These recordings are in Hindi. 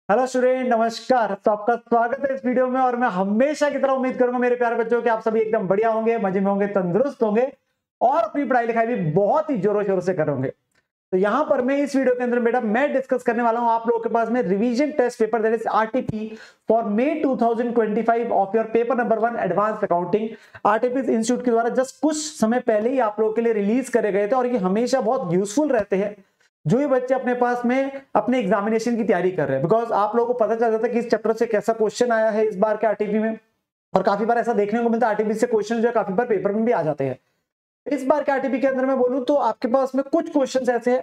हेलो स्टूडेंट, नमस्कार। तो आपका स्वागत है इस वीडियो में। और मैं हमेशा की तरह उम्मीद करूंगा मेरे प्यारे बच्चों कि आप सभी एकदम बढ़िया होंगे, मजे में होंगे, तंदुरुस्त होंगे और अपनी पढ़ाई लिखाई भी बहुत ही जोरों शोरों से करोगे। तो यहां पर मैं इस वीडियो के अंदर बेटा मैं डिस्कस करने वाला हूं आप लोगों के पास में revision test paper that is RTP for May 2025 of your paper number 1 advance accounting. RTP institute के द्वारा जस्ट कुछ समय पहले ही आप लोगों के लिए रिलीज करे गए थे और ये हमेशा बहुत यूजफुल रहते हैं जो ये बच्चे अपने पास में अपने एग्जामिनेशन की तैयारी कर रहे हैं। बिकॉज आप लोगों को पता चल जाता है कि इस चैप्टर से कैसा क्वेश्चन आया है इस बार के आरटीपी में। और काफी बार ऐसा देखने को मिलता है आरटीपी से क्वेश्चन जो है काफी बार पेपर में भी आ जाते हैं। इस बार के आरटीपी के अंदर मैं बोलूं तो आपके पास में कुछ क्वेश्चन ऐसे हैं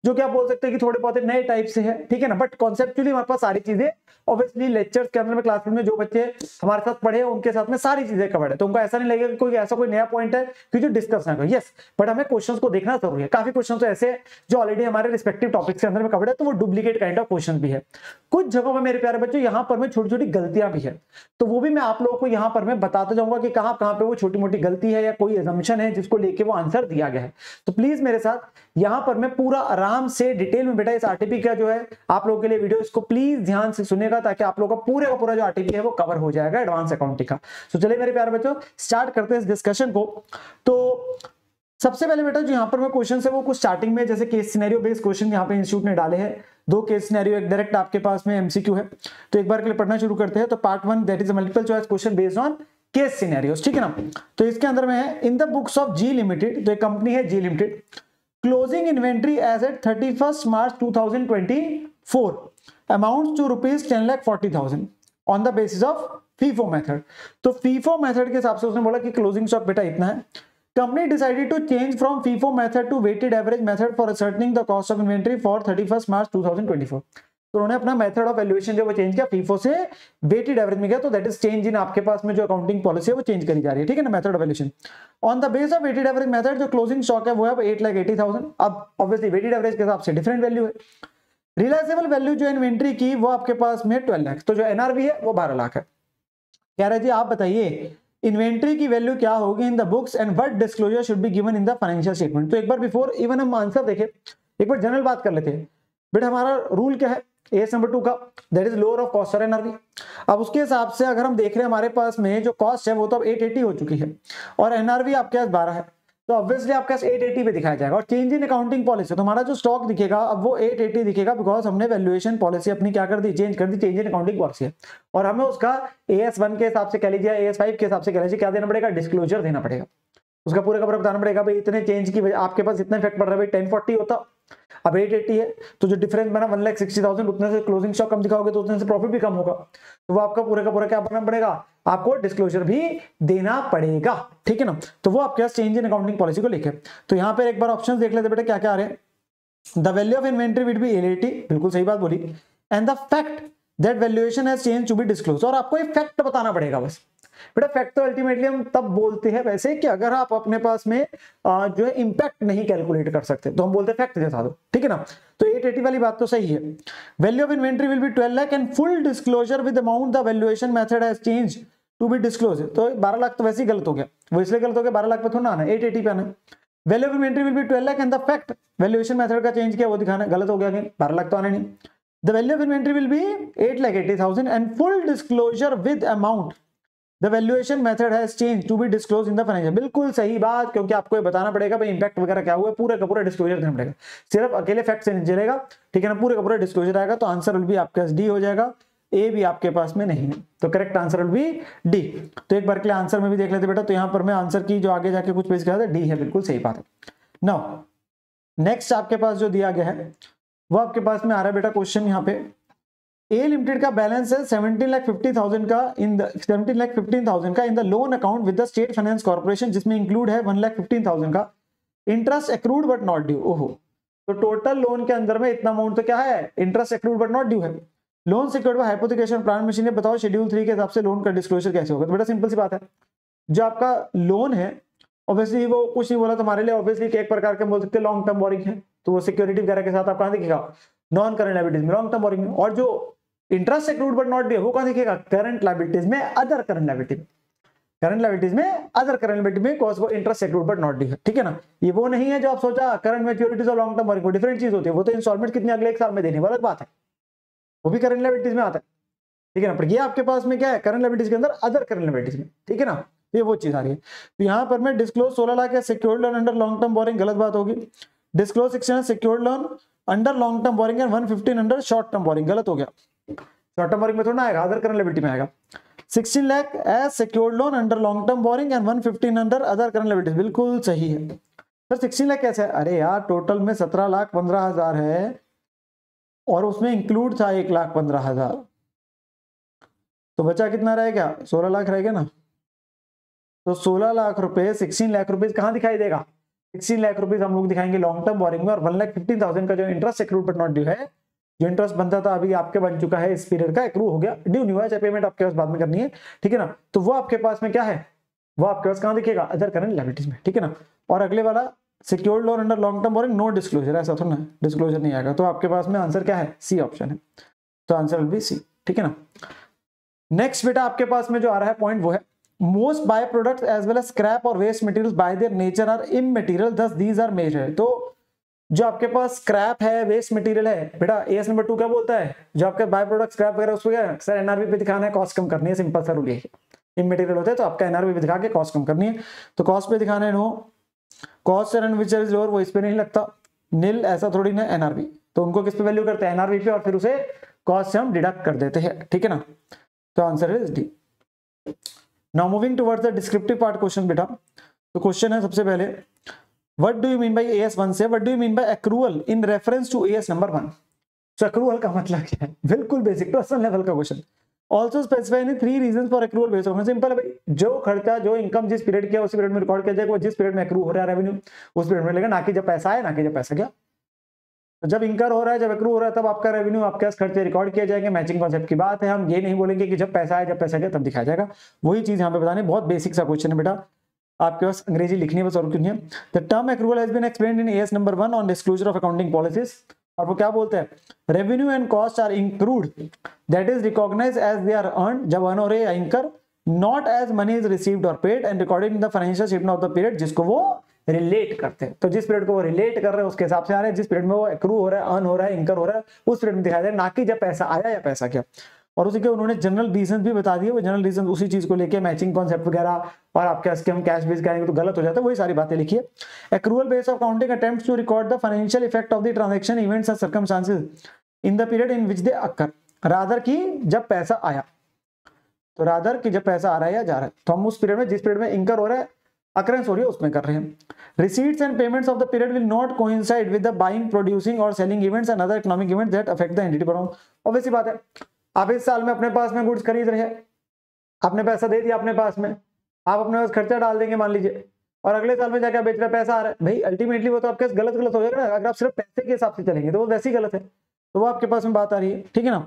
जो कि आप बोल सकते हैं कि थोड़े बहुत नए टाइप से है, ठीक है ना। बट कॉन्सेप्चुअली हमारे पास सारी चीजें ऑब्वियसली लेक्चर्स के अंदर में क्लासेस में जो बच्चे हमारे साथ पढ़े उनके साथ में सारी चीजें कवर्ड है, तो उनको ऐसा नहीं लगेगा कि कोई ऐसा कोई नया पॉइंट है कि जो डिस्कस ना करो। यस, बट हमें क्वेश्चंस को देखना जरूरी है। काफी क्वेश्चन तो ऐसे जो ऑलरेडी हमारे रिस्पेक्टिव टॉपिक्स के अंदर में कवर्ड है, तो वो डुप्लीकेट काइंड ऑफ क्वेश्चन भी है। कुछ जगहों में मेरे प्यारे बच्चों यहाँ पर मैं छोटी छोटी गलतियां भी है, तो वो भी मैं आप लोगों को यहाँ पर मैं बताता जाऊंगा कि कहाँ कहाँ पे वो छोटी मोटी गलती है या कोई एजम्पशन है जिसको लेके वो आंसर दिया गया है। तो प्लीज मेरे साथ यहाँ पर मैं पूरा आराम से डिटेल में बेटा इस आरटीपी का जो है आप लोगों के लिए वीडियो, इसको प्लीज ध्यान से सुनेगा ताकि आप लोगों का पूरा जो आरटीपी है वो कवर हो जाएगा एडवांस अकाउंटिंग का। तो चलिए मेरे प्यारे बच्चों स्टार्ट करते हैं इस डिस्कशन को। तो सबसे पहले बेटा जो यहाँ पर मैं क्वेश्चन है वो कुछ स्टार्टिंग में जैसे केस सिनेरियो बेस्ड क्वेश्चन यहाँ पे इंस्टीट्यूट ने डाले हैं। दो केस सिनेरियो, एक डायरेक्ट आपके पास में एमसीक्यू है। तो एक बार के लिए पढ़ना शुरू करते हैं। तो part 1 that is multiple choice question based on case scenarios, ठीक है ना। तो इसके अंदर में है in the books of G limited, तो एक कंपनी है G limited, closing inventory as at 31 March 2024 amounts to rupees 10,40,000 on the basis of FIFO method. तो फीफो मेथड के हिसाब से उसने बोला कि क्लोजिंग स्टॉक बेटा इतना है। Company decided to change from FIFO method to weighted average method for ascertaining the cost of inventory for 31 March 2024। तो उन्होंने अपना मेथड ऑफ वैल्यूएशन जो वो चेंज किया, फीफो से वेटेड एवरेज में गया। तो दैट इज चेंज इन आपके पास में जो अकाउंटिंग पॉलिसी है वो चेंज करी जा रही है, ठीक है ना, method of valuation on the base of weighted average method. जो क्लोजिंग स्टॉक है वो है 8,80,000। अब ऑब्वियसली वेटेड एवरेज के हिसाब से डिफरेंट वैल्यू है। रियलाइजेबल वैल्यू जो इन्वेंट्री की वो आपके पास में 12 लाख, तो जो एनआरवी है वो 12 लाख है। कह रहे जी आप बताइए इन्वेंट्री की वैल्यू क्या होगी इन the books and what disclosure should be given in the financial statement. तो एक बार बिफोर इवन हम आंसर देखें, एक बार जनरल बात कर लेते हैं। बेटा हमारा रूल क्या है एस नंबर 2 का, that is lower of cost और एनआरवी। अब उसके हिसाब से अगर हम देख रहे हैं हमारे पास में जो कॉस्ट है वो तो अब 880 हो चुकी है और एनआरवी आपके पास 12 है, तो ऑब्वियसली आपके पास 880 पे दिखाया जाएगा। और चेंज इन अकाउंटिंग पॉलिसी, तो हमारा जो स्टॉक दिखेगा अब वो 880 दिखेगा बिकॉज हमने वैल्यूएशन पॉलिसी अपनी क्या कर दी, चेंज कर दी। चेंज इन अकाउंटिंग पॉलिसी है और हमें उसका AS1 के हिसाब से कह लीजिए, AS5 के हिसाब से कह लीजिए, क्या देना पड़ेगा, डिस्क्लोजर देना पड़ेगा। उसका पूरा का पूरा बताना पड़ेगा भाई इतने चेंज की आपके पास इतना इफेक्ट पड़ रहा है। भाई 1040 होता अब 880 है, तो जो डिफरेंस बना 1,60,000 उतने से क्लोजिंग स्टॉक कम दिखाओगे तो उतने से प्रॉफिट भी कम होगा। तो वो आपका पूरा का पूरा क्या बनना पड़ेगा, आपको डिस्क्लोजर भी देना पड़ेगा, ठीक है ना। तो वो आपके पास चेंज इन अकाउंटिंग पॉलिसी को लेकर। तो यहाँ पे एक बार ऑप्शन देख लेते बेटा क्या क्या आ रहे हैं। The value of inventory will be 880, बिल्कुल सही बात बोली। And the fact that valuation has change to be disclose, और आपको एक फैक्ट बताना पड़ेगा बस। बेटा फैक्ट तो अल्टीमेटली हम तब बोलते हैं वैसे कि अगर आप अपने पास में जो है इंपैक्ट नहीं कैलकुलेट कर सकते तो हम बोलते हैं फैक्ट जैसा दो, ठीक है ना। तो 880 वाली बात तो सही है। Value of inventory will be 12 lakh and full disclosure with amount the valuation method has change to be disclose. तो 12 लाख तो वैसे ही गलत हो गया, वो इसलिए गलत हो गया 12 लाख पे थोड़ा आना, 880 पे आना। Value of inventory will be 12 lakh and the fact valuation method का चेंज किया वो दिखाना, गलत हो गया, 12 लाख तो आने नहीं। The value of inventory will be 8,80,000 and full disclosure with amount the valuation method has change to be disclose in the financial. बिल्कुल सही बात, क्योंकि आपको ये बताना पड़ेगा भाई इंपैक्ट वगैरह क्या हुआ है, पूरा का पूरा डिस्क्लोजर देना पड़ेगा। सिर्फ अकेले फैक्ट से नहीं चलेगा, ठीक है ना, पूरे का पूरा डिस्क्लोजर आएगा। तो आंसर विल बी आपके पास डी हो जाएगा, ए भी आपके पास में नहीं है, तो correct answer will be D. तो एक बार के लिए आंसर में भी देख लेते बेटा। तो यहाँ पर मैं आंसर की जो आगे जाके कुछ पेज किया था, डी है, बिल्कुल सही बात है। नाउ नेक्स्ट आपके पास जो दिया गया है वो आपके पास में आ रहा है बेटा क्वेश्चन यहाँ पे। ए लिमिटेड का बैलेंस है 17,50,000 का इन द 17,15,000 का in the loan account with the state finance corporation, जिसमें इंक्लूड है 1,15,000 का interest accrued but not due. ओहो, तो टोटल लोन के अंदर में इतना अमाउंट तो क्या है, interest accrued but not due है। Loan secured by hypothecation plant machine. बताओ शेड्यूल 3 के हिसाब से लोन का डिस्क्लोजर कैसे होगा। तो बेटा सिंपल सी बात है, जो आपका लोन है ऑब्वियसली वो कुछ नहीं बोला तुम्हारे लिए, ऑब्वियसली एक प्रकार के बोल सकते हैं लॉन्ग टर्म बोरिंग है, तो वो सिक्योरिटी वगैरह के साथ आप कहां दिखेगा, नॉन करंट लायबिलिटीज में, लॉन्ग टर्म बोरिंग में। और जो interest accrued but not due वो कहां दिखेगा, करंट लायबिलिटीज में, अदर करंट लायबिलिटी में, करंट लायबिलिटीज में, अदर करंट लायबिलिटी में, कॉज वो interest accrued but not due है, ठीक है ना। ये वो नहीं है जो आप सोचा करंट मैच्योरिटीज और लॉन्ग टर्म बोरिंग, वो डिफरेंट चीज होती है। वो तो इंस्टॉलमेंट कितने अगले एक साल में देने वाली बात है, वो भी करंट लायबिलिटीज में आता है, ठीक है ना। पर ये आपके पास में क्या है, करंट लायबिलिटीज के अंदर अदर करंट लायबिलिटीज में, ठीक है ना, ये वो चीज आ रही है। तो यहाँ पर मैं disclose 16 lakh secured loan under long term boring, गलत बात होगी। Disclose 16 secured loan under long term borrowing and 115 under short term borrowing, गलत हो गया। शॉर्ट टर्म बोरिंग में थोड़ा आएगा, अदर करंट लायबिलिटी में आएगा। 16 lakh as secured loan under long term borrowing and 115 under other current liabilities, बिल्कुल सही है। सर 16 लाख कैसे है? अरे यार टोटल में 17,15,000 है और उसमें इंक्लूड था 1,15,000, तो बचा कितना रहेगा, 16 लाख रहेगा ना। तो 16 लाख रुपए 16 लाख रुपीज कहां दिखाई देगा, 16 लाख रुपीज हम लोग दिखाएंगे लॉन्ग टर्म बोरिंग में, और 1,15,000 का जो interest accrued but not due है, जो इंटरेस्ट बनता था अभी आपके बन चुका है, इस पीरियड का एक्रू हो गया, ड्यू नहीं हुआ, चाहे पेमेंट आपके पास बाद में करनी है, ठीक है ना। तो वो आपके पास में क्या है, वो आपके पास कहां दिखेगा, अदर करंट लायबिलिटीज में, ठीक है ना। और अगले वाला secured loan under long term borrowing no disclosure, ऐसा थोड़ा ना डिस्क्लोजर नहीं आएगा, तो आपके पास में आंसर क्या है, सी ऑप्शन है, तो आंसर विल बी सी, ठीक है ना। नेक्स्ट बेटा आपके पास में जो आ रहा है पॉइंट वो है most by products as well as scrap और waste materials by their nature are immaterial thus these are measured. तो जो आपके पास स्क्रैप है, वेस्ट मटेरियल है बेटा, एएस नंबर 2 क्या बोलता है, जो आपके बाय प्रोडक्ट स्क्रैप वगैरह उसको क्या सर एनआरवी पे दिखाना है, कॉस्ट कम करनी है, सिंपल सा रूल है। इमटेरियल होता है तो आपका एनआरवी पे दिखा के कॉस्ट कम करनी है, तो कॉस्ट पे दिखाना है no, cost and which is lower वो इस पे नहीं लगता, नील ऐसा थोड़ी ना एनआरवी, तो उनको किस पे वैल्यू करते हैं, एनआरवी पे, और फिर उसे कॉस्ट से हम डिडक्ट कर देते हैं, ठीक है ना। तो answer is D. Now moving towards the descriptive part question बेटा। तो क्वेश्चन है सबसे पहले what do you mean by AS 1 से what do you mean by accrual in reference to AS number 1। So accrual का मतलब क्या है, बिल्कुल बेसिक पर्सनल लेवल का question. Also specify any 3 reasons for accrual based on, simple है भाई, जो खर्चा जो इनकम जिस पीरियड किया उस पीरियड में रिकॉर्ड किया जाएगा, वो जिस पीरियड में एक्रू हो रहा है रेवेन्यू उस पीरियड में लेगा, ना कि जब पैसा आए, ना कि जब पैसा गया। तो जब इंकर हो रहा है, जब एक्रू हो रहा है, तब आपका रेवेन्यू आपके पास खर्चे रिकॉर्ड किया जाएंगे, मैचिंग कॉन्सेप्ट की बात है। हम ये नहीं बोलेंगे कि जब पैसा आए, जब पैसा गया तब दिखाया जाएगा, वही चीज यहाँ पे बताने, बहुत बेसिक सा क्वेश्चन है बेटा, आपके पास अंग्रेजी लिखनी है बस और कुछ नहीं है। The term accrual has been explained in AS number 1 on disclosure of accounting policies, और वो क्या बोलते हैं, revenue and cost are include that is recognized as they are earn, जब अर्न हो रहे हैं incur, not as money is received और paid and recorded in the financial statement of the period, जिसको वो रिलेट करते हैं। तो जिस पीरियड को वो रिलेट कर रहे हैं उसके हिसाब से आ रहे हैं, जिस पीरियड में वो एक्रू हो रहा है, अर्न हो रहा है, इंकर हो रहा है, उस पीरियड में दिखाया जाए, ना कि जब पैसा आया या पैसा गया। और उसी के उन्होंने जनरल रीजन भी बता दिए, वो जनरल रीजन उसी चीज को लेके मैचिंग कॉन्सेप्ट वगैरह, और आपके इसके हम कैश बेस करेंगे तो गलत हो जाता है, वही सारी बातें लिखिए। Accrual base of counting attempts to record the financial effect of the transaction events and circumstances in the period in which they occur, rather की जब पैसा आया, तो रादर की जब पैसा आ रहा है या जा रहा है, तो हम उस पीरियड में जिस पीरियड में इंकर हो रहा है, अकरेंस हो रही है, उसमें कर रहे हैं। Receipts and payments of the period will not coincide with the buying, producing or selling events and other economic events that affect the entity performance। obviously बात है, आप इस साल में अपने पास में गुड्स खरीद रहे हैं, आपने पैसा दे दिया अपने पास में, आप अपने पास खर्चा डाल देंगे मान लीजिए, और अगले साल में जाकर बेच रहे पैसा आ रहा है, भाई अल्टीमेटली वो तो आपके गलत हो जाएगा ना। अगर आप सिर्फ पैसे के हिसाब से चलेंगे तो वो वैसे ही गलत है, तो वो आपके पास में बात आ रही है, ठीक है ना।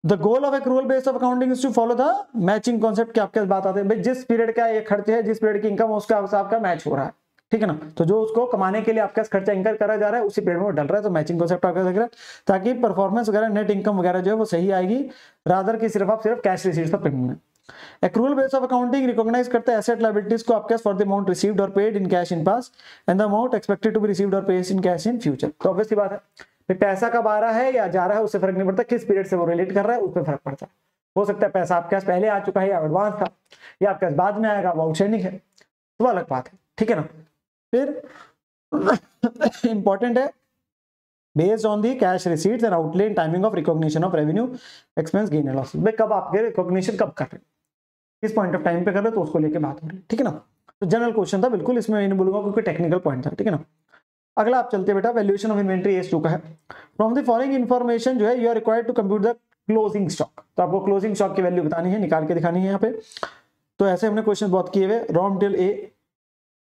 The goal of accrual based of accounting is to follow the matching concept की आपके पास बात आते हैं, भाई जिस पीरियड का ये खर्चे है, जिस पीरियड की इनकम उसका आपका मैच हो रहा है, ठीक है ना। तो जो उसको कमाने के लिए आपका खर्चा इंकर करा जा रहा है उसी पीरियड में वो डल रहा है, तो मैचिंग कॉन्सेप्ट आपका लग रहा है, ताकि परफॉर्मेंस वगैरह नेट इनकम वगैरह जो है वो सही आएगी, रादर की सिर्फ कैश रिसीट्स पर पेमेंट में। Accrual base of accounting recognize करता है एसेट लायबिलिटीज को आपके फॉर द अमाउंट रिसीव्ड और paid in cash in past and the amount expected to be received और paid in cash in future. तो ऑब्वियसली बात है, पैसा कब आ रहा है या जा रहा है उससे फर्क नहीं पड़ता, किस पीरियड से वो रिलेट कर रहा है उस पर फर्क पड़ता है। हो सकता है पैसा आपके पास पहले आ चुका है या एडवांस था, या आपके पास बाद में आएगा, वो आउटस्टैंडिंग है, तो अलग बात है, ठीक है ना। फिर इंपॉर्टेंट है based on the cash receipts and outlay in timing of recognition of revenue expense gain and loss, भाई कब आपके रिकॉग्निशन कब कर रहे हैं, किस पॉइंट ऑफ टाइम पे कर रहे हैं, तो उसको लेके बात हो रही है, ठीक है ना। तो जनरल क्वेश्चन था बिल्कुल, इसमें मैं नहीं बोलूंगा क्योंकि टेक्निकल पॉइंट था, ठीक है ना। अगला आप चलते बेटा, वैल्यूएशन ऑफ इन्वेंटरी एज 2 का है। फ्रॉम द फॉलोइंग इन्फॉर्मेशन जो है you are required to compute the closing stock, तो आपको क्लोजिंग स्टॉक की वैल्यू बतानी है, निकाल के दिखानी है यहाँ पे। तो ऐसे हमने क्वेश्चन बहुत किए हुए, रॉ मटेरियल ए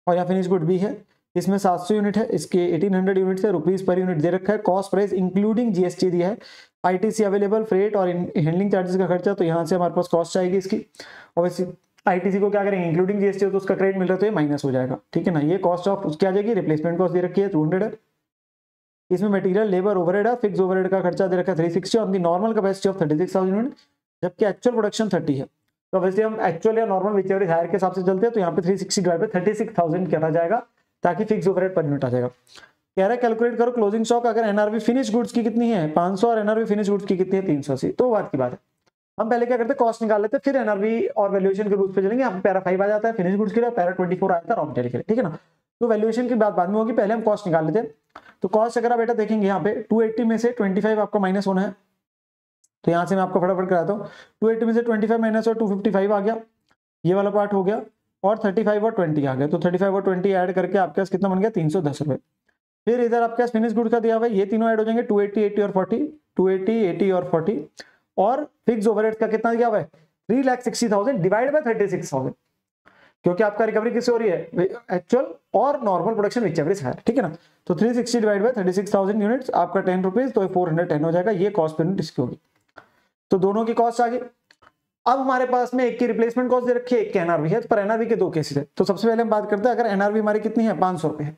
और यहाँ फिनिश गुड बी है, इसमें 700 यूनिट है, इसके 1800 यूनिट है, रुपीज पर यूनिट दे रखा है, कॉस्ट प्राइस इंक्लूडिंग जीएसटी दिया है, आईटीसी अवेलेबल, फ्रेट और हैंडलिंग चार्जेस का खर्चा, तो यहाँ से हमारे पास कॉस्ट आएगी इसकी। ऑब्वियसली आईटीसी को क्या करेंगे, इंक्लूडिंग जीएसटी, तो उसका क्रेडिट मिल रहा है तो ये माइनस हो जाएगा, ठीक है ना। ये कॉस्ट ऑफ उसकी आ जाएगी, रिप्लेसमेंट कॉस्ट दे रखी है 200 है, इसमें मटेरियल लेबर ओवरहेड है, फिक्स ओवरहेड का खर्चा दे रखा है 360 on the normal capacity of 36,000 unit, जबकि एक्चुअल प्रोडक्शन 30 है। तो वैसे हम एक्चुअल या नॉर्मल विचेवर इज हायर के हिसाब से चलते हैं, तो यहाँ पे 360 डिवाइड बाय 36,000 करा जाएगा, ताकि फिक्स ओवरहेड पर यूनिट आ जाएगा। कह रहा है कैलकुलेट करो क्लोजिंग स्टॉक अगर एनआरवी फिनिश गुड्स की कितनी है 500 और एनआरवी फिनिश गुड्स की कितनी है 380। तो बात की बात है, हम पहले क्या करते हैं कॉस्ट निकाल लेते हैं, फिर एनआरवी और वैल्यूएशन के रूप पे चलेंगे। यहाँ पैरा 5 आ जाता है फिनिश गुड्स के लिए, पैरा 24 आया था रॉ मटेरियल के लिए, ठीक है ना। तो वैल्यूएशन की बात बाद में होगी, पहले हम कॉस्ट निकाल लेते हैं। तो कॉस्ट अगर आप बेटा देखेंगे यहाँ पे 280 में से 25 आपका माइनस होना है, तो यहाँ से मैं आपको फटाफट कराता हूँ। 280 में से 25 माइनस और 255 आ गया, ये वाला पार्ट हो गया, और 35 और 20 आ गया। तो 35 और 20 ऐड करके आपके पास कितना बन गया 310 रुपए। फिर इधर आपके पास फिनिश गुड का दिया हुआ है, ये तीनों ऐड हो जाएंगे 280, 80 और 40, 280, 80 और 40। और फिक्स ओवरहेड का कितना दिया हुआ है 3,60,000 डिवाइड बाय 36,000, क्योंकि आपका रिकवरी किससे हो रही है एक्चुअल और नॉर्मल प्रोडक्शन विच एवरेज है, ठीक है ना। तो 360 डिवाइड बाय 36,000 यूनिट्स आपका 10 रुपीज, तो 410 हो जाएगा, ये कॉस्ट पर यूनिट इसकी होगी। तो दोनों की कॉस्ट आ गई। अब हमारे पास में एक की रिप्लेसमेंट कॉस्ट दे रखी है, एक के एनआरवी है, पर एनआरवी के दो केसेस है। तो सबसे पहले हम बात करते हैं, अगर एनआरवी हमारी कितनी है 500 रुपए है,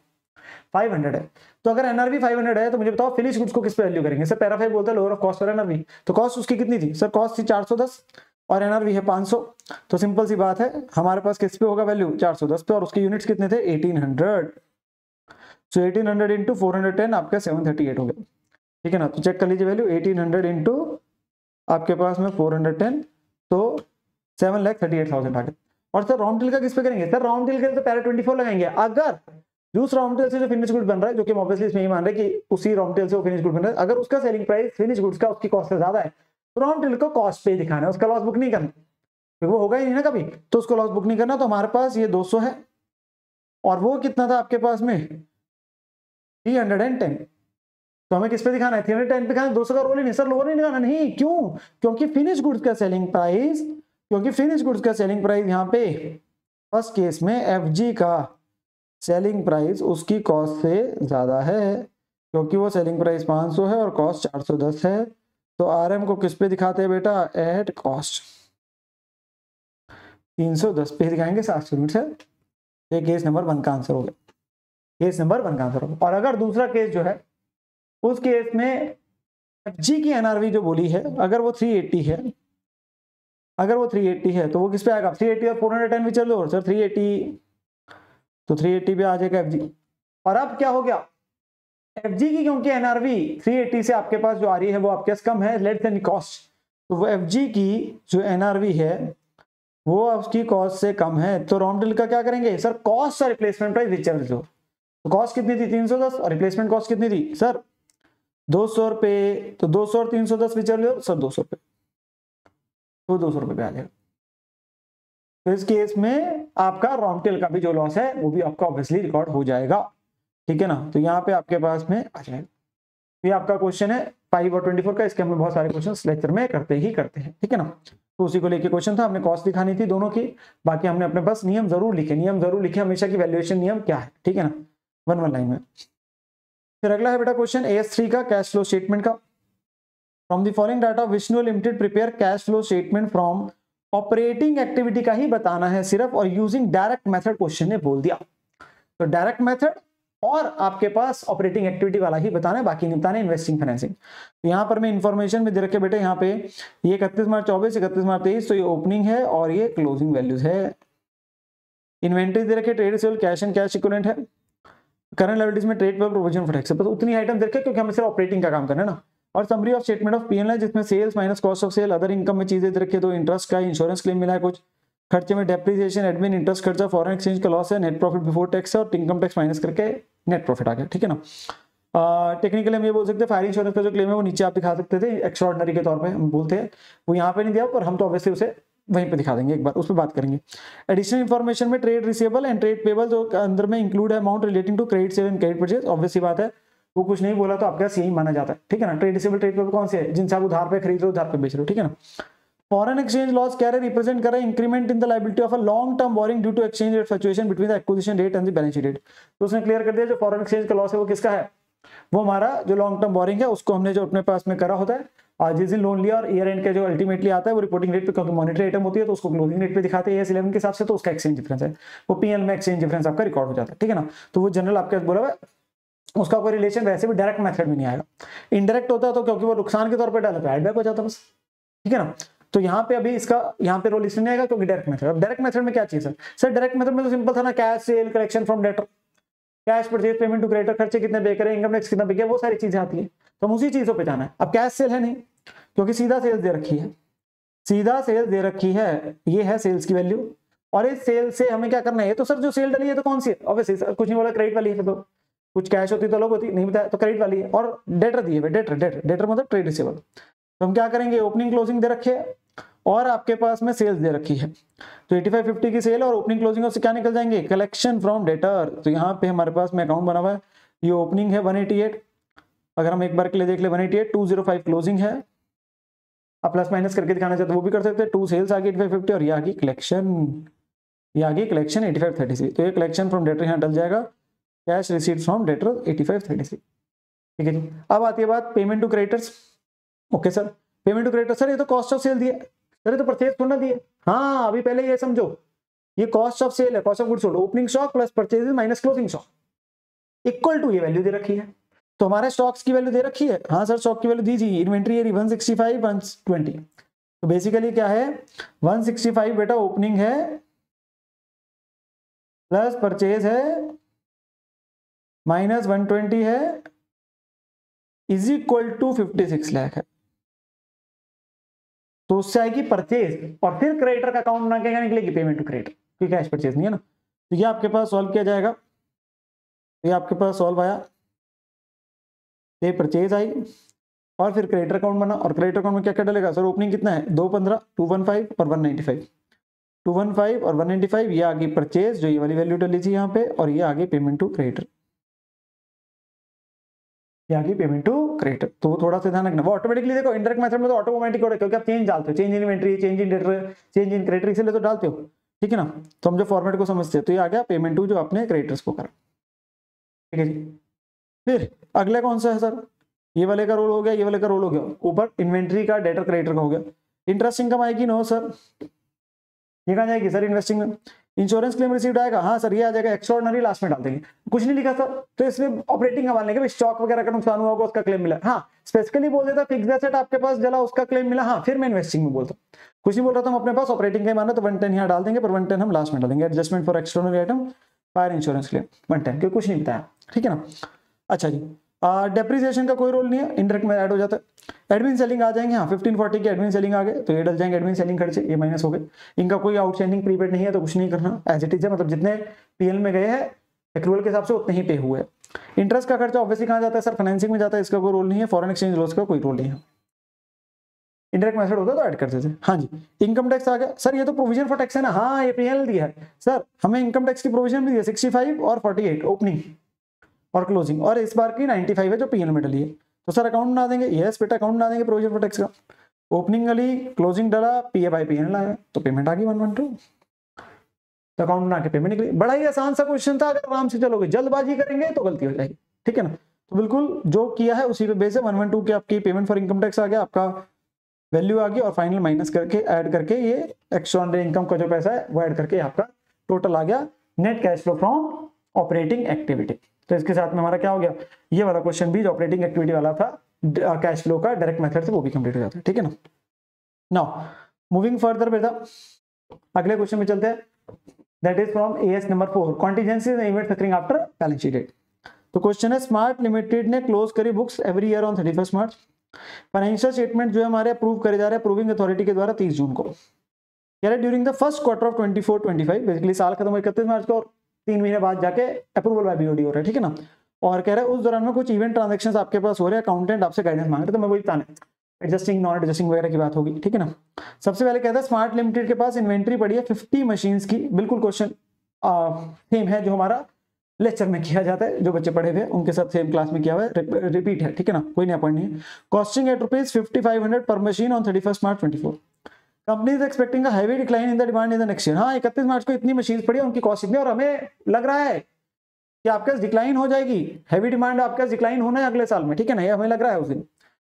500 है, तो अगर एनआरवी 500 है तो मुझे बताओ फिनिश गुड्स को किस पे वैल्यू करेंगे। सर पैरा 5 बोलता है लोअर ऑफ कॉस्ट और एनआरवी, तो कॉस्ट उसकी कितनी थी सर, कॉस्ट थी 410 और एनआरवी है 500। तो सिंपल सी बात है हमारे पास किस पे होगा वैल्यू 410 पे, और उसके यूनिट्स कितने थे 1800। सो 1800 इंटू 410 आपका 738 हो गया, ठीक है ना। तो चेक कर लीजिए वैल्यू 1800 इंटू आपके पास में 410, तो 7,38,000 आ गया। और सर रॉ मटेरियल का किस पे करेंगे, सर रॉ मटेरियल के लिए तो पैरा 24 लगाएंगे। अगर उस रॉ मटेरियल से जो फिनिश गुड बन रहा है, जो कि ऑब्वियसली इसमें ही मान रहे हैं कि उसी रॉ मटेरियल से वो फिनिश गुड बन रहा है, अगर उसका सेलिंग प्राइस फिनिश गुड्स का उसकी कॉस्ट से ज्यादा है, तो रॉ मटेरियल को कॉस्ट पे दिखाना है, उसका लॉस बुक नहीं करना, क्योंकि वो होगा ही नहीं ना कभी, तो उसको लॉस बुक नहीं करना। तो हमारे पास ये 200 है, और वो कितना था आपके पास में 310, तो हमें किस पे दिखाना है 310 पे दिखाना, 200 का रोल ही नहीं सर, लोअर नहीं दिखाना, नहीं क्यों, क्योंकि फिनिश गुड्स का सेलिंग प्राइस, यहाँ पे फर्स्ट केस में एफजी का सेलिंग प्राइस उसकी कॉस्ट से ज्यादा है, क्योंकि वो सेलिंग प्राइस 500 है और कॉस्ट 410 है। तो आरएम को किस पे दिखाते हैं बेटा, एट कॉस्ट 310 पे दिखाएंगे 700 यूनिट है। ये केस नंबर 1 का आंसर हो गया, केस नंबर 1 का आंसर होगा। और अगर दूसरा केस जो है, उस केस में एफजी की एनआरवी जो बोली है, अगर वो 380 है, तो वो किस पे आएगा 380 और 410 भी चलो सर 380, तो 380 पे आ जाएगा एफजी। और अब क्या हो गया एफजी की, क्योंकि एनआरवी 380 से आपके पास जो आ रही है वो आपके पास कम है, लेस देन कॉस्ट, तो वो एफजी की जो एनआरवी है वो उसकी कॉस्ट से कम है। तो रॉ मटेरियल का क्या करेंगे सर, कॉस्ट और replacement price which ever is lower. तो कॉस्ट कितनी थी 310 और रिप्लेसमेंट कॉस्ट कितनी थी सर 200 रुपए, तो 200 और 310 विच एवर सर 200 रुपए, तो 200 रुपए पे आ जाएगा। तो इस केस में आपका रॉ मटेरियल का भी जो लॉस है वो भी आपका ऑब्वियसली रिकॉर्ड हो जाएगा, ठीक है ना। तो यहाँ पे आपके पास में आ जाएगा। ये आपका क्वेश्चन है 5 और 24 का, इसके हमने बहुत सारे क्वेश्चन लेक्चर में करते हैं, ठीक है ना। तो उसी को लेके क्वेश्चन था, हमने कॉस्ट दिखानी थी दोनों की, बाकी हमने अपने पास नियम जरूर लिखे हमेशा की वैल्यूएशन नियम क्या है, ठीक है ना, 1 लाइन में। फिर अगला है बेटा क्वेश्चन AS3 का कैश फ्लो स्टेटमेंट का। From the following data Vishnu limited prepare cash flow statement from operating activity का ही बताना है सिर्फ, और यूजिंग डायरेक्ट मेथड क्वेश्चन ने बोल दिया। तो डायरेक्ट मेथड और आपके पास ऑपरेटिंग एक्टिविटी वाला ही बताना है, बाकी नहीं बताना है इन्वेस्टिंग फाइनेंसिंग। तो यहाँ पर मैं इन्फॉर्मेशन में दे रखे बेटे, यहाँ पे ये 31 मार्च 24, 31 मार्च 23, तो ये ओपनिंग है और ये क्लोजिंग वैल्यूज है। इन्वेंटरी दे रखे, trade receivable, cash and cash equivalent है, करंट लायबिलिटीज में trade payable, provision for tax, बस उतनी आइटम दे रखे क्योंकि हमें सिर्फ ऑपरेटिंग का काम करना है ना। और summary of statement of PNL है, जिसमें sales minus cost of sale, other income में चीजें दे रखे, तो इंटरेस्ट का, इंश्योरेंस क्लेम मिला है, कुछ खर्चे में डेप्रिसिएशन, एडमिन, इंटरेस्ट खर्चा, फॉरेन एक्सचेंज का लॉस है, नेट प्रॉफिट बिफोर टैक्स है, और इनकम टैक्स माइनस करके नेट प्रॉफिट आ गया, ठीक है ना। टेक्निकली हम ये बोल सकते हैं फायर इंश्योरेंस का जो क्लेम है वो नीचे आप दिखा सकते थे एक्स्ट्राऑर्डिनरी के तौर पे, हम बोलते हैं वो यहाँ पे नहीं दिया, पर हम तो ऑब्वियसली उसे वहीं पे दिखा देंगे, एक बार उस पर बात करेंगे। एडिशनल इन्फॉर्मेशन में trade receivable and trade payable जो अंदर में इंक्लूड है amount relating to credit sale and credit purchase, obviously बात है वो कुछ नहीं बोला तो आपका यही माना जाता है, ठीक है ना। ट्रेड रिसीवेबल ट्रेड पेबल कौन से है, जिनसे आप उधार पे खरीद रहे हो, उधार पे बेच रहे हो, ठीक है ना। फॉरेन एक्सचेंज लॉस क्या है, रिप्रेजेंट कर रहा है increment in the liability of a long term borrowing due to exchange rate fluctuation between the acquisition date and the balance sheet date. तो उसने क्लियर कर दिया जो फॉरेन एक्सचेंज का लॉस है वो किसका है, वो हमारा जो लॉन्ग टर्म बोरिंग है उसको हमने जो अपने पास में करा होता है, और जिस दिन लोन लिया और ईयर एंड का जो अल्टीमेटली आता है वो रिपोर्टिंग रेट पे, क्योंकि मॉनिटरी आइटम होती है तो उसको क्लोजिंग रेट पे दिखाते हैं AS11 के हिसाब से, तो उसका एक्सचेंज डिफरेंस है, वो पीएल में एक्सचेंज डिफरेंस आपका रिकॉर्ड हो जाता है, ठीक है ना। तो वो जनरल आपके बोला हुआ उसका कोई रिलेशन वैसे भी डायरेक्ट मेथड में नहीं आएगा, इनडायरेक्ट होता है तो क्योंकि वो नुकसान के तौर पर डाला तो एड बैक हो जाता है बस, ठीक है ना। तो यहाँ पे अभी इसका यहाँ पे रोल इसलिए नहीं आएगा क्योंकि डायरेक्ट मेथड। अब डायरेक्ट मेथड में क्या चाहिए सर, डायरेक्ट मेथड में तो सिंपल था ना, cash sale collection from debtor, cash purchase, payment to creditor, खर्चे कितने पे करें, इनकम टैक्स कितना पे किया, वो सारी चीजें आती है। तो हम उसी चीजों पे जाना है। अब कैश सेल है नहीं, क्योंकि सीधा सेल्स दे रखी है, सीधा सेल्स दे रखी है, ये है सेल्स की वैल्यू। और इस सेल से हमें क्या करना है, तो सर जो सेल डली है तो कौन सी है, ऑब्वियसली कुछ नहीं बोला, क्रेडिट वाली है। तो कुछ कैश होती तो अलग होती, नहीं बताया, तो क्रेडिट वाली है। और डेटर दी है, डेटर मतलब ट्रेड रिसीवेबल। तो हम क्या करेंगे, ओपनिंग क्लोजिंग दे रखे है और आपके पास में सेल्स दे रखी है, तो 8550 की सेल और ओपनिंग क्लोजिंग से क्या निकल जाएंगे, कलेक्शन फ्रॉम डेटर। तो यहाँ पे हमारे पास में अकाउंट बना हुआ है, ये ओपनिंग है 188, अगर हम एक बार के लिए देख ले 188, 205 क्लोजिंग है। आप प्लस माइनस करके दिखाना चाहते वो भी कर सकते हैं। 2 सेल्स आ गई 8550 और ये आ गई कलेक्शन, ये आ गई कलेक्शन 8533। तो ये कलेक्शन फ्रॉम डेटर यहाँ डल जाएगा, कैश रिसीट फ्रॉम डेटर 8533। ठीक है जी। अब आती है बात payment to creditors. Okay sir, payment to creditor, sir ये तो कॉस्ट ऑफ सेल दिए, सर ये तो परचेज थोड़ा दिए। हाँ अभी पहले ये समझो, ये कॉस्ट ऑफ सेल है, cost of goods sold, opening stock plus purchases minus closing stock equal to ये वैल्यू दे रखी है। तो हमारे स्टॉक्स की वैल्यू दे रखी है, हाँ सर स्टॉक की वैल्यू दीजिए, इन्वेंट्री है 165 120। तो बेसिकली क्या है, 165 बेटा ओपनिंग है प्लस परचेज है माइनस 120 है इज इक्वल टू 56 लाख है। तो उससे आएगी परचेज और फिर क्रेडिटर का अकाउंट बना के निकलेगी पेमेंट टू क्रेडिटर, क्योंकि कैश परचेज नहीं है ना। तो ये आपके पास सॉल्व किया जाएगा, ये आपके पास सॉल्व आया, ये परचेज आई और फिर क्रेडिटर अकाउंट बना। और क्रेडिटर अकाउंट में क्या क्या डलेगा, सर ओपनिंग कितना है 215, 215 और 195, 215 और 195, ये आगे परचेज जो ये वाली वैल्यू डली थी यहाँ पे, और ये आगे पेमेंट टू क्रेडिटर, ये आगे पेमेंट टू क्रेडिटर। तो वो थोड़ा सा ध्यान रखना, वो ऑटोमेटिकली देखो इंडायरेक्ट मेथड में तो ऑटोमेटिक हो रहा है, क्योंकि आप चेंज डालते हो, change in inventory, change in debtor, change in creditor, इसलिए तो डालते हो। ठीक है ना। तो हम जो फॉर्मेट को समझते हैं, तो ये आ गया पेमेंट टू जो आपने क्रेडिटर्स को करा। ठीक है जी। फिर अगला कौन सा है सर, ये वाले का रोल हो गया, ये वाले का रोल हो गया, ऊपर इन्वेंट्री का डेटर क्रेडिटर का हो गया। इंटरेस्ट इनकम आएगी नो सर, ये कहाँ जाएगी सर इन्वेस्टिंग में। इंश्योरेंस क्लेम रिसीव्ड आएगा, हाँ सर ये आ जाएगा, एक्स्ट्राऑर्डिनरी लास्ट में डाल देंगे, कुछ नहीं लिखा सर, तो इसमें ऑपरेटिंग का मान लेंगे, स्टॉक वगैरह का नुकसान हुआ होगा उसका क्लेम मिला। हाँ स्पेसिफिकली बोल देता फिक्स्ड एसेट आपके पास जला उसका क्लेम मिला, हाँ फिर मैं इन्वेस्टिंग में बोलता, कुछ नहीं बोल रहा था, हम अपने पास ऑपरेटिंग का माना तो 110 यहाँ डाल देंगे, पर 110 हम लास्ट में डालेंगे, adjustment for external item fire insurance claim 110, क्योंकि कुछ नहीं बताया। ठीक है ना। अच्छा जी, डेप्रिसिएशन का कोई रोल नहीं है, इनडायरेक्ट में ऐड हो जाता है। एडमिन सेलिंग आ जाएंगे, हाँ 1540 के एडमिन सेलिंग आ गए, तो ये डल जाएंगे एडमिन सेलिंग खर्चे, ये माइनस हो गए। इनका कोई आउटस्टैंडिंग प्रीपेड नहीं है, तो कुछ नहीं करना, एज इट इज है, मतलब जितने पीएल में गए हैं एक्रूअल के हिसाब से उतने ही पे हुए। इंटरेस्ट का खर्चा ऑब्वियसली कहाँ जाता है सर, फाइनेंसिंग में जाता है, इसका कोई रोल नहीं है। फॉरेन एक्सचेंज लॉस का कोई रोल नहीं है, इंडायरेक्ट मेथड होता तो ऐड करते थे। हाँ जी, इनकम टैक्स आ गया, सर ये तो प्रोविजन फॉर टैक्स है ना, हाँ ये पीएल दिया है सर, हमें इनकम टैक्स की प्रोविजन भी दिया 65 और 48 ओपनिंग और क्लोजिंग, और इस बार की 95 है जो पीएल में डली है। तो सर अकाउंट बना देंगे, यस बेटा अकाउंट बना देंगे प्रोविजन फॉर टैक्स का, ओपनिंग डली क्लोजिंग डला पीए बाय पीएल आया, तो पेमेंट आ गई 112, तो अकाउंट बना के पेमेंट निकली। बड़ा ही आसान सा क्वेश्चन था, अगर आराम से चलोगे, जल्दबाजी करेंगे तो गलती हो जाएगी। ठीक है ना। तो बिल्कुल जो किया है उसी पे बेस है, 112 की आपकी पेमेंट फॉर इनकम टैक्स आ गया, आपका वैल्यू आ गई, और फाइनल माइनस करके ऐड करके ये एक्स्ट्राऑर्डिनरी इनकम का जो पैसा है वो ऐड करके आपका टोटल आ गया net cash flow from operating activity. तो इसके साथ में हमारा क्या हो गया, ये वाला क्वेश्चन भी जो ऑपरेटिंग एक्टिविटी वाला था कैश फ्लो का डायरेक्ट मेथड से, वो भी कंप्लीट हो जाता है। ठीक है ना। नाउ मूविंग फर्दर बेटा अगले क्वेश्चन में चलते हैं, that is from AS number 4, contingencies and events occurring after balance sheet date. तो क्वेश्चन है, स्मार्ट लिमिटेड ने क्लोज करी books every year on 31 March. Financial statement जो है हमारे अप्रूव करे जा रहे हैं अप्रूविंग अथॉरिटी के द्वारा 30 जून को। कह रहे during the first quarter of 24-25, basically साल खत्म 31 मार्च को, और 3 महीने बाद जाके अप्रूवल बाय बीओडी हो रहा है। ठीक है ना। और कह रहे हैं उस दौरान में कुछ इवेंट ट्रांजेक्शंस आपके पास हो रहे हैं, अकाउंटेंट आपसे गाइडेंस मांग रहे, तो मैं वही बताने एडजस्टिंग नॉन एडजस्टिंग वगैरह की बात होगी। ठीक है ना। सबसे पहले कहता है स्मार्ट लिमिटेड के पास इन्वेंट्री पड़ी है 50 मशीन्स की, बिल्कुल क्वेश्चन सेम है जो हमारा लेक्चर में किया जाता है, जो बच्चे पढ़े हुए उनके साथ सेम क्लास में किया हुआ है, रिपीट है। ठीक है ना, कोई नया पॉइंट नहीं है। कॉस्टिंग एट ₹5500 पर machine on 31 March 24। Company is expecting a heavy decline in the demand in the next year. हाँ 31 मार्च को इतनी मशीन पड़ी है, उनकी कॉस्ट इतनी, और हमें लग रहा है कि आपके पास डिक्लाइन हो जाएगी, हैवी डिमांड आपके पास डिक्लाइन होना है अगले साल में। ठीक है ना, ये हमें लग रहा है उस दिन।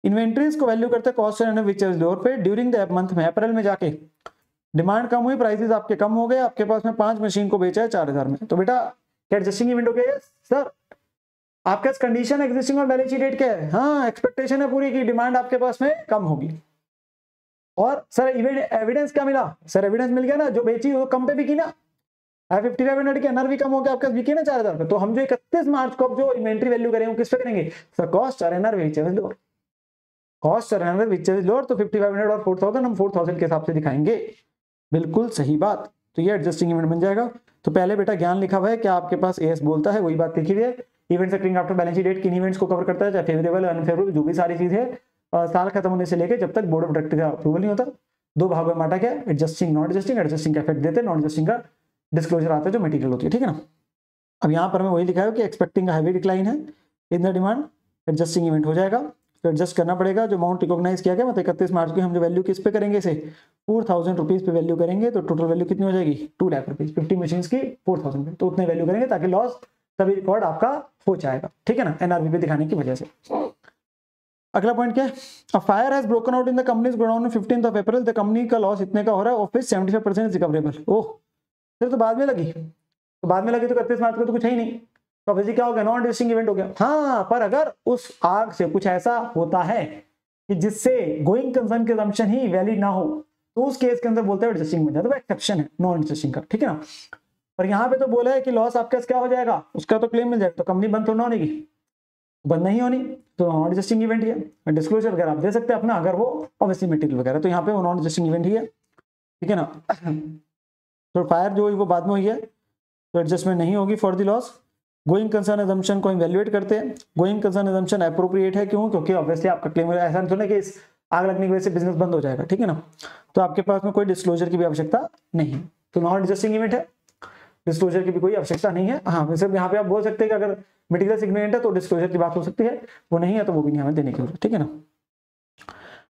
इन्वेंट्रीज को वैल्यू करते हैं cost and which is lower पे ड्यूरिंग द मंथ में, अप्रैल में जाके डिमांड कम हुई, प्राइसेस आपके कम हो गए, आपके पास में 5 मशीन को बेचा है 4000 में। तो बेटा क्या एडजस्टिंग इवेंट हो गया सर, आपके पास कंडीशन एग्जिस्टिंग और बैलेंस शीट डेट क्या है, हाँ एक्सपेक्टेशन है पूरी की डिमांड आपके पास में कम होगी। और सर एविडेंस क्या मिला, सर एविडेंस मिल गया ना, जो बेची वो कम पे भी की ना, 5500 के एनआरवी कम हो गया आपका बिके ना 4000 पे, तो हम जो 31 मार्च को जो इन्वेंट्री वैल्यू करेंगे किस पे करेंगे सर कॉस्ट और NRV which is lower, cost और एनआरवी व्हिच इज लोअर, तो 5500 और 4000 हम 4000 के हिसाब से दिखाएंगे। बिल्कुल सही बात, तो ये एडजस्टिंग इवेंट बन जाएगा। तो पहले बेटा ज्ञान लिखा हुआ है क्या आपके पास एएस बोलता है वही बात लिखी हुई है। Events occurring after balance sheet date किन इवेंट्स को कवर करता है, चाहे फेवरेबल अनफेवरेबल जो भी सारी चीज है, साल खत्म होने से लेकर जब तक बोर्ड ऑफ डायरेक्टर का अप्रूवल नहीं होता। दो भागों में बांटा क्या, एडजस्टिंग नॉन एडजस्टिंग, एडजस्टिंग का इफेक्ट देते हैं, नॉन एडजस्टिंग का डिस्क्लोजर आता है जो मटेरियल होती है, ठीक है ना। अब यहाँ पर मैं वही लिखा है कि एक्सपेक्टिंग हैवी डिक्लाइन है in the demand, adjusting event हो जाएगा, तो एडजस्ट करना पड़ेगा। जो अमाउंट रिकॉग्नाइज किया गया मतलब 31 मार्च की हम जो वैल्यू किस पे करेंगे इसे 4000 रुपीज पे वैल्यू करेंगे, तो टोटल वैल्यू कितनी हो जाएगी 2 लाख रुपीज, 50 मशीन की 4000 पे, तो उतने वैल्यू करेंगे ताकि लॉस तभी रिकॉर्ड आपका हो जाएगा, ठीक है ना, एनआरवी पे दिखाने की वजह से। अगला पॉइंट क्या है, a fire has broken out in the companies godown on 15th of April, the company का लॉस इतने का हो रहा है, ऑफिस 75% रिकवरेबल। ओह फिर तो बाद में लगी, तो बाद में लगी तो 31 मार्च को तो कुछ है ही नहीं, तो ऑब्वियसली क्या हो गया नॉन एडजस्टिंग इवेंट हो गया। हाँ पर अगर उस आग से कुछ ऐसा होता है कि जिससे गोइंग कंसर्न की असम्पशन ही वैलिड ना हो, तो उस केस के अंदर बोलते हैं एडजस्टिंग बन जाता है, तो एक्सेप्शन है नॉन एडजस्टिंग का, ठीक है ना। पर यहाँ पे तो बोला है कि लॉस आपके क्या हो जाएगा, उसका तो क्लेम मिल जाएगा, तो कंपनी बंद थोड़ा ना होने की, बंद नहीं होनी, तो नॉन एडजस्टिंग इवेंट ही है। डिस्क्लोजर वगैरह आप दे सकते हैं अपना अगर वो ऑब्वियसली मटेरियल वगैरह, तो यहाँ पे वो नॉन एडजस्टिंग इवेंट ही है, ठीक है ना। तो फायर जो हुई वो बाद में हुई है, तो एडजस्टमेंट नहीं होगी for the loss. Going concern assumption को इवैल्यूएट करते हैं, गोइंग कंसर्न अजम्पशन एप्रोप्रिएट है, क्यों, क्योंकि ऑब्वियसली आपका क्लेम ऐसा नहीं है कि इस आग लगने की वजह से बिजनेस बंद हो जाएगा, ठीक है ना, तो आपके पास में कोई डिस्क्लोजर की भी आवश्यकता नहीं, तो नॉन एडजस्टिंग इवेंट है, डिस्क्लोजर की भी कोई आवश्यकता नहीं है। हाँ वैसे यहाँ पे आप बोल सकते हैं कि अगर मटेरियल सिग्निफिकेंट है तो डिस्क्लोजर की बात हो सकती है, वो नहीं है तो वो भी नहीं हमें देने की जरूरत, ठीक है ना।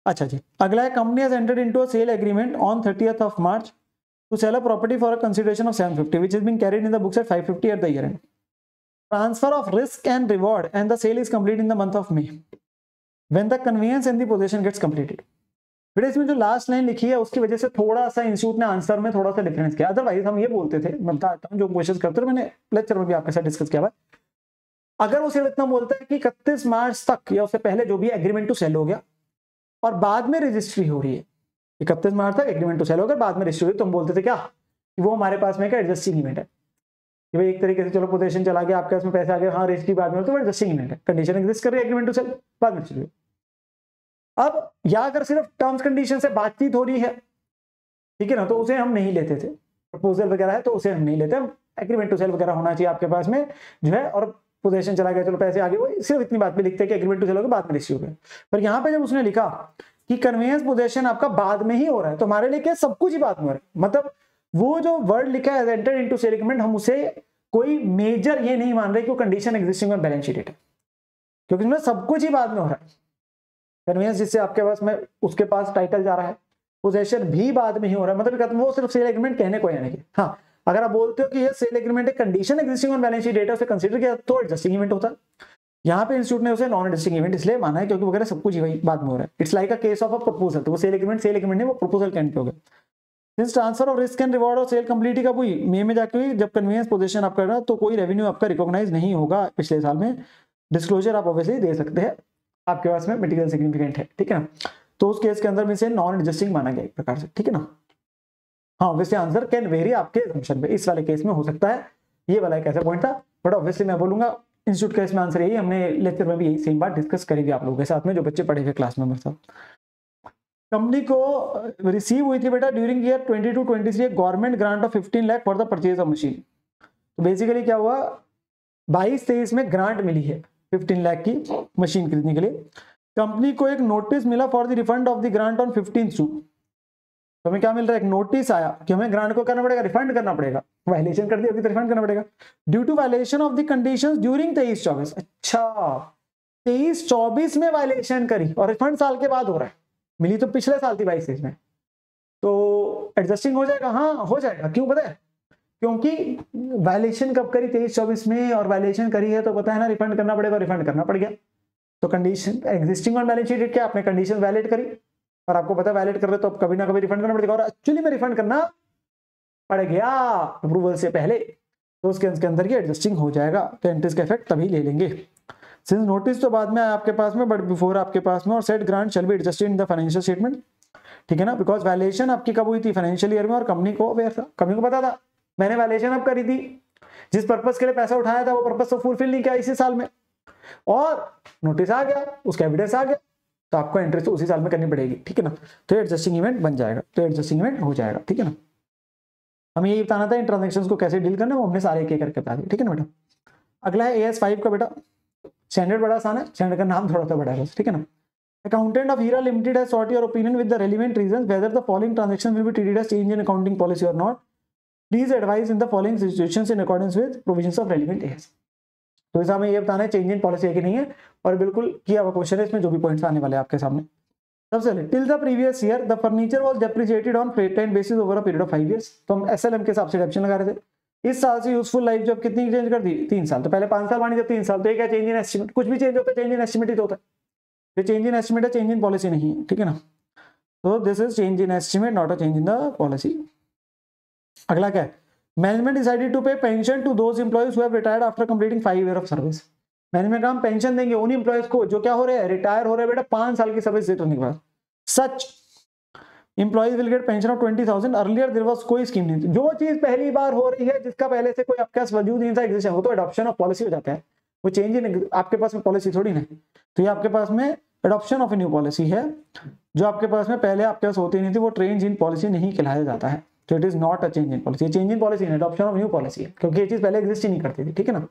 अच्छा जी, अगला है company has entered into a sale agreement on 30th of March to sell a property for a consideration of 750 which has been carried in the books at 550 at the year end. Transfer of risk and reward and the sale is complete in the month of May when the conveyance and the possession gets completed. बेटा इसमें जो लास्ट लाइन लिखी है उसकी वजह से थोड़ा सा इंस्टीट्यूट ने आंसर में थोड़ा सा डिफरेंस किया, अदरवाइज हम ये बोलते थे, मैं बताता हूँ जो क्वेश्चन करते थे मैंने लेक्चर में भी आपके साथ डिस्कस किया हुआ, अगर वो सिर्फ इतना बोलता है कि 31 मार्च तक या उससे पहले जो भी एग्रीमेंट टू सेल हो गया और बाद में रजिस्ट्री हो रही है, 31 मार्च तक एग्रीमेंट टू सेल होकर बाद में रजिस्ट्री, तो हम बोलते थे क्या कि वो हमारे पास में क्या एडजस्टिंग इवेंट है, कि भाई एक तरीके से चलो पोजीशन चला गया आपके पास में पैसे आ गए, हाँ रजिस्ट्री बाद में, तो एडजस्टिंग इवेंट है, कंडीशन एग्जिस्ट कर रही है एग्रीमेंट टू सेल बाद में रजिस्ट्री। अब या अगर सिर्फ टर्म्स कंडीशन से बातचीत हो रही है, ठीक है ना, तो उसे हम नहीं लेते थे, प्रपोजल वगैरह है तो उसे हम नहीं लेते, एग्रीमेंट टू सेल वगैरह होना चाहिए आपके पास में जो है, और पोजीशन चला गया चलो पैसे आ गए, वो सिर्फ इतनी बात पे लिखते हैं कि एग्रीमेंट टू सेल होगा बाद में रजिस्ट्री हो गया। पर यहाँ पे जब उसने लिखा कि कन्वेंस पोजेशन आपका बाद में ही हो रहा है, तो हमारे लिए क्या सब कुछ ही बाद में हो रहा है, मतलब वो जो वर्ड लिखा है एंटर इनटू सेल एग्रीमेंट, हम उसे कोई मेजर ये नहीं मान रहे कि वो condition existing on balance sheet है, क्योंकि उसमें सब कुछ ही बाद में हो रहा है। कन्वेंस जिससे आपके पास में उसके पास टाइटल जा रहा है, पोजेशन भी बाद में ही हो रहा है, मतलब वो सिर्फ सेल एग्रीमेंट कहने को यानी कि हाँ अगर आप बोलते हो कि ये सेल एग्रीमेंट है condition existing on balance sheet data उसे कंसीडर किया तो एडजस्टिंग इवेंट होता है। यहाँ पे इंस्टीट्यूट ने उसे नॉन एडजस्टिंग इवेंट इसलिए माना है क्योंकि वगैरह सब कुछ ही वही बाद में हो रहा है। It's like a case of a proposal, तो वो सेल एग्रीमेंट नहीं, वो प्रपोजल के एंड पे हो गया। Since transfer of risk and reward और सेल कंप्लीट कब हुई, मई में जाके हुई, जब कन्वेंस पोजीशन आप कर रहा तो कोई रेवेन्यू आपका रिकॉग्नाइज नहीं होगा पिछले साल में, डिस्क्लोजर आप ऑब्वियसली दे सकते हैं, आपके पास में मटेरियल सिग्निफिकेंट है, ठीक है ना, तो उस केस के अंदर में से नॉन एडजस्टिंग माना गया एक प्रकार से, ठीक है ना। हाँ ऑब्वियसली आंसर कैन वेरी आपके असम्पशन पे, इस वाले केस में हो सकता है, ये वाला एक ऐसा पॉइंट था, बट ऑब्वियसली मैं बोलूंगा इंस्टीट्यूट का इसमें आंसर यही, हमने लेक्चर में भी यही सेम बात डिस्कस करेंगे आप लोगों के साथ में जो बच्चे पढ़े हुए क्लास में मेरे साथ। कंपनी को रिसीव हुई थी बेटा during year 22-23 government grant of 15 lakh for the purchase of machine. तो बेसिकली क्या हुआ 22-23 में ग्रांट मिली है 15 लाख की मशीन खरीदने के लिए। कंपनी को एक नोटिस मिला for the refund of the grant on 15 जून। तो हमें क्या मिल रहा है, एक नोटिस आया कि हमें ग्रांट को करना पड़ेगा, रिफंड करना पड़ेगा, वायलेशन कर दी अभी तो रिफंड करना पड़ेगा due to violation of the conditions during 23-24। अच्छा 23-24 में वायलेशन करी और रिफंड साल के बाद हो रहा है, मिली तो पिछले साल थी 22-23 में, तो एडजस्टिंग हो जाएगा, हाँ हो जाएगा। क्यों पता है, क्योंकि वायलेशन कब करी 23-24 में, और वायलेशन करी है तो पता है ना रिफंड करना पड़ेगा, रिफंड करना पड़ गया। तो condition existing on balance sheet क्या, आपने कंडीशन वैलिड करी और आपको पता वैलिड कर रहे तो कभी ना कभी रिफंड करना पड़ेगा, और एक्चुअली में रिफंड करना पड़ गया अप्रूवल से पहले, तो उसके अंदर की एडजस्टिंग हो जाएगा, तो एंट्रीज का इफेक्ट तभी ले लेंगे। सिंस नोटिस तो बाद में आपके पास में, बट बिफोर आपके पास में, और set grant shall be adjusted in the financial statement, ठीक है ना, बिकॉज वैल्यूएशन आपकी कब हुई थी फाइनेंशियल ईयर में, और कंपनी को अवेयर था, कंपनी को पता था मैंने वैल्यूएशन अब करी थी, जिस पर्पस के लिए पैसा उठाया था वो पर्पस तो फुलफिल नहीं किया इसी साल में, और नोटिस आ गया, उसका एविडेंस आ गया, तो आपको एंट्री तो उसी साल में करनी पड़ेगी, ठीक है ना। तो एडजस्टिंग इवेंट बन जाएगा, तो एडजस्टिंग इवेंट हो जाएगा, ठीक है ना। हमें यही बताना था इन ट्रांजेक्शंस को कैसे डील करना है, वो हमने सारे एक करके बता दिए, ठीक है ना बेटा। अगला है AS5 का बेटा, स्टैंडर्ड बड़ा आसान है, स्टैंडर्ड का नाम थोड़ा सा बड़ा है बस, ठीक है ना। Accountant of Hira Limited has sought your opinion with the relevant reasons whether the following transactions will be treated as change in accounting policy or not. Please advise in the following situations in accordance with provisions of relevant AS. तो इस हमें ये बताना है चेंज इन पॉलिसी है कि नहीं है, और बिल्कुल किया हुआ क्वेश्चन है, इसमें जो भी पॉइंट्स आने वाले हैं आपके सामने। सबसे पहले till the previous year the furniture was depreciated on freight time basis over a period of 5 years। तो हम SLM के हिसाब से डेप्शन लगा रहे थे। इस साल से यूजफुल लाइफ जब कितनी चेंज कर दी, 3 साल। तो पहले 5 साल मानी, जब 3 साल, तो ये क्या चेंज इन एस्टिमेट, कुछ भी चेंज होता है चेंज इन एस्टिमेट ही तो होता है। ये चेंज इन एस्टिमेट है, चेंज इन पॉलिसी नहीं है, ठीक है ना। तो this is change in estimate not a change in the policy. अगला क्या है, management decided to pay pension to those employees who have retired after completing 5 years of service. Management का हम पेंशन देंगे उन एम्प्लॉइज को जो क्या हो रहे हैं, रिटायर हो रहे हैं बेटा 5 साल की सर्विस देने के बाद। Such employees will get pension of 20,000, earlier there was कोई स्कीम नहीं थी। जो चीज पहली बार हो रही है, जिसका पहले से कोई आपके पास वजूद नहीं था, एग्जिस्टेंस, वो तो एडॉप्शन ऑफ पॉलिसी हो जाता है, वो चेंज इन आपके पास में पॉलिसी थोड़ी ना। तो ये आपके पास में adoption of a new policy है, जो आपके पास में पहले आपके पास होती नहीं थी, वो चेंज इन पॉलिसी नहीं कहलाया जाता है। तो it is not a change in policy, change in policy नहीं, एडॉप्शन ऑफ न्यू पॉलिसी है, क्योंकि ये चीज पहले एग्जिस्ट ही नहीं करती थी, ठीक है ना।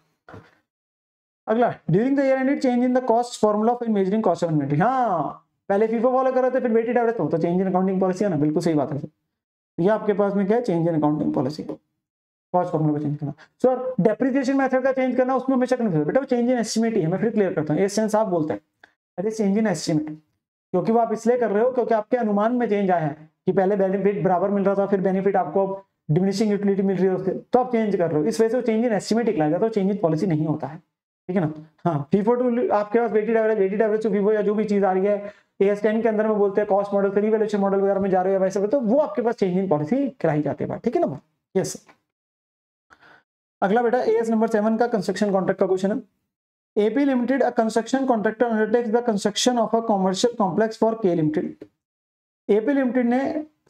अगला, during the year ended change in the cost formula of measuring cost of inventory. हाँ, पहले फीफो फॉलो कर रहे थे, फिर वेटेड एवरेज, तो चेंज इन अकाउंटिंग पॉलिसी है ना, बिल्कुल सही बात है। ये आपके पास में क्या है, change in accounting policy, cost formula को चेंज करना। सर डेप्रिसिएशन मेथड का चेंज करना, उसमें हमेशा कन्फ्यूजन बेटा, वो चेंज इन एस्टिमेट ही है। मैं फिर क्लियर करता हूँ, ये सेंस आप बोलते हैं अरे चेंज इन एस्टिमेट, क्योंकि वो आप इसलिए कर रहे हो क्योंकि आपके अनुमान में चेंज आया है कि पहले बेनिफिट बराबर मिल रहा था, फिर बेनिफिट आपको डिमिनिशिंग यूटिलिटी मिल रही है उसके, तो आप चेंज कर रहे हो, इस वजह से वो चेंज इन एस्टिमेट निकला जाता है, तो चेंज इन पॉलिसी नहीं होता है, ठीक है ना। हाँ, फीफो टू आपके पास वेटेड एवरेज टू फीफो या जो भी चीज आ रही है AS10 के अंदर में बोलते हैं कॉस्ट मॉडल से रिवैल्यूएशन मॉडल वगैरह में जा रहे हो वैसे, तो वो आपके पास चेंज इन पॉलिसी कराई जाती है, ठीक है ना। यस, अगला बेटा AS नंबर 7 का कंस्ट्रक्शन कॉन्ट्रैक्ट का क्वेश्चन है। AP Limited, a construction contractor, undertakes the construction of a commercial complex for K Limited. AP Limited ने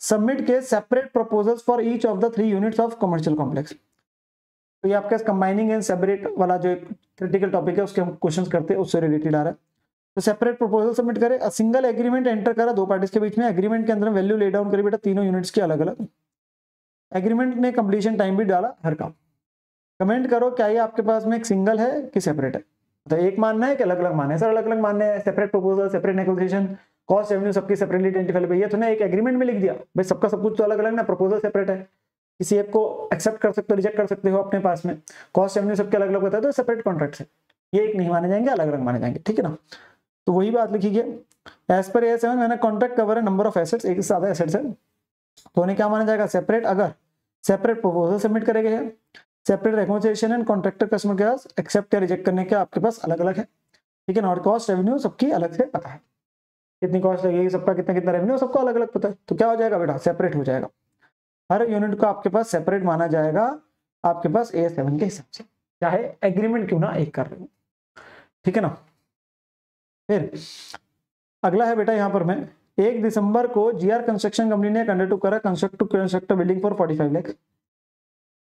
सबमिट के separate proposals for each of the 3 units of commercial complex. तो ये आपके कंबाइनिंग एंड सेपरेट वाला जो क्रिटिकल टॉपिक है उसके हम क्वेश्चंस करते हैं, उससे रिलेटेड आ रहा है। तो सेपरेट प्रपोजल सबमिट करे, सिंगल एग्रीमेंट एंटर करा 2 पार्टीज के बीच में, एग्रीमेंट के अंदर वैल्यू ले डाउन करी बेटा तीनों यूनिट्स की अलग अलग, एग्रीमेंट ने कंप्लीशन टाइम भी डाला हर का। कमेंट करो क्या ये आपके पास में एक सिंगल है कि सेपरेट है, तो एक मानना है कि अलग अलग मानना है। सर अलग अलग मानने हैं, separate proposal, separate negotiation, cost revenue सबकी सेपरेटली आइडेंटिफाई, ये तो ना एक एग्रीमेंट में लिख दिया भाई, सबका सब कुछ तो अलग अलग ना, प्रपोजल सेपरेट है, किसी एक को एक्सेप्ट कर सकते हो, रिजेक्ट कर सकते हो अपने पास में, कॉस्ट रेवेन्यू सबके अलग अलग होता है, तो सेपरेट कॉन्ट्रैक्ट है, ये एक नहीं माने जाएंगे, अलग अलग माने जाएंगे, ठीक है ना। तो वही बात लिखी गई एज पर AS7 मैंने कॉन्ट्रैक्ट कवर है नंबर ऑफ एसेट्स, एक से ज्यादा एसेट्स है, तो उन्हें क्या माना जाएगा, सेपरेट। अगर सेपरेट प्रपोजल सबमिट करेंगे हैं, separate negotiation and contractor customer के पास एक्सेप्ट या रिजेक्ट करने के आपके पास अलग अलग है, ठीक है ना। और कॉस्ट रेवेन्यू सबकी अलग से पता है, कितनी कॉस्ट लगेगी, सबका कितना कितना रेवेन्यू, सबको अलग अलग पता है, तो क्या हो जाएगा बेटा, सेपरेट हो जाएगा। हर यूनिट को आपके पास सेपरेट माना जाएगा आपके पास AS7 के हिसाब से, चाहे एग्रीमेंट क्यों ना एक कर रहे हो, ठीक है ना। फिर अगला है बेटा, यहां पर मैं 1 दिसंबर को GR कंस्ट्रक्शन कंपनी ने अंडरटेक करा कंस्ट्रक्ट बिल्डिंग फॉर 45 लाख।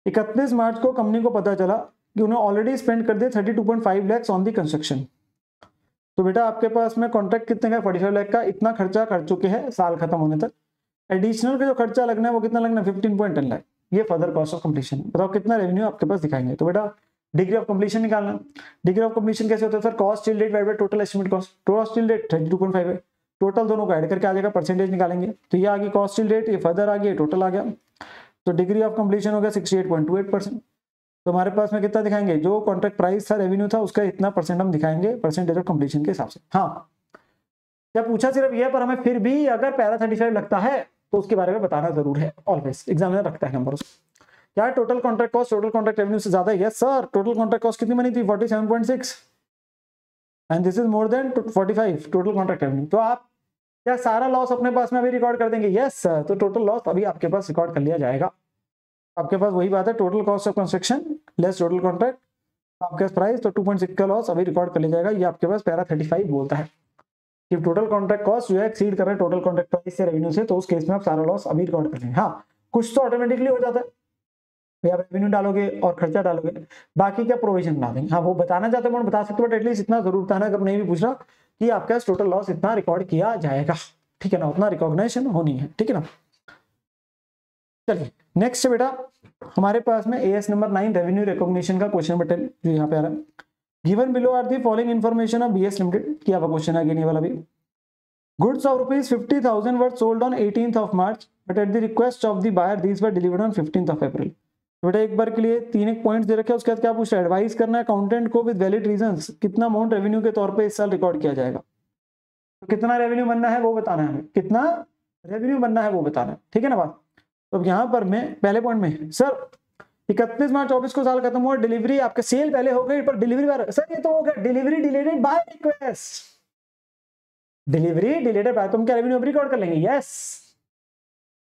31 मार्च को कंपनी को पता चला कि उन्होंने ऑलरेडी स्पेंड कर दिए 32.5 लाख ऑन दी कंस्ट्रक्शन। तो बेटा आपके पास में कॉन्ट्रैक्ट कितने का, 45 लाख का, इतना खर्चा कर चुके हैं साल खत्म होने तक। एडिशनल का जो खर्चा लगना है वो कितना लगना है, 15.10 लाख, ये फर्दर कॉस्ट ऑफ कंप्लीशन। बताओ कितना रेवेन्यू आपके पास दिखाएंगे। तो बेटा डिग्री ऑफ कंप्लीशन निकालना, डिग्री ऑफ कंप्लीशन कैसे होता है sir, cost till date divided by total estimate cost, cost till date 32.5 है, टोटल दोनों को ऐड करके आ जाएगा, परसेंटेज निकालेंगे, तो ये आ गई कॉस्ट टिल डेट, ये फर्दर आ गया, टोटल आ गया, तो डिग्री ऑफ कंप्लीशन हो गया 68.28%। तो हमारे पास में कितना दिखाएंगे, जो कॉन्ट्रैक्ट प्राइस था, रेवेन्यू था, उसका इतना परसेंट हम दिखाएंगे परसेंटेज ऑफ कंप्लीशन के हिसाब से। हाँ, क्या पूछा सिर्फ ये, पर हमें फिर भी अगर पैरा 35 लगता है तो उसके बारे में बताना जरूर है, ऑलवेज एग्जाम में रखता है नंबर। क्या total contract cost total contract revenue से ज्यादा है? Yes sir, total contract cost कितनी बनी थी, 47.6 and this is more than 45 total contract revenue. तो आप क्या सारा लॉस अपने पास में अभी रिकॉर्ड कर देंगे? यस सर, तो टोटल लॉस अभी आपके पास रिकॉर्ड कर लिया जाएगा। आपके पास वही बात है, total cost of construction less total contract आपके पास प्राइस, तो 2.6 का लॉस अभी रिकॉर्ड कर लिया जाएगा। ये आपके पास पैरा 35 बोलता है कि टोटल कॉन्ट्रैक्ट कॉस्ट जो है एक्सीड कर रहे हैं टोटल कॉन्ट्रैक्ट प्राइस से रेवेन्यू से, तो उस केस में आप सारा लॉस अभी रिकॉर्ड कर लेंगे। हाँ, कुछ तो ऑटोमेटिकली हो जाता है, तो आप रेवेन्यू डालोगे और खर्चा डालोगे, बाकी क्या प्रोविजन बना देंगे। हाँ वो बताना चाहते हो बता सकते हो, बट एटलीस्ट इतना जरूर बताना, अगर नहीं भी पूछ रहा कि आपका टोटल लॉस इतना रिकॉर्ड किया जाएगा, ठीक है ना, उतना रिकॉग्निशन होनी है, ठीक है ना। चलिए नेक्स्ट बेटा हमारे पास में एएस नंबर 9 रेवेन्यू रिकॉग्निशन का क्वेश्चन नंबर 10 जो यहाँ पे आ रहा है। Given below are the following information of BS limited, क्या क्वेश्चन आ गया नहीं वाला भी। Goods of rupees 50,000 were sold on 18th of March, but at the request of the buyer, these were delivered on 15th of April. तो बेटा एक बार के लिए 3 पॉइंट्स दे रखे हैं, उसके बाद क्या पूछ रहा है, एडवाइस करना है अकाउंटेंट को विद वैलिड रीजंस कितना अमाउंट रेवेन्यू के तौर पे इस साल रिकॉर्ड किया जाएगा। तो कितना रेवेन्यू बनना है वो बताना है हमें, कितना रेवेन्यू बनना है वो बताना है, ठीक है ना बात। तो अब यहाँ पर मैं पहले पॉइंट में सर 31 मार्च 24 को साल खत्म हुआ, डिलीवरी आपके सेल पहले हो गई पर डिलीवरी, सर ये तो हो गया delivery delayed by request, delivery delayed by, तुम क्या रेवेन्यू रिकॉर्ड कर लेंगे, यस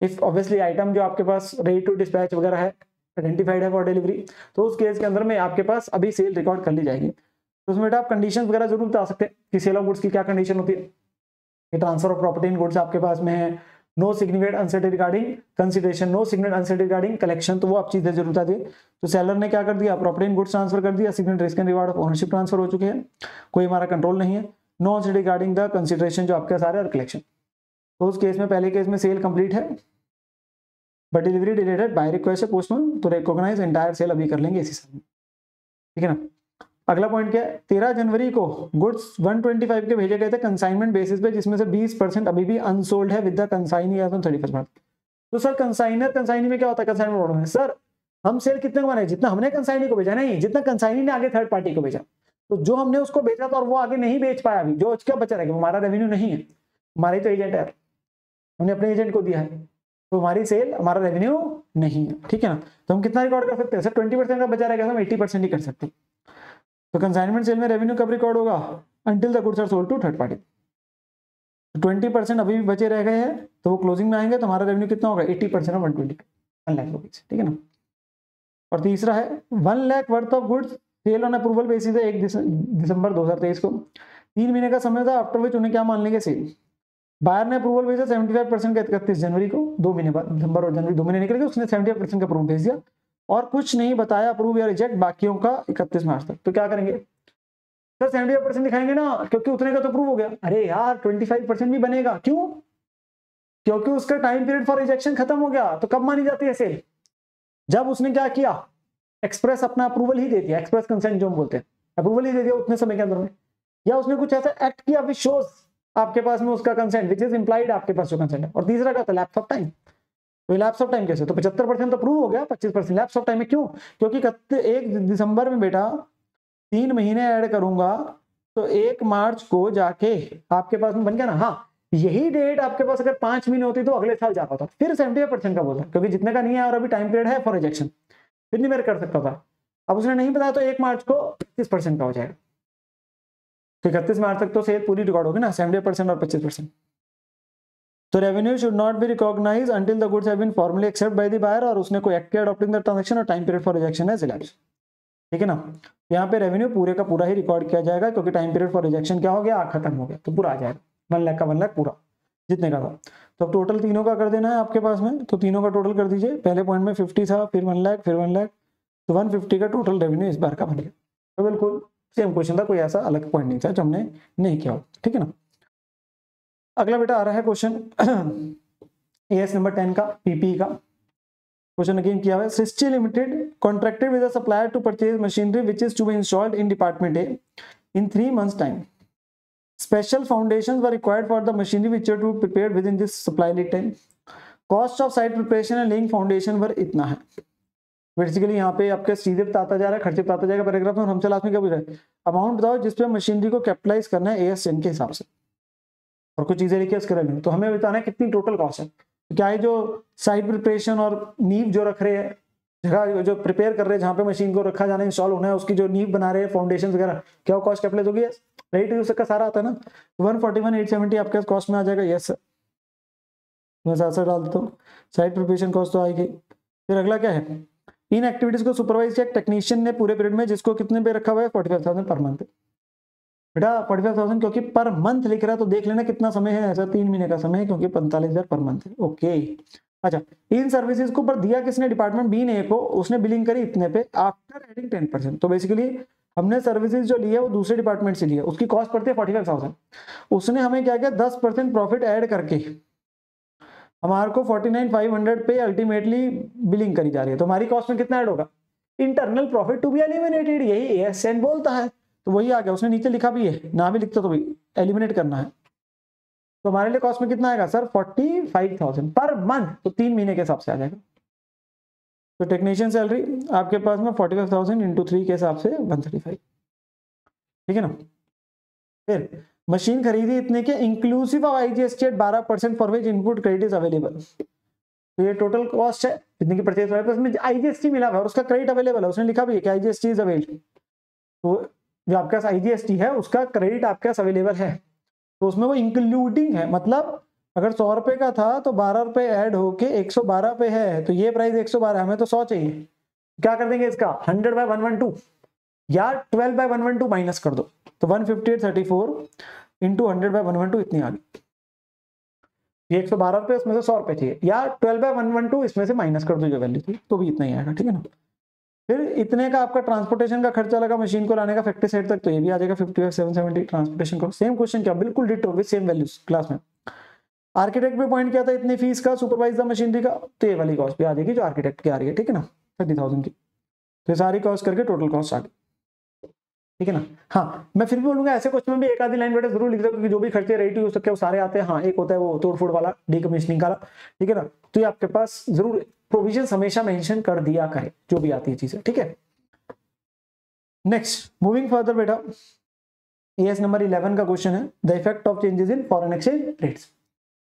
इफ ऑब्वियसली आइटम जो आपके पास रेडी टू डिस्पैच वगैरह है आइडेंटिफाइड है फॉर डिलीवरी, तो उस केस के अंदर में आपके पास अभी सेल रिकॉर्ड कर ली जाएगी। तो उसमें आप कंडीशंस वगैरह जरूर बता सकते हैं कि सेल ऑफ गुड्स की क्या कंडीशन होती है, कि transfer of property in goods आपके पास में है, no significant uncertainty regarding consideration, no significant uncertainty regarding collection, तो वो आप चीजें जरूर बता दिए। तो सेलर ने क्या कर दिया, प्रॉपर्टी इन गुड्स ट्रांसफर कर दिया, significant risk and reward of ownership transfer हो चुके हैं, कोई हमारा कंट्रोल नहीं है, no uncertainty regarding the consideration जो आपके सारे और कलेक्शन। तो उस केस में पहले केस में सेल कंप्लीट है but delivery delayed by request है पोस्टमैन, तो रिकॉग्नाइज एंटायर सेल अभी कर लेंगे इसी साल में, ठीक है ना। अगला पॉइंट क्या है, 13 जनवरी को गुड्स 125 के भेजे गए थे कंसाइनमेंट बेसिस पे, जिसमें से 20% अभी भी अनसोल्ड है with the consignee as on 31 March. तो सर कंसाइनर कंसाइनी में क्या होता है, कंसाइनमेंट में सर हम सेल कितने को माने, जितना हमने कंसाइनी को भेजा, नहीं जितना कंसाइनी ने आगे थर्ड पार्टी को भेजा, तो जो हमने उसको बेचा था और वो आगे नहीं बेच पाया, अभी जो उसका बचा रहेगा हमारा रेवेन्यू नहीं है, हमारा ही तो एजेंट है, हमने अपने एजेंट को दिया है, तो हमारी सेल हमारा रेवेन्यू नहीं है, ठीक है ना। तो हम कितना रिकॉर्ड कर सकते हैं सर, 20% का बचा रहेगा, हम 80% ही कर सकते हैं। तो कंसाइनमेंट सेल में रेवेन्यू कब रिकॉर्ड होगा, until the goods are sold to third party. 20% अभी भी बचे रह गए हैं, तो वो क्लोजिंग में आएंगे, तो हमारा रेवेन्यू कितना होगा 80% ऑफ 1 लाख रुपीज, ठीक है ना। और तीसरा है 1 lakh worth of goods sale on approval basis है 1 दिसंबर 2023 को, 3 महीने का समय था, आफ्टर विच उन्हें क्या मान लेंगे सेल। बायर ने अप्रूवल भेजा 75% का 31 जनवरी को, 2 महीने बाद, दिसंबर और जनवरी 2 महीने निकल गए, उसने 75% का अप्रूवल भेज दिया और कुछ नहीं बताया अप्रूव या रिजेक्ट बाकियों का 31 मार्च तक। तो क्या करेंगे सर, 75% दिखाएंगे ना, क्योंकि उतने का तो अप्रूव हो गया। अरे यार 25% भी बनेगा, क्यों, क्योंकि उसका टाइम पीरियड फॉर रिजेक्शन खत्म हो गया। तो कब मानी जाती है सेल, जब उसने क्या किया, एक्सप्रेस अपना अप्रूवल ही दे दिया, एक्सप्रेस कंसेंट जो हम बोलते हैं, अप्रूवल ही दे दिया उतने समय के अंदर में, या उसने कुछ ऐसा एक्ट किया विच शोज आपके पास में उसका कंसेंट विच इज इंप्लाइड आपके पास जो कंसेंट है। और तीसरा क्या था, लैप्स ऑफ टाइम। तो लैप्स ऑफ टाइम कैसे, तो 75% तो अप्रूव हो गया, 25% लैप्स ऑफ टाइम में, क्यों, क्योंकि 1 दिसंबर में बेटा 3 महीने ऐड करूंगा तो 1 मार्च को जाके आपके पास में बन गया ना। हाँ यही डेट आपके पास अगर 5 महीने होती तो अगले साल जा पाता, फिर 75% का बोलता, क्योंकि जितने का नहीं है और अभी टाइम पीरियड है फॉर रिजेक्शन, फिर नहीं मेरे कर सकता था। अब उसने नहीं बताया तो 1 मार्च को 25% का हो जाएगा, तो 31 मार्च तक तो सेल पूरी रिकॉर्ड होगी ना, 70% और 25%। तो revenue should not be recognised until the goods have been formally accepted by the buyer, और उसने कोई एक्ट किया अडॉप्टिंग द ट्रांजैक्शन और time period for rejection has elapsed, ठीक है ना। यहाँ पे रेवेन्यू पूरे का पूरा ही रिकॉर्ड किया जाएगा, क्योंकि टाइम पीरियड फॉर रिजेक्शन क्या हो गया, खत्म हो गया, तो पूरा आ जाएगा 1 लाख का 1 लाख पूरा जितने का था। तो अब टोटल तीनों का कर देना है आपके पास में, तो तीनों का टोटल कर दीजिए। पहले पॉइंट में 50 था, फिर 1 लाख, फिर 1 लाख, तो 150 का टोटल रेवेन्यू इस बार का बन गया। तो बिल्कुल सेम क्वेश्चन था, कोई ऐसा अलग पॉइंट नहीं था जो हमने नहीं किया, ठीक है ना। अगला बेटा आ रहा है क्वेश्चन एएस नंबर 10 का, पीपी का क्वेश्चन अगेन किया हुआ है। Srishti limited contracted with a supplier to purchase machinery which is to be installed in department A in 3 months time. Special foundations were required for the machinery which were to be prepared within this supply lead time. Cost of site preparation and laying foundation were इतना है। बेसिकली यहाँ पे आपके सीधे बताता जा रहा है, खर्चे बताता जाएगा पैराग्राफ में, और हमसे लास्ट में क्या पूछ रहा है, अमाउंट बताओ जिसपे मशीनरी को कैपिटलाइज करना है AS10 के हिसाब से, और कुछ चीजें लिखी उसके रेवेन्यू। तो हमें बताना है कितनी टोटल कॉस्ट है, क्या है जो साइट प्रिपरेशन और नींव जो रख रहे हैं, जगह जो प्रिपेयर कर रहे हैं जहाँ पे मशीन को रखा जाना इंस्टॉल होना है, उसकी जो नींव बना रहे हैं फाउंडेशन वगैरह, क्या वो कॉस्ट कैपिटलाइज होगी, रेट यूज का सारा आता है ना, 141,870 आपके कॉस्ट में आ जाएगा, यस सर मैं साथ डाल देता हूँ, साइट प्रिपरेशन कॉस्ट तो आएगी। फिर अगला क्या है, इन एक्टिविटीज को सुपरवाइज किया टेक्नीशियन ने पूरे पीरियड में, जिसको कितने पे रखा हुआ है 45,000 पर मंथ। बेटा 45,000 क्योंकि पर मंथ लिख रहा है, तो देख लेना कितना समय है, ऐसा 3 महीने का समय है, क्योंकि 45,000 पर मंथ है, ओके। अच्छा, इन सर्विसेज को ऊपर दिया किसने, डिपार्टमेंट बी ने को, उसने बिलिंग करी इतने पे आफ्टर एडिंग 10%। तो बेसिकली हमने सर्विसेज जो ली है वो दूसरे डिपार्टमेंट से ली है, उसकी कॉस्ट पड़ती है 45,000, उसने हमें क्या किया 10% प्रॉफिट ऐड करके हमारे को 49,500 पे अल्टीमेटली बिलिंग करी जा रही है। तो हमारी कॉस्ट में कितना ऐड होगा, internal profit to be eliminated, यही एएसएन बोलता है। तो वही आ गया, उसने नीचे लिखा भी है, ना भी लिखता तो भी एलिमिनेट करना है। तो हमारे लिए कॉस्ट में कितना आएगा सर 45,000 पर मंथ, तो 3 महीने के हिसाब से आ जाएगा। तो टेक्नीशियन सैलरी आपके पास में 45,000 इंटू 3 के हिसाब से 135, ठीक है ना। फिर मशीन खरीदी इतने के inclusive of IGST at 12% for which input credit is available. तो ये टोटल कॉस्ट है इतने की परचेज प्राइस, उसमें आईजीएसटी मिला हुआ है और उसका क्रेडिट अवेलेबल है, उसने लिखा भी है कि आईजीएसटी इज अवेलेबल। तो जो आपके पास आईजीएसटी है उसका क्रेडिट आपके पास अवेलेबल है, तो उसमें वो इंक्लूडिंग है, मतलब अगर 100 रुपए का था तो 12 रुपए ऐड होके 112 पे है, तो ये प्राइस 112, हमें तो 100 चाहिए, क्या कर देंगे इसका 100/112 या 12/112 माइनस कर दो, तो 158.34 इंटू 100/112 इतनी आ गई। ये 112 रुपए, उसमें से 100 रुपए चाहिए, या 12/112 इसमें से माइनस कर दो जो वैल्यू थी, तो भी इतना ही आएगा, ठीक है ना। फिर इतने का आपका ट्रांसपोर्टेशन का खर्चा लगा मशीन को लाने का फैक्ट्री साइड तक, तो ये भी आ जाएगा 55,770 ट्रांसपोर्टेशन को। सेम क्वेश्चन क्या, बिल्कुल ditto with same values class में। आर्किटेक्ट पे पॉइंट किया था इतनी फीस का, सुपरवाइज द मशीनरी का, तो ये वाली कॉस्ट भी आ जाएगी जो आर्किटेक्ट की आ रही है, ठीक है ना 30,000 की। तो सारी कॉस्ट करके टोटल कॉस्ट आ गई, ठीक है ना। हाँ, मैं फिर भी बोलूंगा ऐसे क्वेश्चन में भी एक आधी लाइन बेटा जरूर लिख दो, क्योंकि जो भी खर्चे रेट यूज सकते हैं वो सारे आते हैं। हाँ, एक होता है वो तोड़ फोड़ वाला, डीकमीशनिंग वाला, ठीक है ना। तो ये आपके पास जरूर प्रोविजन हमेशा मेंशन कर दिया करे जो भी आती है चीजें, ठीक है। नेक्स्ट मूविंग फर्दर बेटा, एएस नंबर 11 का क्वेश्चन है, the effect of changes in foreign exchange rates.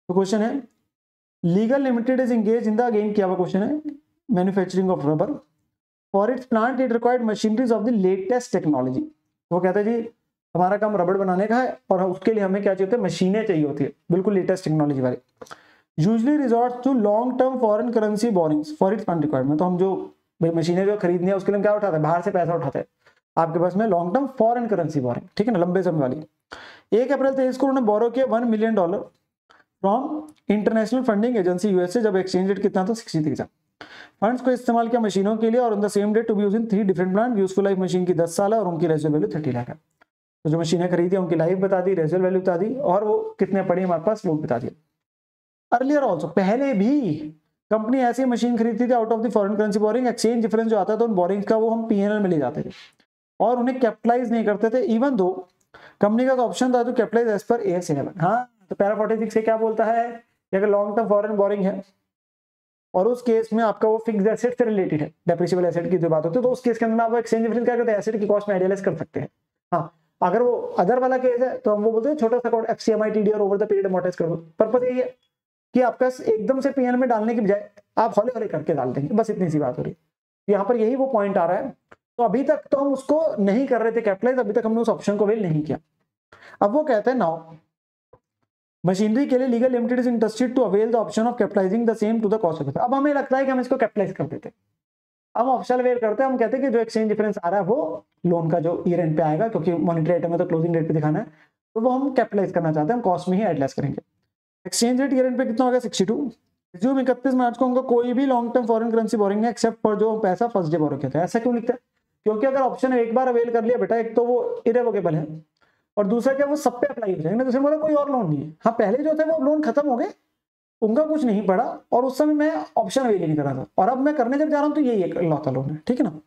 तो क्वेश्चन है, legal limited is engage in the, again किया हुआ क्वेश्चन है, manufacturing of rubber for its plant it required machineries of the latest technology. वो कहता है जी हमारा काम रबड़ बनाने का है और उसके लिए हमें क्या चाहिए होता है, मशीनें चाहिए होती है बिल्कुल लेटेस्ट टेक्नोलॉजी वाली। Usually resort to long term foreign currency borrowings for its fund requirement. तो हम जो भाई मशीनें जो खरीदनी है उसके लिए हम क्या उठाते हैं, बाहर से पैसा उठाते हैं, आपके पास में long term foreign currency boring, ठीक है ना, लंबे समय वाली। 1 अप्रैल 23 को उन्होंने बोरो किया $1 million from international funding agency USA, जब एक्सचेंज रेट कितना था 63 था। फंड्स को इस्तेमाल किया मशीनों के लिए और on the same date to be used in 3 different plant. Useful life machine की 10 साल है और उनकी रेजिडुअल वैल्यू 30 लाख है। तो जो मशीनें खरीदी उनकी लाइफ बता दी, रेजिडुअल वैल्यू बता दी, और वो कितने पड़ी हमारे पास वो बता दिया। अर्लियर ऑल्सो, पहले भी कंपनी ऐसी मशीन खरीदती थी out of the foreign currency boring, exchange difference जो आता था उन बोरिंग्स का वो हम पीएनएल में ले जाते थे और उन्हें कैपिटलाइज नहीं करते थे, इवन दो कंपनी का ऑप्शन था तो कैपिटलाइज एज पर एएस 11। हाँ, तो पैरा 46 से क्या बोलता है कि अगर लॉन्ग टर्म फॉरेन बोरिंग है और उस केस में आपका वो फिक्स्ड एसेट से रिलेटेड है, डेप्रिसिएबल एसेट की जो बात होती है, तो उस केस के अंदर आप एक्सचेंज डिफरेंस क्या करते हैं, एसेट की कॉस्ट में आइडियलाइज कर सकते हैं। हाँ, अगर वो अदर वाला केस है तो हम वो बोलते हैं छोटा सा account FCMI TDR over the period amortize कर दो। पर्पस यही है कि आपका एकदम से पीएनएल में डालने की बजाय आप हौले हौले करके डाल देंगे, बस इतनी सी बात हो रही है। यहाँ पर यही वो पॉइंट आ रहा है। तो अभी तक तो हम उसको नहीं कर रहे थे कैपिटलाइज, अभी तक हमने उस ऑप्शन को अवेल नहीं किया। अब वो कहते हैं नाउ मशीनरी के लिए legal limited is interested to avail the option of capitalising the same to the cost of. अब हमें लगता है कि हम इसको कैपिटलाइज कर देते, हम ऑप्शन अवेल करते हैं, हम कहते हैं कि जो एक्सचेंज डिफरेंस आ रहा है वो लोन का जो ईयर एंड पे आएगा, क्योंकि मॉनिटरी आइटम है तो क्लोजिंग रेट पे दिखाना है, तो वो हम कैपिटलाइज करना चाहते हैं, हम कॉस्ट में ही एड लेस करेंगे। एक्सचेंज रेट ईयर एंड पे कितना होगा 62। रिज्यूम 31 मार्च को उनका कोई भी long term foreign currency boring है एक्सेप्ट फॉर जो पैसा फर्स्ट डे बोरो किया था। ऐसा क्यों लिखता है, क्योंकि अगर ऑप्शन एक बार अवेल कर लिया बेटा, एक तो वो इरेवोकेबल है और दूसरा क्या वो सब पे अप्लाई हो जाएगा। जैसे बोला कोई और लोन नहीं है, हाँ पहले जो थे वो लोन खत्म हो गए, उनका कुछ नहीं पड़ा और उस समय मैं ऑप्शन अवेल नहीं कर रहा था, और अब मैं करने जब जा रहा हूं तो यही एक लौता लोन है, ठीक है ना।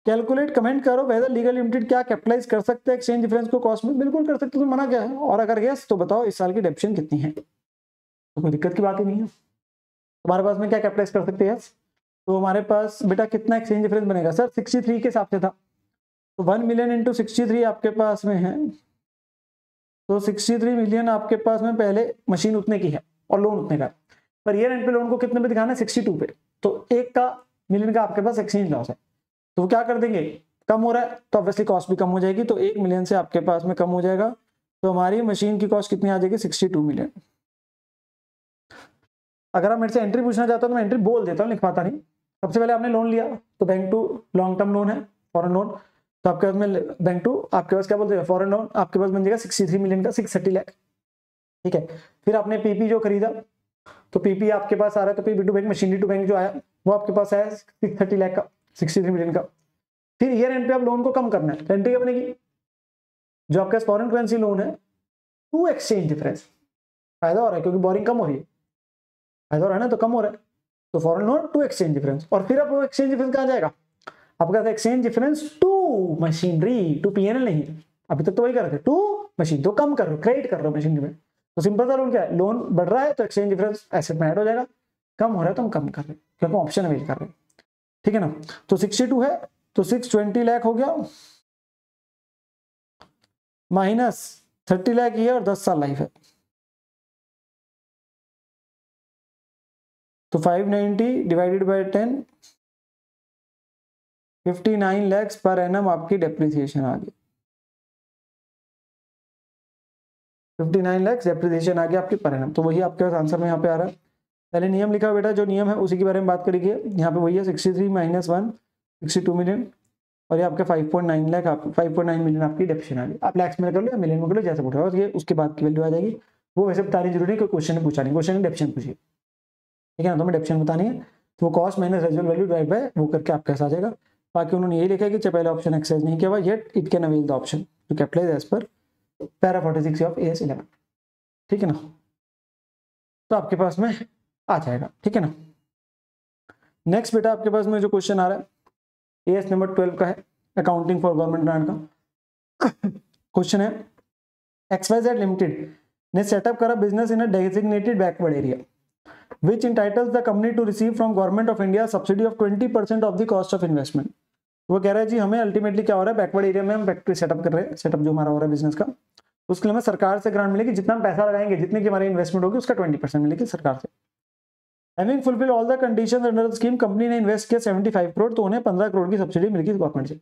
कैलकुलेट कमेंट करो वेदर लीगल लिमिटेड क्या कैपिटलाइज कर सकते हैं एक्सचेंज डिफरेंस को कॉस्ट में, बिल्कुल कर सकते हो, तो मना क्या है, और अगर यस तो बताओ इस साल की डेप्शन कितनी है, तो कोई दिक्कत की बात ही नहीं है। तुम्हारे पास में क्या कैपिटलाइज कर सकते हैं, तो हमारे पास बेटा कितना एक्सचेंज डिफरेंस बनेगा सर 63 के हिसाब से था, तो 1 मिलियन इंटू 63 आपके पास में है, तो 63 मिलियन आपके पास में पहले मशीन उतने की है और लोन उतने का, पर ईयर एंड पे लोन को कितने पे दिखाना है 62 पे, तो 1 का मिलियन का आपके पास एक्सचेंज लॉस है, तो वो क्या कर देंगे, कम हो रहा है तो ऑब्वियसली कॉस्ट भी कम हो जाएगी, तो 1 मिलियन से आपके पास में कम हो जाएगा, तो हमारी मशीन की कॉस्ट कितनी आ जाएगी 62 मिलियन। अगर आप मेरे से एंट्री पूछना चाहते हो तो मैं एंट्री बोल देता हूँ, लिख पाता नहीं। सबसे पहले आपने लोन लिया तो bank to long term loan है, फॉरेन लोन, तो आपके पास में बैंक टू आपके पास क्या बोलते हैं फॉरेन लोन, आपके पास बन जाएगा 63 मिलियन का 630 लाख, ठीक है। फिर आपने पीपी जो खरीदा तो पीपी आपके पास आ रहा है, तो PP to bank, machinery to bank जो आया वो आपके पास है 630 लाख का, 63 मिलियन का। फिर ईयर एंड पे आप लोन को कम करना है, एंट्री क्या बनेगी, जो आपका फॉरेन करेंसी लोन है टू एक्सचेंज डिफरेंस, फायदा हो रहा है क्योंकि बोरिंग कम हो रही है, फायदा हो रहा है ना, तो कम हो रहा है, तो foreign loan to exchange difference. और फिर अब वो एक्सचेंज डिफरेंस कहां जाएगा, आपका exchange difference to machinery, to PNL नहीं, अभी तक तो वही कर रहे थे, टू मशीन, तो कम कर रहे हो, क्रेडिट कर रहे हो मशीनरी में। तो सिंपल सा रूल क्या है, लोन बढ़ रहा है तो एक्सचेंज डिफरेंस एसेट में ऐड हो जाएगा, कम हो रहा है तो हम कम कर रहे हैं क्योंकि ऑप्शन अवेल कर रहे हैं, ठीक है ना। तो 62 है तो 620 लाख हो गया, माइनस 30 लाख ये और 10 साल लाइफ है, तो 590 divided by 10, 59 lakh per annum आपकी डेप्रिसिएशन आ गई, 59 लाख डेप्रिसिएशन आ गया आपकी पर एनम। तो वही आपके पास आंसर में यहाँ पे आ रहा है। पहले नियम लिखा बेटा, जो नियम है उसी के बारे में बात करेंगे। यहाँ पे वही है 63 माइनस 1 62 मिलियन, और ये आपके 5.9 लाख, 5.9 मिलियन आपकी डेप्रिसिएशन आ गई। आप लैक्स में कर लो या मिलियन में कर लो, जैसे पूछा ये उसके बाद की वैल्यू आ जाएगी। वो वैसे बतानी जरूरी है, कोई क्वेश्चन ने पूछा नहीं, क्वेश्चन ने डेप्रिसिएशन पूछी, ठीक है ना, तो हमें डेप्रिसिएशन बतानी है, तो वो cost minus residual value divide by वो करके आपके पास आ जाएगा। बाकी उन्होंने ये लिखा है कि पहला ऑप्शन एक्सरसाइज नहीं किया हुआ, yet it can avail the option to capitalise as per para 46 of AS 11, ठीक है ना, तो आपके पास में आ जाएगा, ठीक है ना। नेक्स्ट बेटा आपके पास में जो क्वेश्चन आ रहा है AS नंबर 12 का है, अकाउंटिंग फॉर गवर्नमेंट ग्रांट का क्वेश्चन है। XYZ लिमिटेड ने सेटअप करा business in a designated backward area which entitles the company to receive from government of India subsidy of 20% of the cost of investment। वो कह रहा है जी हमें अल्टीमेटली क्या हो रहा है, बैकवर्ड एरिया में हम फैक्ट्री सेटअप कर रहे हैं, सेटअप जो हमारा हो रहा है बिजनेस का, उसके लिए हमें सरकार से ग्रांट मिलेगी, जितना हम पैसा लगाएंगे, जितने की हमारी इन्वेस्टमेंट होगी उसका 20% मिलेगी सरकार से। Having fulfilled all the conditions under the scheme, company ने इन्वेस्ट किया 75 करोड़, तो उन्हें 15 करोड़ की सब्सिडी मिलेगी गवर्नमेंट से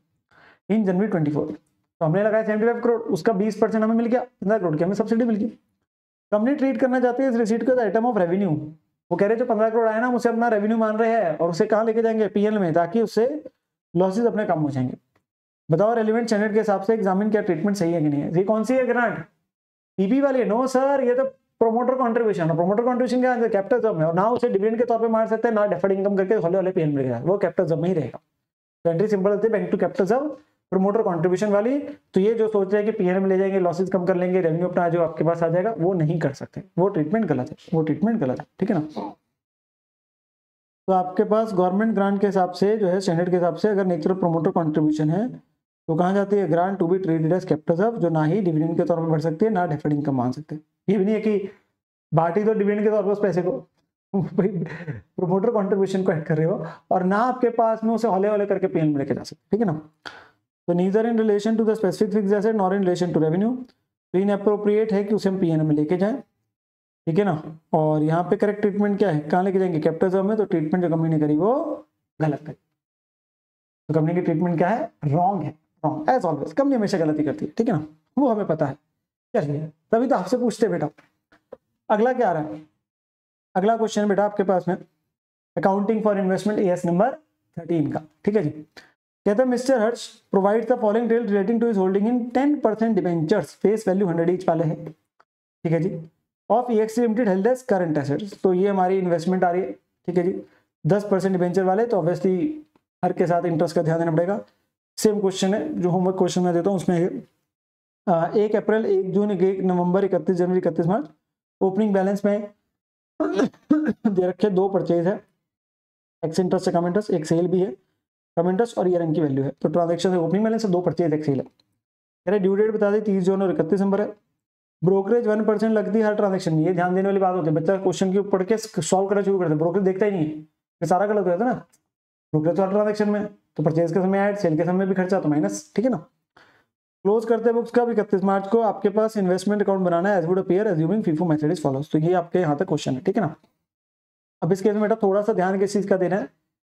इन जनवरी 24। तो हमने लगाया 75 करोड़, उसका 20% हमें मिल गया, 15 करोड़ की हमें सब्सिडी मिल गई। कंपनी ट्रीट करना चाहती है इस रिसीट को आइटम ऑफ रेवेन्यू। वो कह रहे जो 15 करोड़ आया ना, उसे अपना रेवेन्यू मान रहे हैं और उसे कहाँ लेके जाएंगे, पीएल में, ताकि उससे लॉसेज अपने कम हो जाएंगे। बताओ रेलिवेंट स्टैंडर्ड के हिसाब से एग्जामिन क्या ट्रीटमेंट सही है कि नहीं है। ये कौन सी है ग्रांट, पीपी वाली है? नो सर, ये तो प्रोमोटर कॉन्ट्रीब्यूशन है। प्रोमोटर कॉन्ट्रीब्यूशन क्या है, कैपिटल जब में, और ना उसे डिविडेंड के तौर पे मार सकते हैं, ना डेफर्ड इनकम करके हौले हौले पीएल मिलेगा, वो कैपिटल जब में ही रहेगा। तो एंट्री सिंपल होती है, बैंक टू कैपिटल जब, प्रोमोटर कॉन्ट्रीब्यूशन वाली। तो ये जो सोच रहे हैं कि पीएल में ले जाएंगे, लॉसेज कम कर लेंगे, रेवेन्यू अपना जो आपके पास आ जाएगा, वो नहीं कर सकते, वो ट्रीटमेंट गलत है, वो ट्रीटमेंट गलत है, ठीक है ना। तो आपके पास गवर्नमेंट ग्रांट के हिसाब से जो है, स्टैंडर्ड के हिसाब से, अगर नेचर ऑफ प्रोमोटर कंट्रीब्यूशन है तो कहाँ जाती है, grant to be treated as capital reserve, जो ना ही डिविडेंड के तौर पर बढ़ सकती है, ना डेफर्ड इनकम मान सकते हैं। ये भी नहीं है कि बांटी तो डिविडेंड के तौर पर उस पैसे को, प्रोमोटर कंट्रीब्यूशन को ऐड कर रहे हो, और ना आपके पास में उसे हौले हौले करके पीएल में लेके जा सकते, ठीक है ना। तो neither in relation to the specific fixed asset nor in relation to revenue, तो इनएप्रोप्रिएट है कि उसे हम पीएल में लेके जाएं, ठीक है ना। और यहाँ पे करेक्ट ट्रीटमेंट क्या है, कहाँ लेके जाएंगे, कैपिटल रिजर्व में। तो ट्रीटमेंट जो कंपनी ने करी वो गलत करी, तो कंपनी की ट्रीटमेंट क्या है, रॉन्ग है, रॉन्ग एज ऑलवेज। कंपनी हमेशा गलती करती है, ठीक है ना, वो हमें पता है। चलिए, तभी तो आपसे पूछते बेटा। अगला क्या आ रहा है, अगला क्वेश्चन बेटा आपके पास में accounting for investment AS number 13 का, ठीक है जी। कहते हैं mister Harsh provide the following detail relating to his holding in 10% debentures face value 100 each वाले हैं, ठीक है जी, of EXC limited held as current assets. तो ये हमारी इन्वेस्टमेंट आ रही है, ठीक है जी, 10% डिबेंचर वाले, तो ऑब्वियसली हर के साथ इंटरेस्ट का ध्यान देना पड़ेगा। सेम क्वेश्चन है जो होमवर्क क्वेश्चन मैं देता हूँ, उसमें 1 अप्रैल, 1 जून, 1 नवंबर, 31 जनवरी, 31 मार्च। ओपनिंग बैलेंस में दे रखे 2 परचेज है, एक्स इंटरेस्ट से कम इंटरेस्ट, एक सेल भी है, कम इंटरेस्ट और ईयर एंड की वैल्यू है। तो ट्रांजेक्शन ओपनिंग बैलेंस से 2 परचेज, एक सेल है। अरे ड्यू डेट बता दी 30 जून और 31 दिसंबर है। ब्रोकरेज 1% लगती है हर ट्रांजेक्शन में, ये ध्यान देने वाली बात होती है। बच्चा क्वेश्चन की पढ़ के सॉल्व करना शुरू करता है, ब्रोकरेज देखता ही नहीं है, ये सारा गलत हो जाता है ना। ब्रोकरेज तो हर ट्रांजेक्शन में, तो परचेज के समय ऐड, सेल के समय भी खर्चा, तो माइनस, ठीक है ना। क्लोज करते बुक्स का 31 मार्च को आपके पास इन्वेस्टमेंट अकाउंट बनाना है, as would appear assuming FIFO method is follows. तो ये आपके यहाँ तक क्वेश्चन है, ठीक है ना। अब इस केस में बेटा थोड़ा सा ध्यान किस चीज का देना है,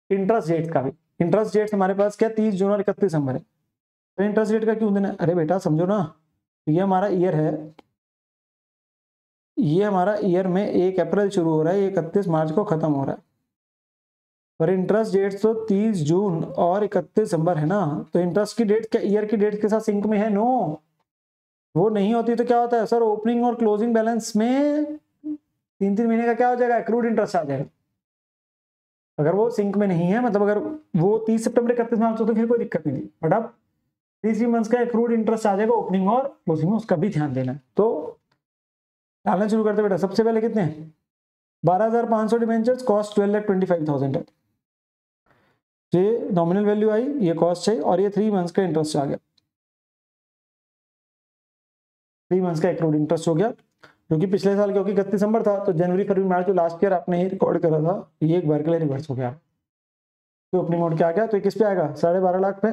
इंटरेस्ट रेट का भी। इंटरेस्ट रेट हमारे पास क्या 30 जून और 31 दिसंबर है, तो इंटरेस्ट रेट का क्यों देना है, अरे बेटा समझो ना, ये हमारा ईयर है, ये हमारा ईयर में 1 अप्रैल शुरू हो रहा है, ये 31 मार्च को खत्म हो रहा है, पर इंटरेस्ट डेट तो 30 जून और 31 दिसंबर है ना। तो इंटरेस्ट की डेट क्या ईयर की डेट के साथ सिंक में है? नो, वो नहीं होती। तो क्या होता है सर, ओपनिंग और क्लोजिंग बैलेंस में तीन महीने का क्या हो जाएगा, एक्रूड इंटरेस्ट आ जाएगा। अगर वो सिंक में नहीं है, मतलब अगर वो 30 सितंबर 31 मार्च हो तो फिर कोई दिक्कत नहीं थी, बट अब 3 मंथ्स का एक्रूड इंटरेस्ट आ जाएगा ओपनिंग और क्लोजिंग में, उसका भी ध्यान देना है। तो डालना शुरू करते बेटा। सबसे पहले कितने 12,500 डिबेंचर्स, कॉस्ट 12,25,000 है। ये नॉमिनल वैल्यू आई, ये कॉस्ट है, और ये 3 मंथ्स का इंटरेस्ट आ गया। 3 मंथ्स का एक्रूड इंटरेस्ट हो गया, क्योंकि पिछले साल क्योंकि 31 दिसंबर था, तो जनवरी फरवरी मार्च जो लास्ट ईयर आपने ही रिकॉर्ड करा था, ये एक बार के लिए रिवर्स हो गया। तो ओपनिंग मोड क्या आ गया, तो किस पे आएगा, 12.5 लाख पे।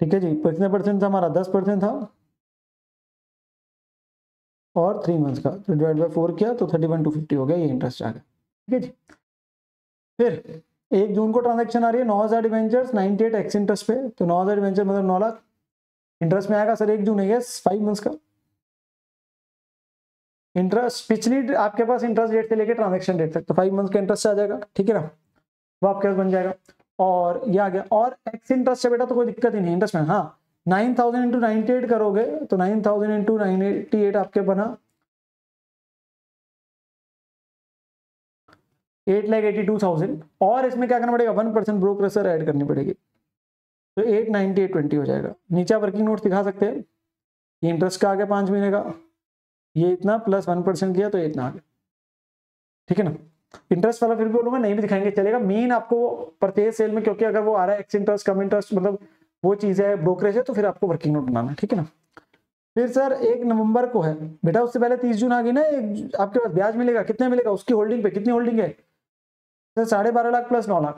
ठीक है जी, कितने परसेंट था हमारा, 10% था, और 3 मंथ्स का तो डिवाइड बाय 4 किया तो 31,250 हो गया, ये इंटरेस्ट आ गया। ठीक है जी। फिर 1 जून को ट्रांजैक्शन आ रही है, 9,000 डिबेंचर्स 98 एक्स इंटरेस्ट पे, तो 9,000 डिबेंचर मतलब 9 लाख इंटरेस्ट में आएगा सर। 1 जून है, यस, 5 मंथ्स का इंटरेस्ट। पिछली आपके पास इंटरेस्ट डेट से लेकर ट्रांजैक्शन डेट तक, तो 5 मंथ्स का इंटरेस्ट आ जाएगा। ठीक है ना, वो आपके पास बन जाएगा। और ये आ गया, और एक्स इंटरेस्ट है बेटा तो कोई दिक्कत ही नहीं इंटरेस्ट में। हाँ, 9,000 इंटू 98 करोगे तो 9,000 इंटू 988 आपके बना 8,82,000, और इसमें क्या करना पड़ेगा, 1% ब्रोकरेज ऐड करनी पड़ेगी, तो 89820 हो जाएगा। नीचे वर्किंग नोट दिखा सकते हैं, ये इंटरेस्ट का आ गया 5 महीने का, ये इतना प्लस 1% किया तो इतना आ गया। ठीक है ना, इंटरेस्ट वाला फिर भी बोलूंगा नहीं भी दिखाएंगे चलेगा। मेन आपको परचेज सेल में, क्योंकि अगर वो आ रहा है एक्स इंटरेस्ट कम इंटरेस्ट, मतलब वो चीज है ब्रोकरेज है, तो फिर आपको वर्किंग नोट बनाना है। ठीक है ना। फिर सर 1 नवंबर को है बेटा, उससे पहले 30 जून आ गई ना, आपके पास ब्याज मिलेगा, कितने मिलेगा, उसकी होल्डिंग पे, कितनी होल्डिंग है सर, 12.5 लाख प्लस 9 लाख,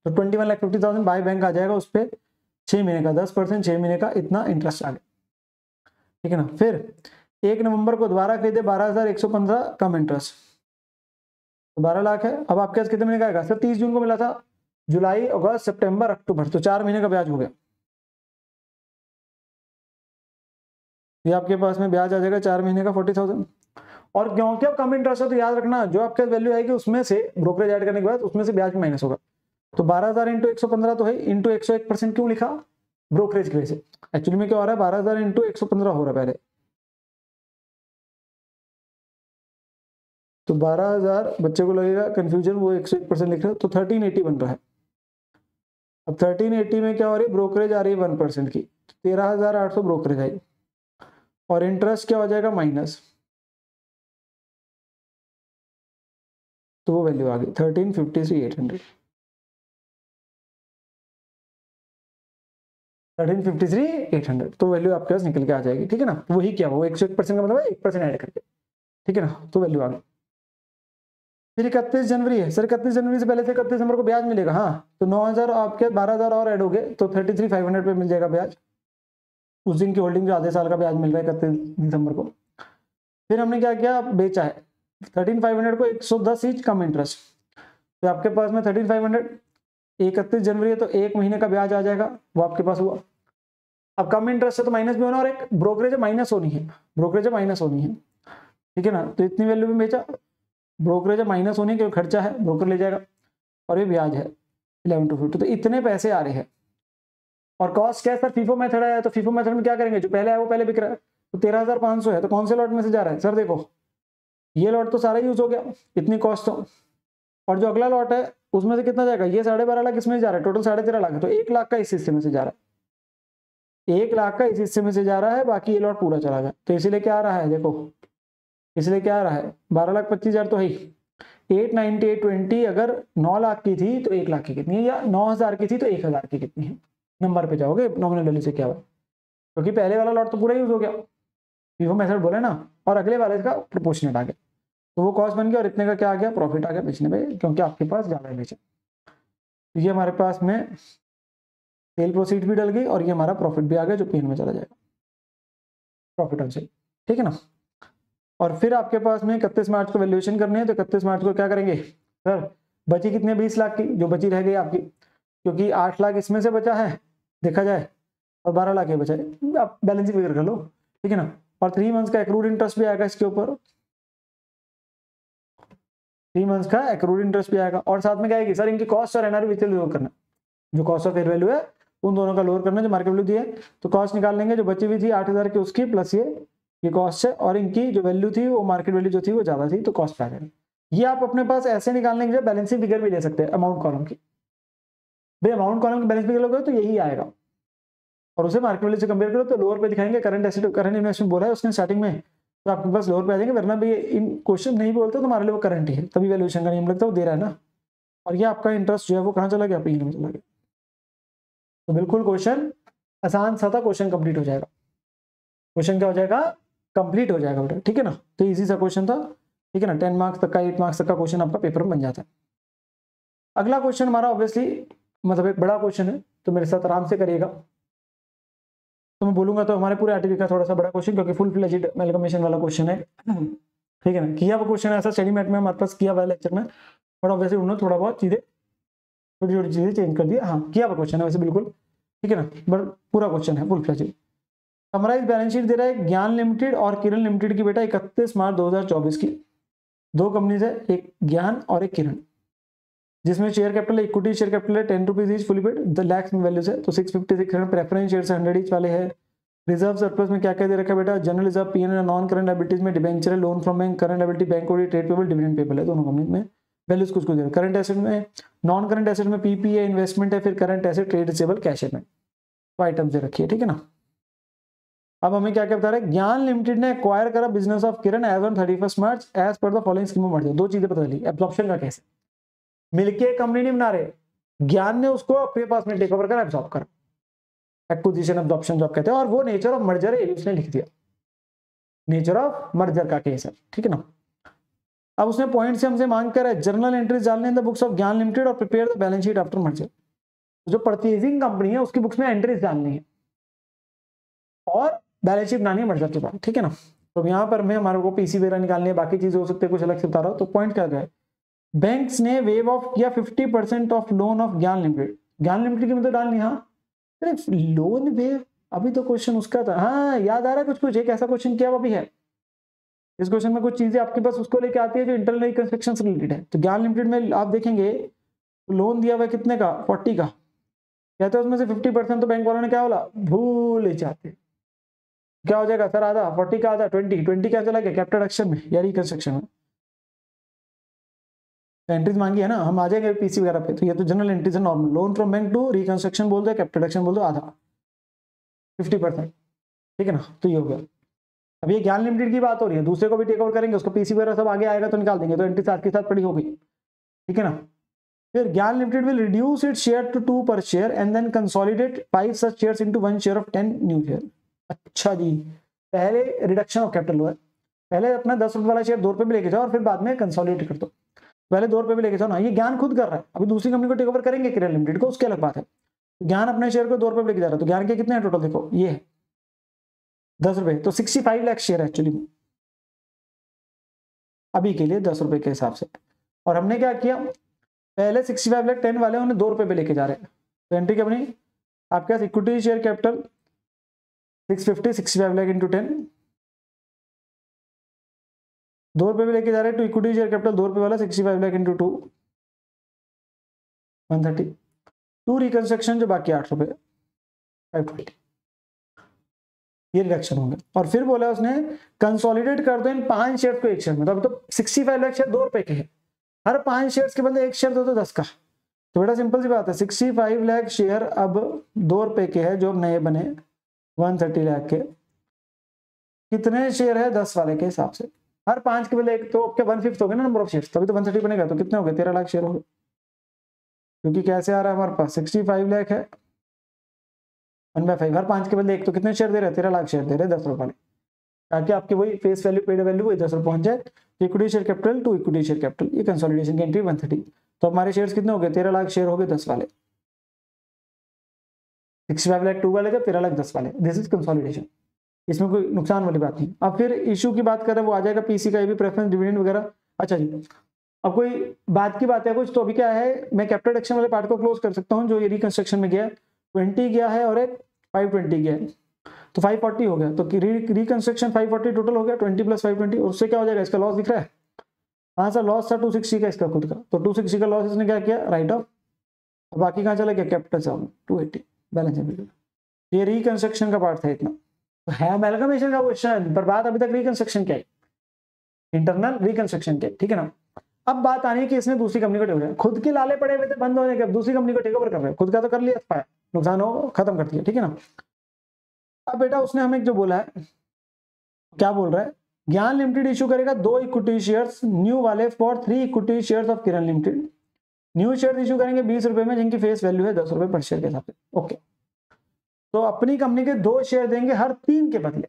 तो 21,50,000 बाय बैंक आ जाएगा उस पर। 6 महीने का 10%, 6 महीने का इतना इंटरेस्ट आ गया। ठीक है ना। फिर 1 नवंबर को दोबारा खरीदे 12,115 कम इंटरेस्ट, तो 12 लाख है। अब आपके पास कितने महीने का आएगा सर, 30 जून को मिला था, जुलाई अगस्त सितंबर अक्टूबर, तो 4 महीने का ब्याज हो गया। ये आपके पास में ब्याज आ जाएगा 4 महीने का 40,000। और क्योंकि अब कम इंटरेस्ट है तो याद रखना, जो आपके वैल्यू आएगी उसमें से ब्रोकरेज ऐड करने के बाद उसमें से ब्याज माइनस होगा। तो 12,000 इंटू 115 तो है, इंटू 101% क्यों लिखा, ब्रोकरेज की वजह से। एक्चुअली में क्या हो रहा है, 12,000 इंटू 115 हो रहा है पहले, तो 12,000 बच्चे को लगेगा कंफ्यूजन, वो 101% लिख रहे हो, तो 1380 बन रहा है। अब 1380 में क्या हो रही है, ब्रोकरेज आ रही है 1% की, 13,800 ब्रोकरेज आई, और इंटरेस्ट क्या हो जाएगा माइनस, तो वो वैल्यू आ गई 1353,800, 1353,800, तो वैल्यू आपके पास निकल के आ जाएगी। ठीक है ना, वही क्या वो 101% का मतलब है 1% ऐड करके। ठीक है ना, तो वैल्यू आ गई। फिर 31 जनवरी है सर, 31 जनवरी से पहले से 31 दिसंबर को ब्याज मिलेगा। हाँ, तो 9,000 आपके 12,000 और ऐड हो गए, तो 33,500 पे मिल जाएगा ब्याज। उस दिन की होल्डिंग जो आधे साल का ब्याज मिल रहा है 31 दिसंबर को। फिर हमने क्या किया, बेचा है 13,500 को 110 ईच कम इंटरेस्ट, तो आपके पास में 13,500, 31 जनवरी है तो 1 महीने का ब्याज आ जाएगा, वो आपके पास हुआ। अब कम इंटरेस्ट है तो माइनस भी होना, और एक ब्रोकरेज माइनस होनी है, ब्रोकरेज माइनस होनी है। ठीक है ना, तो इतनी वैल्यू में बेचा, ब्रोकरेज माइनस होने क्योंकि खर्चा है, ब्रोकर ले जाएगा, और ये ब्याज है 11,250, तो इतने पैसे आ रहे हैं। और कॉस्ट क्या है सर, फीफो मेथड है, तो फीफो मेथड में क्या करेंगे, जो पहले है वो पहले बिक रहा है, तो 13,500 है, तो कौन से लॉट में से जा रहा है सर, देखो ये लॉट तो सारा यूज हो गया, इतनी कॉस्ट तो, और जो अगला लॉट है उसमें से कितना जाएगा, ये 12.5 लाख इसमें जा रहा है, टोटल 13.5 लाख है, तो 1 लाख का इस हिस्से में से जा रहा है, 1 लाख का इस हिस्से में से जा रहा है, बाकी ये लॉट पूरा चला गया, तो इसीलिए क्या आ रहा है, देखो इसलिए क्या आ रहा है, 12,25,000 तो है ही, 89820 अगर 9 लाख की थी तो 1 लाख की कितनी है, या 9,000 की थी तो 1,000 की कितनी है, नंबर पे जाओगे नॉमिनल वैल्यू से क्या हुआ, क्योंकि पहले वाला लॉट तो पूरा यूज हो गया, फीफो मेथड बोले ना, और अगले वाले का प्रोपोर्शनेट आ गया, तो वो कॉस्ट बन गया, और इतने का क्या आ गया, प्रॉफिट आ गया बेचने पे, क्योंकि आपके पास ज्यादा है बेचा। तो ये हमारे पास में सेल प्रोसीड भी डल गई, और ये हमारा प्रॉफिट भी आ गया, जो पेन में चला जाएगा, प्रॉफिट ऑन सेल। ठीक है ना। और फिर आपके पास में 31 मार्च को वैल्यूएशन करनी है, तो 31 मार्च को क्या करेंगे सर, बची कितने 20 लाख की, जो बची रह गई आपकी, क्योंकि 8 लाख इसमें से बचा है देखा जाए, और 12 लाख ये बचा है, आप बैलेंस फिगर कर लो। ठीक है ना, और 3 मंथ्स का एक्रूड इंटरेस्ट भी आएगा इसके ऊपर, 3 मंथ्स का एक्रूड इंटरेस्ट भी आएगा, और साथ में क्या आएगी सर, इनकी कॉस्ट और एनआरवी लोअर करना, जो कॉस्ट ऑफ फेयर वैल्यू है उन दोनों का लोअर करना, जो मार्केट वैल्यू दी है, तो कॉस्ट निकाल लेंगे, जो बची हुई थी 8,000 की उसकी, प्लस ये ये कॉस्ट है, और इनकी जो वैल्यू थी वो मार्केट वैल्यू जो थी वो ज्यादा थी, तो कॉस्ट आ गया। ये आप अपने पास ऐसे निकालने के लिए बैलेंसिंग फिगर भी ले सकते हैं अमाउंट कॉलम की। भाई अमाउंट कॉलम की बैलेंस फिगर लोगे तो यही आएगा, और उसे मार्केट वैल्यू से कंपेयर करो तो लोअर पे दिखाएंगे करंट एसेट करंट इन्वेस्टमेंट बोला है उसने स्टार्टिंग में, तो आपके पास लोअर पे आ जाएंगे, वरना भी इन क्वेश्चन नहीं बोलते तो हमारे लिए वो करंट ही है, तभी वैल्यूएशन का नियम लगता है, वो दे रहा है ना। और ये आपका इंटरेस्ट जो है वो कहाँ चला गया, पीएनएल में चला गया। तो बिल्कुल क्वेश्चन आसान सा था, क्वेश्चन कंप्लीट हो जाएगा। क्वेश्चन क्या हो जाएगा, कंप्लीट हो जाएगा बेटा, ठीक है ना। तो इजी सा क्वेश्चन था, ठीक है ना। 10 मार्क्स तक का 8 मार्क्स तक का क्वेश्चन आपका पेपर में बन जाता है। अगला क्वेश्चन हमारा ऑब्वियसली मतलब एक बड़ा क्वेश्चन है, तो मेरे साथ आराम से करिएगा। तो मैं बोलूंगा तो हमारे पूरे आरटीवी का थोड़ा सा बड़ा क्वेश्चन, क्योंकि फुल फ्लेजेड एमलगमेशन वाला क्वेश्चन है, ठीक है ना। किया हुआ क्वेश्चन है ऐसा, स्टडी मैट में हमारे पास किया हुआ लेक्चर में, बट ऑब्वियसली उन्होंने थोड़ा बहुत चीजें छोटी छोटी चीजें चेंज कर दी। हाँ किया हुआ क्वेश्चन है वैसे बिल्कुल, ठीक है ना, बट पूरा क्वेश्चन है full fledged. Summarize balance sheet दे रहा है ज्ञान लिमिटेड और किरण लिमिटेड की बेटा 31 मार्च 2024 की। दो कंपनीज है, एक ज्ञान और एक किरण, जिसमें share capital equity share capital है 10 rupees each fully paid, the lakhs में वैल्यू है तो 656 प्रेफरेंस शेयर 100 ईच वाले है। रिजर्व सरप्लस में क्या क्या दे रखा है बेटा, general reserve PNL non current liabilities में डिबेंचर है, loan from bank, current liability bank code trade payable dividend payable है, दोनों कंपनी में वैल्यूज कुछ कुछ दे रहे। करंट एसेट में नॉन करंट एसेट में पीपी है इन्वेस्टमेंट है, फिर current asset trade receivable cash है, तो आइटम से रखिए, ठीक है ना। अब हमें क्या क्या बता रहे हैं, ज्ञान लिमिटेड ने एक्वायर करा business of Kiran as on 31 March as per the following scheme of merger. दो चीजें पता चली, एब्जॉर्प्शन का कैसे, मिलके कंपनी नहीं बना रहे, ज्ञान ने उसको अपने पास में टेक ओवर करा, एब्जॉर्ब करा, एक्विजिशन एब्जॉर्प्शन जो कहते हैं, और वो नेचर ऑफ मर्जर है उसने लिख दिया, नेचर ऑफ मर्जर का केस है, ठीक है ना। अब उसने पॉइंट से हमसे मांग कर है जर्नल एंट्रीज डालने इन the books of Gyan limited और prepare the balance sheet after merger. जो परचेजिंग कंपनी है उसकी बुक्स में एंट्रीज डालनी है और बैलेंस शीट बनानी है मर्जर के बाद, ठीक है ना। तो यहाँ पर मैं हमारे को पीसी वगैरह निकालनी है, बाकी चीजें हो सकती है कुछ अलग से बता रहा हूँ। तो पॉइंट क्या है, बैंक्स ने वेव ऑफ किया 50% of loan of Gyan limited. ज्ञान लिमिटेड की मतलब डालनी, हाँ लोन वेव, अभी तो क्वेश्चन उसका था, हाँ याद आ रहा है कुछ कुछ, एक ऐसा क्वेश्चन किया हुआ भी है। इस क्वेश्चन में कुछ चीजें आपके पास उसको लेके आती है जो इंटरनल कंस्ट्रक्शन से रिलेटेड है। तो ज्ञान लिमिटेड में आप देखेंगे लोन दिया हुआ है कितने का, 40 का, कहते हैं उसमें से 50% तो बैंक वालों ने क्या बोला, भूल ही जाते। क्या हो जाएगा सर, आधा 40 का आधा 20 क्या चला गया कैपिटल एक्शन में या रिकंस्ट्रक्शन में। एंट्रीज मांगी है ना, हम आ जाएंगे पीसी वगैरह पे। तो ये तो जनरल एंट्रीज है normal, loan from bank to reconstruction बोल दो, कैपिटल एक्शन बोल दो, आधा 50%, ठीक है ना। तो ये हो गया। अब ये ज्ञान लिमिटेड की बात हो रही है, दूसरे को भी टेक ओवर करेंगे, उसको पीसी वगैरह सब आगे आएगा तो निकाल देंगे, तो एंट्री साथ के साथ पड़ी हो गई, ठीक है ना। फिर Gyan limited will reduce it share to 2 per share and then consolidate 5 such shares into 1 share of 10 new share. अच्छा जी, पहले रिडक्शन ऑफ कैपिटल हुआ है, पहले अपना 10 रुपए वाला शेयर 2 रुपए में लेके जाओ और फिर बाद में कंसोलिडेट कर दो। पहले 2 रुपए में लेके जाओ ना, ये ज्ञान खुद कर रहा है, अभी दूसरी कंपनी को टेक ओवर करेंगे किरण लिमिटेड को, उसकी अलग बात है। ज्ञान अपने शेयर को 2 रुपए में लेके जा रहा है, तो ज्ञान के कितने हैं टोटल, देखो ये है 10 रुपए, तो 65 लाख शेयर है एक्चुअली में अभी के लिए 10 रुपए के हिसाब से। और हमने क्या किया, पहले 65 लाख 10 वाले उन्हें 2 रुपए पे लेके जा रहे हैं, तो एंट्री क्या बनी आपके पास, equity share capital 650 65 lakh into 10, 2 रुपए पे लेके जा रहे हैं, टू इक्विटी शेयर कैपिटल 2 रुपए वाला 65 लाख इंटू 2 130, टू रिकंस्ट्रक्शन जो बाकी 8 रुपए 520, ये रिडक्शन होंगे। और फिर बोला उसने कंसोलिडेट कर दो इन 5 शेयर को एक शेयर में, तो अभी तो 65 लाख शेयर 2 रुपए के हैं, हर 5 शेयर के बदले एक शेयर दो तो 10 का। तो बेटा सिंपल सी बात है, 65 लाख शेयर अब 2 रुपए के हैं जो नए बने 130 लाख के, कितने शेयर है 10 वाले के हिसाब से, हर 5 के बदले एक, तो आपके 1/5 हो गए ना नंबर ऑफ शेयर, तभी तो 130 बनेगा। तो कितने हो गए 13 लाख शेयर हो गए, क्योंकि कैसे आ रहा है हमारे पास 65 लाख है 1/5, हर 5 के बदले एक, तो कितने शेयर दे रहे हैं 13 लाख शेयर दे रहे हैं 10 रुपए वाले, ताकि आपके वही फेस वैल्यू पेड वैल्यू वही 10 रुपए पहुंच जाए। Equity share capital to equity share capital, ये कंसोलिडेशन की एंट्री 130, तो हमारे शेयर्स कितने हो गए 13 लाख शेयर हो गए 10 वाले, 65 लाख 2 वाले जब 13 लाख 10 वाले, दिस इज कंसोलिडेशन, इसमें कोई नुकसान वाली बात नहीं। अब फिर इशू की बात करें, वो आ जाएगा पीसी का, ये भी प्रेफरेंस डिविडेंड वगैरह। अच्छा जी, अब कोई बात की बात है कुछ, तो अभी क्या है, मैं कैपिटल एक्शन वाले पार्ट को क्लोज कर सकता हूँ, जो ये रिकंस्ट्रक्शन में गया 20 गया है और एक 520 गया है, तो 540 हो गया, तो रिकंस्ट्रक्शन 540 टोटल हो गया, 20 + 520, और उससे क्या हो जाएगा, इसका लॉस दिख रहा है, हाँ सर लॉस था 260 का इसका खुद का, तो 260 का लॉस इसने क्या किया राइट ऑफ, और बाकी कहाँ चला गया कैपिटल से 280 बैलेंस शीट। ये रिकंस्ट्रक्शन का पार्ट था इतना, तो है अमेलगमेशन का क्वेश्चन, पर बात अभी तक रिकंस्ट्रक्शन क्या है, इंटरनल रिकंस्ट्रक्शन के, ठीक है ना। अब बात आनी है कि इसने दूसरी कंपनी को टेक ओवर, खुद के लाले पड़े हुए थे बंद होने के, अब दूसरी कंपनी को टेक ओवर कर रहे हैं, खुद का तो कर लिया पाया, नुकसान हो खत्म कर दिया, ठीक है ना। अब बेटा उसने हमें जो बोला है, क्या बोल रहा है, ज्ञान लिमिटेड इशू करेगा 2 इक्विटी शेयर्स न्यू वाले for 3 equity shares of Kiran limited. New share issue करेंगे 20 रुपए में, जिनकी फेस वैल्यू है 10 रुपए पर शेयर के हिसाब से। ओके, तो अपनी कंपनी के 2 शेयर देंगे हर 3 के बदले,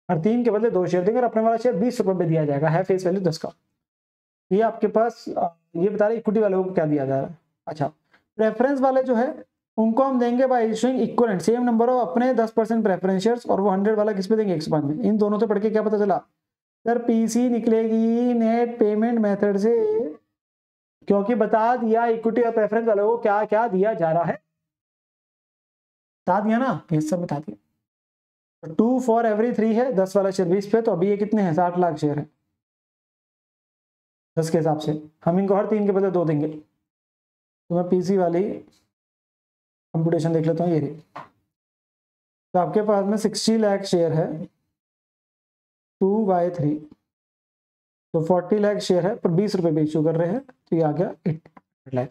हर 3 के बदले 2 शेयर देंगे, और अपने वाला शेयर 20 रुपए में दिया जाएगा, है फेस वैल्यू 10 का। ये आपके पास ये बता रहे इक्विटी वालों को क्या दिया जा रहा है। अच्छा, प्रेफरेंस वाले जो है उनको हम देंगे bye issuing equivalent same number of अपने 10% प्रेफरेंस शेयर्स, और वो 100 वाला किस पे देंगे, 105 में। इन दोनों से पढ़ के क्या पता चला सर, पीसी निकलेगी नेट पेमेंट मेथड से, क्योंकि बता दिया इक्विटी और प्रेफरेंस वालों को क्या क्या दिया जा रहा है, बता दिया ना, ये सब बता दिया। 2 फॉर एवरी 3 है, 10 वाला शेयर 20 पे, तो अभी ये कितने हैं, 60 लाख शेयर है 10 के हिसाब से, हम इनको हर 3 के बदले 2 देंगे। तो मैं पीसी वाली कंप्यूटेशन देख लेता हूँ, ये रही। तो आपके पास में 60 लाख शेयर है 2/3, तो 40 लाख शेयर है, पर 20 रुपए पे इशू कर रहे हैं, तो ये आ गया 8 लाख।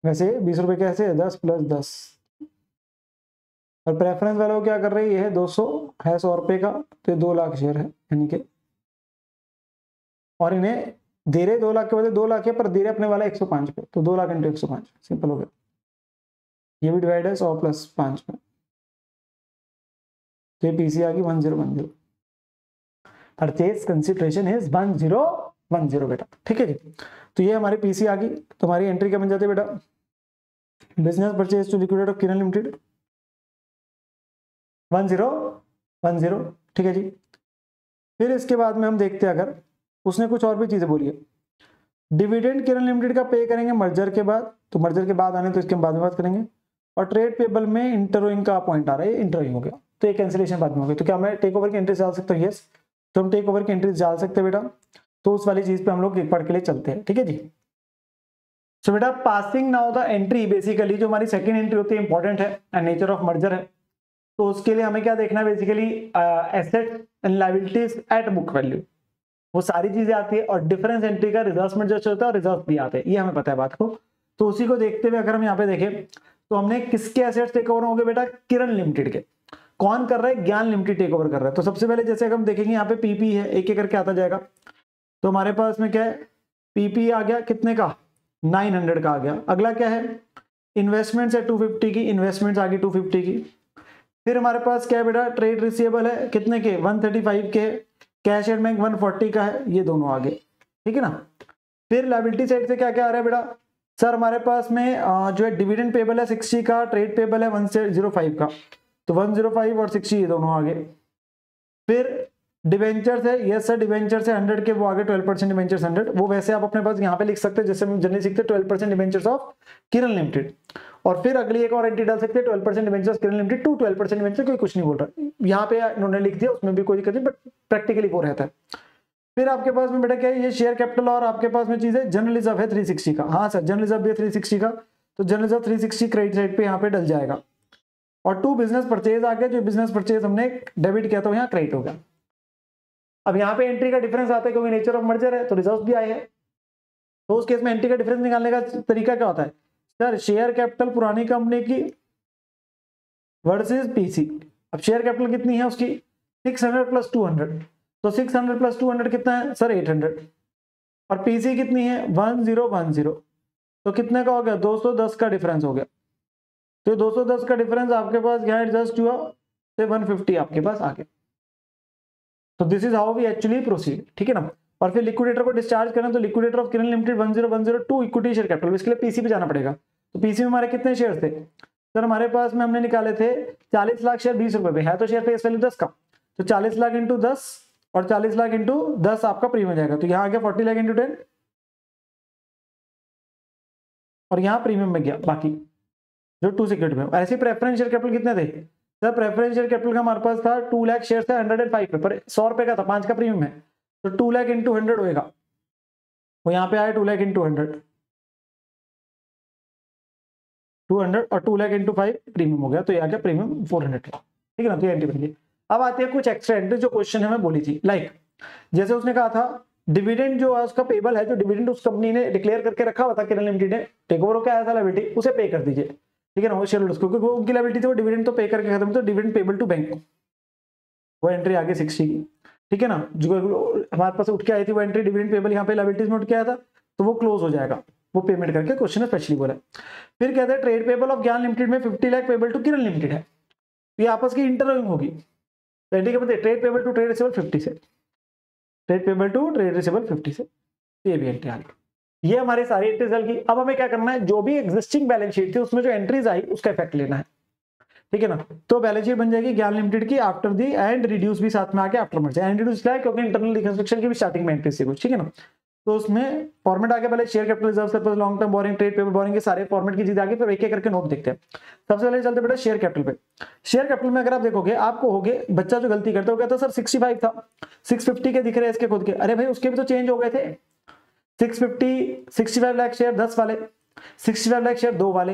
वैसे 20 रुपए कैसे है, 10 + 10, और प्रेफरेंस वालों को क्या कर रही है, 200 है 100 रुपए का, तो 2 लाख शेयर है, यानी कि, और इन्हें दे रहे 2 लाख के बदले 2 लाख है, पर दे रहे अपने वाला 105 पे, तो 2 लाख × 105, सिंपल हो गया। ये भी डिवाइड है 100 + 5 में, तो ये पीसी आ गई 1010। परचेज कंसिडरेशन इज 1010 बेटा, ठीक है जी। तो ये हमारी पीसी आ गई, तो हमारी एंट्री क्या बन जाती है बेटा, business purchase to liquidate of Kiran limited 1010, ठीक है जी। फिर इसके बाद में हम देखते हैं, अगर उसने कुछ और भी चीजें बोली है, डिविडेंड किरण लिमिटेड का पे करेंगे मर्जर के बाद, तो मर्जर के बाद आने तो इसके हम बाद में बात करेंगे, और ट्रेड पेबल में इंटरव्यूइंग का पॉइंट आ रहा है, इंटरव्यूइंग हो गया, तो ये कैंसिलेशन बाद में हो गई। तो क्या मैं टेक ओवर की एंट्री डाल सकता हूँ, यस, तो हम टेक ओवर की एंट्री डाल सकते हैं बेटा, तो उस वाली चीज पे हम लोग एक पढ़ के लिए चलते हैं, ठीक है जी। सो बेटा passing now the entry, basically जो हमारी सेकंड एंट्री होती है इंपॉर्टेंट है, एंड नेचर ऑफ मर्जर है, तो उसके लिए हमें क्या देखना है, basically asset and liabilities at book value, वो सारी चीजें आती है, और डिफरेंस एंट्री का रिजर्व में जो होता है रिजर्व भी आते हैं, ये हमें पता है बात को। तो उसी को देखते हुए अगर हम यहाँ पे देखें, तो हमने किसके एसेट्स टेक ओवर होंगे बेटा, किरण लिमिटेड के। कौन कर रहा है, ज्ञान लिमिटेड टेक ओवर कर रहा है। तो सबसे पहले जैसे हम देखेंगे यहाँ पे पीपी है, एक एक करके आता जाएगा, तो हमारे पास में क्या है, पीपी आ गया कितने का, 900 का आ गया। अगला क्या है, इन्वेस्टमेंट्स है 250 की, इन्वेस्टमेंट्स आ गई 250 की। फिर हमारे पास क्या है बेटा, ट्रेड रिसीवेबल है कितने के, 135 के, कैश एंड बैंक 140 का है, ये दोनों आ गए, ठीक है ना। फिर लायबिलिटी साइड से क्या क्या आ रहा है बेटा, सर हमारे पास में जो है डिविडेंड पेबल है 60 का, ट्रेड पेबल है 105 का, तो 105 और 60 ये दोनों आ गए। फिर डिवेंचर्स है, यस सर डिवेंचर्स है 100 के, वो आगे 12% डिवेंचर्स 100, वो वैसे आप अपने पास यहाँ पे लिख सकते हैं, जैसे हम जनरली सीखते हैं 12% डिवेंचर्स ऑफ किरण लिमिटेड। और फिर अगली एक और एंट्री डाल सकते हैं 12% debentures Kiran limited to 12% debenture, कोई कुछ नहीं बोल रहा, यहाँ पे इन्होंने लिख दिया, उसमें भी कोई दिक्कत नहीं, बट प्रैक्टिकली वो रहता है। फिर आपके पास में बेटा क्या है, ये शेयर कैपिटल, और आपके पास में चीज है जनरल रिजर्व है 360 का, हाँ सर जनरल रिजर्व भी है 360 का, तो जनरल रिजर्व 360 क्रेडिट साइड पे यहाँ पे डल जाएगा। और 2 बिजनेस परचेज आ गया, जो बिजनेस परचेज हमने डेबिट किया था यहाँ क्रेडिट हो गया। अब यहाँ पे एंट्री का डिफरेंस आता है, क्योंकि नेचर ऑफ मर्जर है तो रिजर्व भी आए हैं, तो उस केस में एंट्री का डिफरेंस निकालने का तरीका क्या होता है, सर शेयर कैपिटल पुरानी कंपनी की वर्सेस पीसी। अब शेयर कैपिटल कितनी है उसकी, 600 + 200, तो 600 + 200 कितना है सर 800, और पीसी कितनी है 1010, तो कितने का हो गया 210 का डिफरेंस हो गया। तो 210 का डिफरेंस आपके पास यहाँ एडजस्ट हुआ, से 150 आपके पास आ गया। तो this is how we actually proceed, ठीक है ना। और फिर लिक्विडेटर को डिस्चार्ज करें, तो liquidator of Kiran limited 1010 equity share capital, इसके लिए पीसी पे जाना पड़ेगा। तो पीसी में हमारे कितने शेयर थे सर, हमारे पास में हमने निकाले थे 40 लाख शेयर 20 रुपए पे है, तो शेयर फेस वैल्यू 10 का, तो 40 लाख × 10 और 40 लाख × 10 आपका प्रीमियम जाएगा, तो यहाँ आ गया 40 लाख × 10, और यहाँ प्रीमियम में गया बाकी जो 2 सिक्योरिटी में। ऐसे प्रेफरेंस शेयर कैपिटल कितने थे सर, प्रेफरेंस शेयर कैपिटल का हमारे पास था 2 लाख शेयर था 105 पे, पर 100 रुपए का था, 5 का प्रीमियम है, तो 2 लाख × 100 होएगा, वो यहाँ पे आया 2 लाख × 100, 200 और 2 लाख × 5 प्रीमियम हो गया, तो ये आ गया प्रीमियम 400, ठीक है ना। तो ये एंट्री बन गई। अब आती है कुछ एक्स्ट्रा एंट्री जो क्वेश्चन हमें बोली थी, लाइक जैसे उसने कहा था डिविडेंड जो है उसका पेबल है, जो डिविडेंड उस कंपनी ने डिक्लेयर करके रखा हुआ था किरण लिमिटेड ने, टेक ओवर होकर आया था लायबिलिटी, उसे पे कर दीजिए, ठीक है ना, वो शेयर होल्डर्स को, क्योंकि उनकी लायबिलिटी थी वो डिविडेंड तो पे करके खत्म, तो डिविडेंड पेबल टू बैंक, वो एंट्री आ गई 60 की, ठीक है ना, जो हमारे पास उठ के आई थी वो एंट्री डिविडेंड पेबल यहाँ पे लायबिलिटीज में उठ के आया था, तो वो क्लोज हो जाएगा, वो पेमेंट करके क्वेश्चन ने स्पेशली बोला। फिर कहते हैं trade payable of Gyan limited में 50 lakh payable to Kiran limited है, ये आपस की इंटरव्यूइंग होगी, trade payable to trade receivable 50 से, trade payable to trade receivable 50 से, ये भी एंट्री आ गई। ये हमारी सारी एंट्रीज हल की। अब हमें क्या करना है, जो भी एग्जिस्टिंग बैलेंस शीट थी उसमें जो एंट्रीज आई उसका इफेक्ट लेना है, ठीक है ना। तो बैलेंस शीट बन जाएगी ज्ञान लिमिटेड की आफ्टर दी एंड रिड्यूस भी साथ में आके आफ्टर मर्जर, एंड रिड्यूस क्या है क्योंकि इंटरनल रिकंस्ट्रक्शन की भी स्टार्टिंग में एंट्रीज थी कुछ, ठीक है ना। तो उसमें फॉर्मेट आगे पहले share capital reserve surplus long term boring trade payable boring के सारे फॉर्मेट की चीज आगे, फिर एक एक करके नोट देखते हैं। सबसे पहले चलते बेटा शेयर कैपिटल पे। शेयर कैपिटल में अगर आप देखोगे आपको होगे बच्चा जो गलती करता होगा, तो सर 65 था, 650 के दिख रहे हैं इसके खुद के, अरे भाई उसके भी तो चेंज हो गए थे, 65 लाख शेयर 10 वाले, 65 लाख शेयर 2 वाले,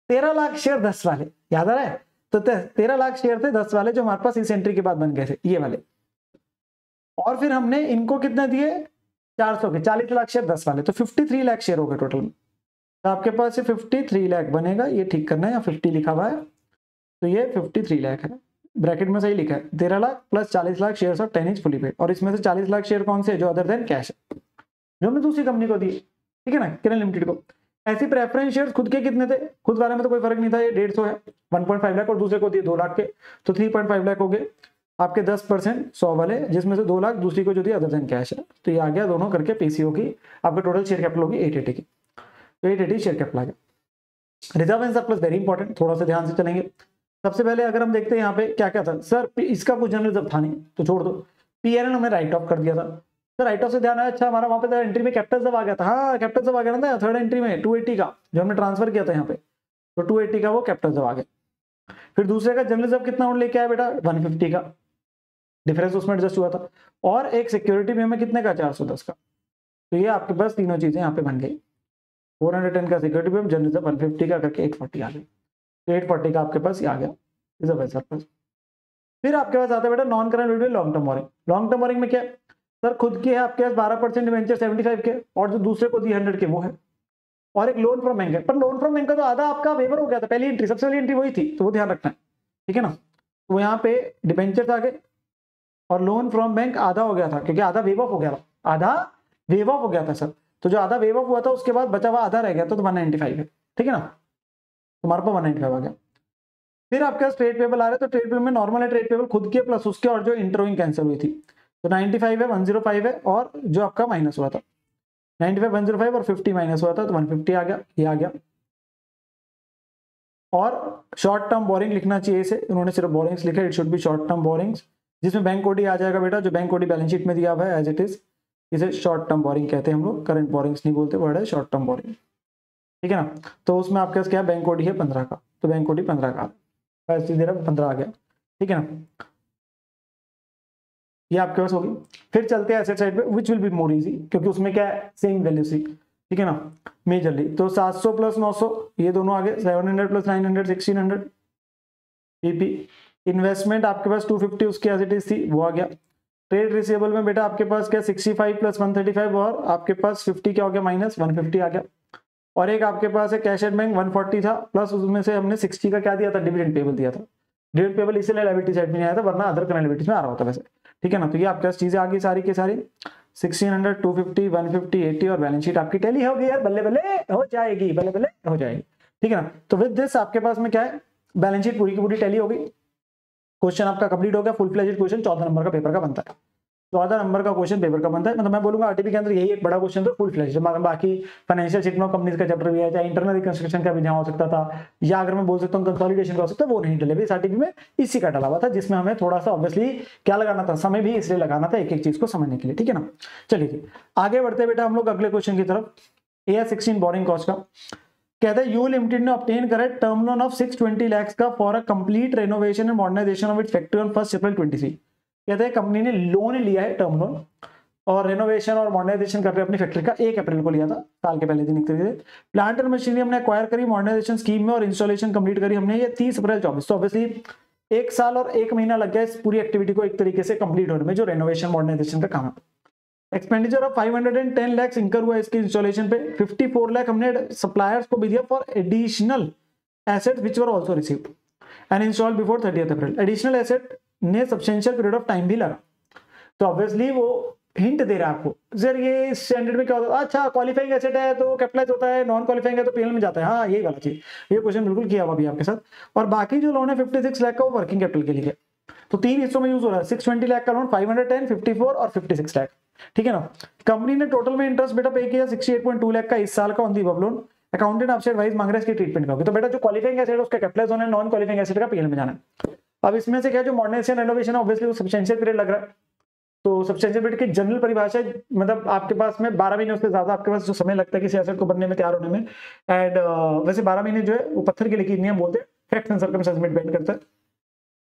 13 लाख शेयर 10 वाले, याद आ रहा है, तो 13 लाख शेयर थे 10 वाले जो हमारे पास इस एंट्री के बाद बन गए थे ये वाले, और फिर हमने इनको कितने दिए 400 के, 40 लाख शेयर 10 वाले, तो 53 लाख शेयर हो गए टोटल में। तो आपके पास ये 53 लाख बनेगा, ये ठीक करना है, यहाँ 50 लिखा हुआ है तो ये 53 लाख है, ब्रैकेट में सही लिखा है, 13 lakh plus 40 lakh share of 10 is fully paid, और इसमें से 40 लाख शेयर कौन से जो अदर देन कैश है, जो हमने दूसरी कंपनी को दी, ठीक है ना, किरण लिमिटेड को। ऐसी प्रेफरेंस शेयर खुद के कितने थे, खुद वाले में तो कोई फर्क नहीं था, ये 150 है 1.5 लाख, और दूसरे को दिए 2 लाख के, तो 3.5 लाख हो गए आपके 10% 100 वाले, जिसमें से 2 लाख दूसरी को जो दिया अदर देन कैश है, तो ये आ गया दोनों करके पीसी होगी आपका टोटल शेयर कैपिटल होगी 880 की, तो 880 शेयर कैपिटल आ गया। Reserve and surplus very important, थोड़ा सा ध्यान से चलेंगे। सबसे पहले अगर हम देखते हैं यहाँ पे क्या क्या था, सर इसका कुछ जनरल रिजर्व था नहीं तो छोड़ दो, पीएनएल हमने राइट ऑफ कर दिया था, सर राइट ऑफ से ध्यान आया, अच्छा हमारा वहां पे एंट्री में कैपिटल जब आ गया था, हाँ कैपिटल जब आ गया था थर्ड एंट्री में 280 का जो हमने ट्रांसफर किया था यहाँ पे, तो 280 का वो कैपिटल जब आ गया। फिर दूसरे का जनरल रिजर्व कितना लेके आया बेटा 150 का, डिफरेंस उसमें एडजस्ट हुआ था, और एक सिक्योरिटी में हमें कितने का 410 का, तो ये आपके पास तीनों चीजें यहाँ पे बन गई, 410 का सिक्योरिटी में जनरल रिजर्व 150 का करके 840 आ गई, तो 840 का आपके पास ये आ गया रिजर्व एंड सरप्लस। फिर आपके पास आता है बेटा non current liquidity long term boring. Long term boring में क्या है, सर खुद की है आपके पास 12% डिवेंचर 75 के, और जो दूसरे को दी 100 के वो है, और एक लोन फ्रॉम बैंक है, पर लोन फ्रॉम बैंक का तो आधा आपका वेवर हो गया था, पहली एंट्री सबसे पहली एंट्री वही थी, तो वो ध्यान रखना है, ठीक है ना। तो यहाँ पे डिवेंचर आ गए और लोन फ्रॉम बैंक आधा हो गया था, क्योंकि आधा वेव ऑफ हो गया था, आधा वेव ऑफ हो गया था सर, तो जो आधा वेव ऑफ हुआ था उसके बाद बचा हुआ आधा रह गया था, तो 195 है, ठीक है ना, तुम्हारे पास 195 आ गया। फिर आपके पास ट्रेड पेबल आ रहा है, तो ट्रेड पेबल में नॉर्मल है ट्रेड पेबल खुद के प्लस उसके और जो इंटरव्यूइंग कैंसिल हुई थी, तो 95 है 105 है, और जो आपका माइनस हुआ था 95 105 और 50 माइनस हुआ था, तो 150 आ गया, ये आ गया। और शॉर्ट टर्म बोरिंग लिखना चाहिए इसे, उन्होंने सिर्फ बोरिंग्स लिखा, it should be short term borrowings, जिसमें बैंक कोडी आ जाएगा बेटा, जो बैंक कोडी बैलेंस शीट में दिया हुआ है एज इट इज, इसे शॉर्ट टर्म बोरिंग कहते हैं हम लोग, करंट बोरिंग्स नहीं बोलते, वर्ड है शॉर्ट टर्म बोरिंग, ठीक है ना। तो उसमें आपके पास क्या बैंक कोडी है 15 का, तो बैंक कोडी 15 का ऐसी देर 15 आ गया, ठीक है ना, ये आपके पास होगी। फिर चलते हैं एसेट साइड पे, which will be more easy, क्योंकि उसमें क्या है सेम वैल्यू सी, ठीक है ना, मेजरली, तो 700 प्लस 900 ये दोनों आ गए, 700 प्लस 900 1600 पीपी। इन्वेस्टमेंट आपके पास 250 उसकी एज इट इज थी, वो आ गया। ट्रेड रिसीवेबल में बेटा आपके पास क्या 65 प्लस 135, और आपके पास 50 क्या हो गया माइनस 150 आ गया, और एक आपके पास है कैश एट बैंक 140 था, प्लस उसमें से हमने 60 का क्या दिया था डिविडेंड पेबल दिया था, डिविडेंड पेबल इसलिए लायबिलिटी साइड में नहीं आया था, वरना अदर करंट लायबिलिटीज में आ रहा होता वैसे, ठीक है ना। तो ये आपके पास चीजें आ गई सारी की सारी, 1600 250 150 80, और बैलेंस शीट आपकी टैली होगी यार, बल्ले बल्ले हो जाएगी, बल्ले बल्ले हो जाएगी, ठीक है ना। तो विद दिस आपके पास में क्या है, बैलेंस शीट पूरी की पूरी टैली होगी, क्वेश्चन आपका कंप्लीट हो गया, फुल फ्लेजेड क्वेश्चन 14 नंबर का पेपर का बनता है, 14 नंबर का क्वेश्चन पेपर का बनता है, मतलब मैं बोलूंगा आरटीपी के अंदर यही एक बड़ा क्वेश्चन था फुल फ्लेज, बाकी फाइनेंशियल स्टेटमेंट कंपनीज का चैप्टर भी है, चाहे इंटरनल रिकंस्ट्रक्शन का भी जहां हो सकता था, या अगर मैं बोल सकता हूँ कंसोलिडेशन का हो सकता है, वो नहीं डले, इस आरटीपी में इसी का डला हुआ था, जिसमें हमें थोड़ा सा ऑब्वियसली क्या लगाना था, समय भी इसलिए लगाना था एक एक चीज को समझने के लिए, ठीक है ना। चलिए आगे बढ़ते बेटा हम लोग अगले क्वेश्चन की तरफ, AS16 बोरिंग कॉस्ट का कहता है, यू लिमिटेड ने ऑब्टेन करा टर्म लोन ऑफ 620 लाख का for a complete renovation and modernisation of its factory on 1 April 23। कहते हैं कंपनी ने लोन लिया है टर्म लोन, और रेनोवेशन और मॉडर्नाइजेशन कर रहे अपनी फैक्ट्री का, 1 अप्रैल को लिया था, साल के पहले दिन एक तरीके से। प्लांट एंड मशीनरी हमने एक्वायर करी मॉडर्नाइजेशन स्कीम में, और इंस्टॉलेशन कंप्लीट करी हमने ये 30 अप्रैल 24। तो ऑब्वियसली 1 साल और 1 महीना लग गया इस पूरी एक्टिविटी को एक तरीके से कंप्लीट होने में, जो रेनोवेशन मॉडर्नाइजेशन का काम है। एक्सपेंडिचर ऑफ 510 लाख इंकर हुआ इसके इंस्टॉलेशन पे। 54 लाख हमने सप्लायर्स को भी दिया for additional assets which were also received and installed before 30 April. Additional asset ने सब्सटेंशियल पीरियड ऑफ टाइम भी लगा, तो ऑब्वियसली वो हिंट दे रहा है आपको। सर ये स्टैंडर्ड में क्या होता है, अच्छा क्वालिफाइंग एसेट है तो कैपिटलाइज होता है, नॉन क्वालिफाइंग है तो पीएल में जाता है। हाँ यही वाला चीज, ये क्वेश्चन बिल्कुल किया हुआ अभी आपके साथ। और बाकी जो लोन है 56 लाख का वो वर्किंग कैपिटल के लिए, तो 3 हिस्सों में यूज हो रहा है। 620 लाख का लोन, 510, 54 और 56 लाख, ठीक है ना। कंपनी ने टोटल में इंटरेस्ट बेटा पे किया 68.2 लाख का इस साल का on the above loan. Accountant आपसे एडवाइस मांग रहा है इसकी ट्रीटमेंट का। तो बेटा जो क्वालिफाइंग एसेट है उसका कैपिटलाइज होना है, नॉन क्वालिफाइंग एसेट का पीएल में जाना है। अब इसमें से क्या जो मॉडर्नाइजेशन रेनोवेशन है ऑब्वियसली वो सब्सटेंशियल पीरियड लग रहा है, तो सब्सटेंशियल पीरियड की जनरल परिभाषा मतलब आपके पास में 12 महीने उससे ज्यादा आपके पास जो समय लगता है किसी एसेट को बनने में, तैयार होने में। एंड वैसे 12 महीने जो है वो पत्थर के लिकीर नहीं हम बोलते, फैक्ट्स एंड सर्कमस्टेंसेस में डिपेंड करता है।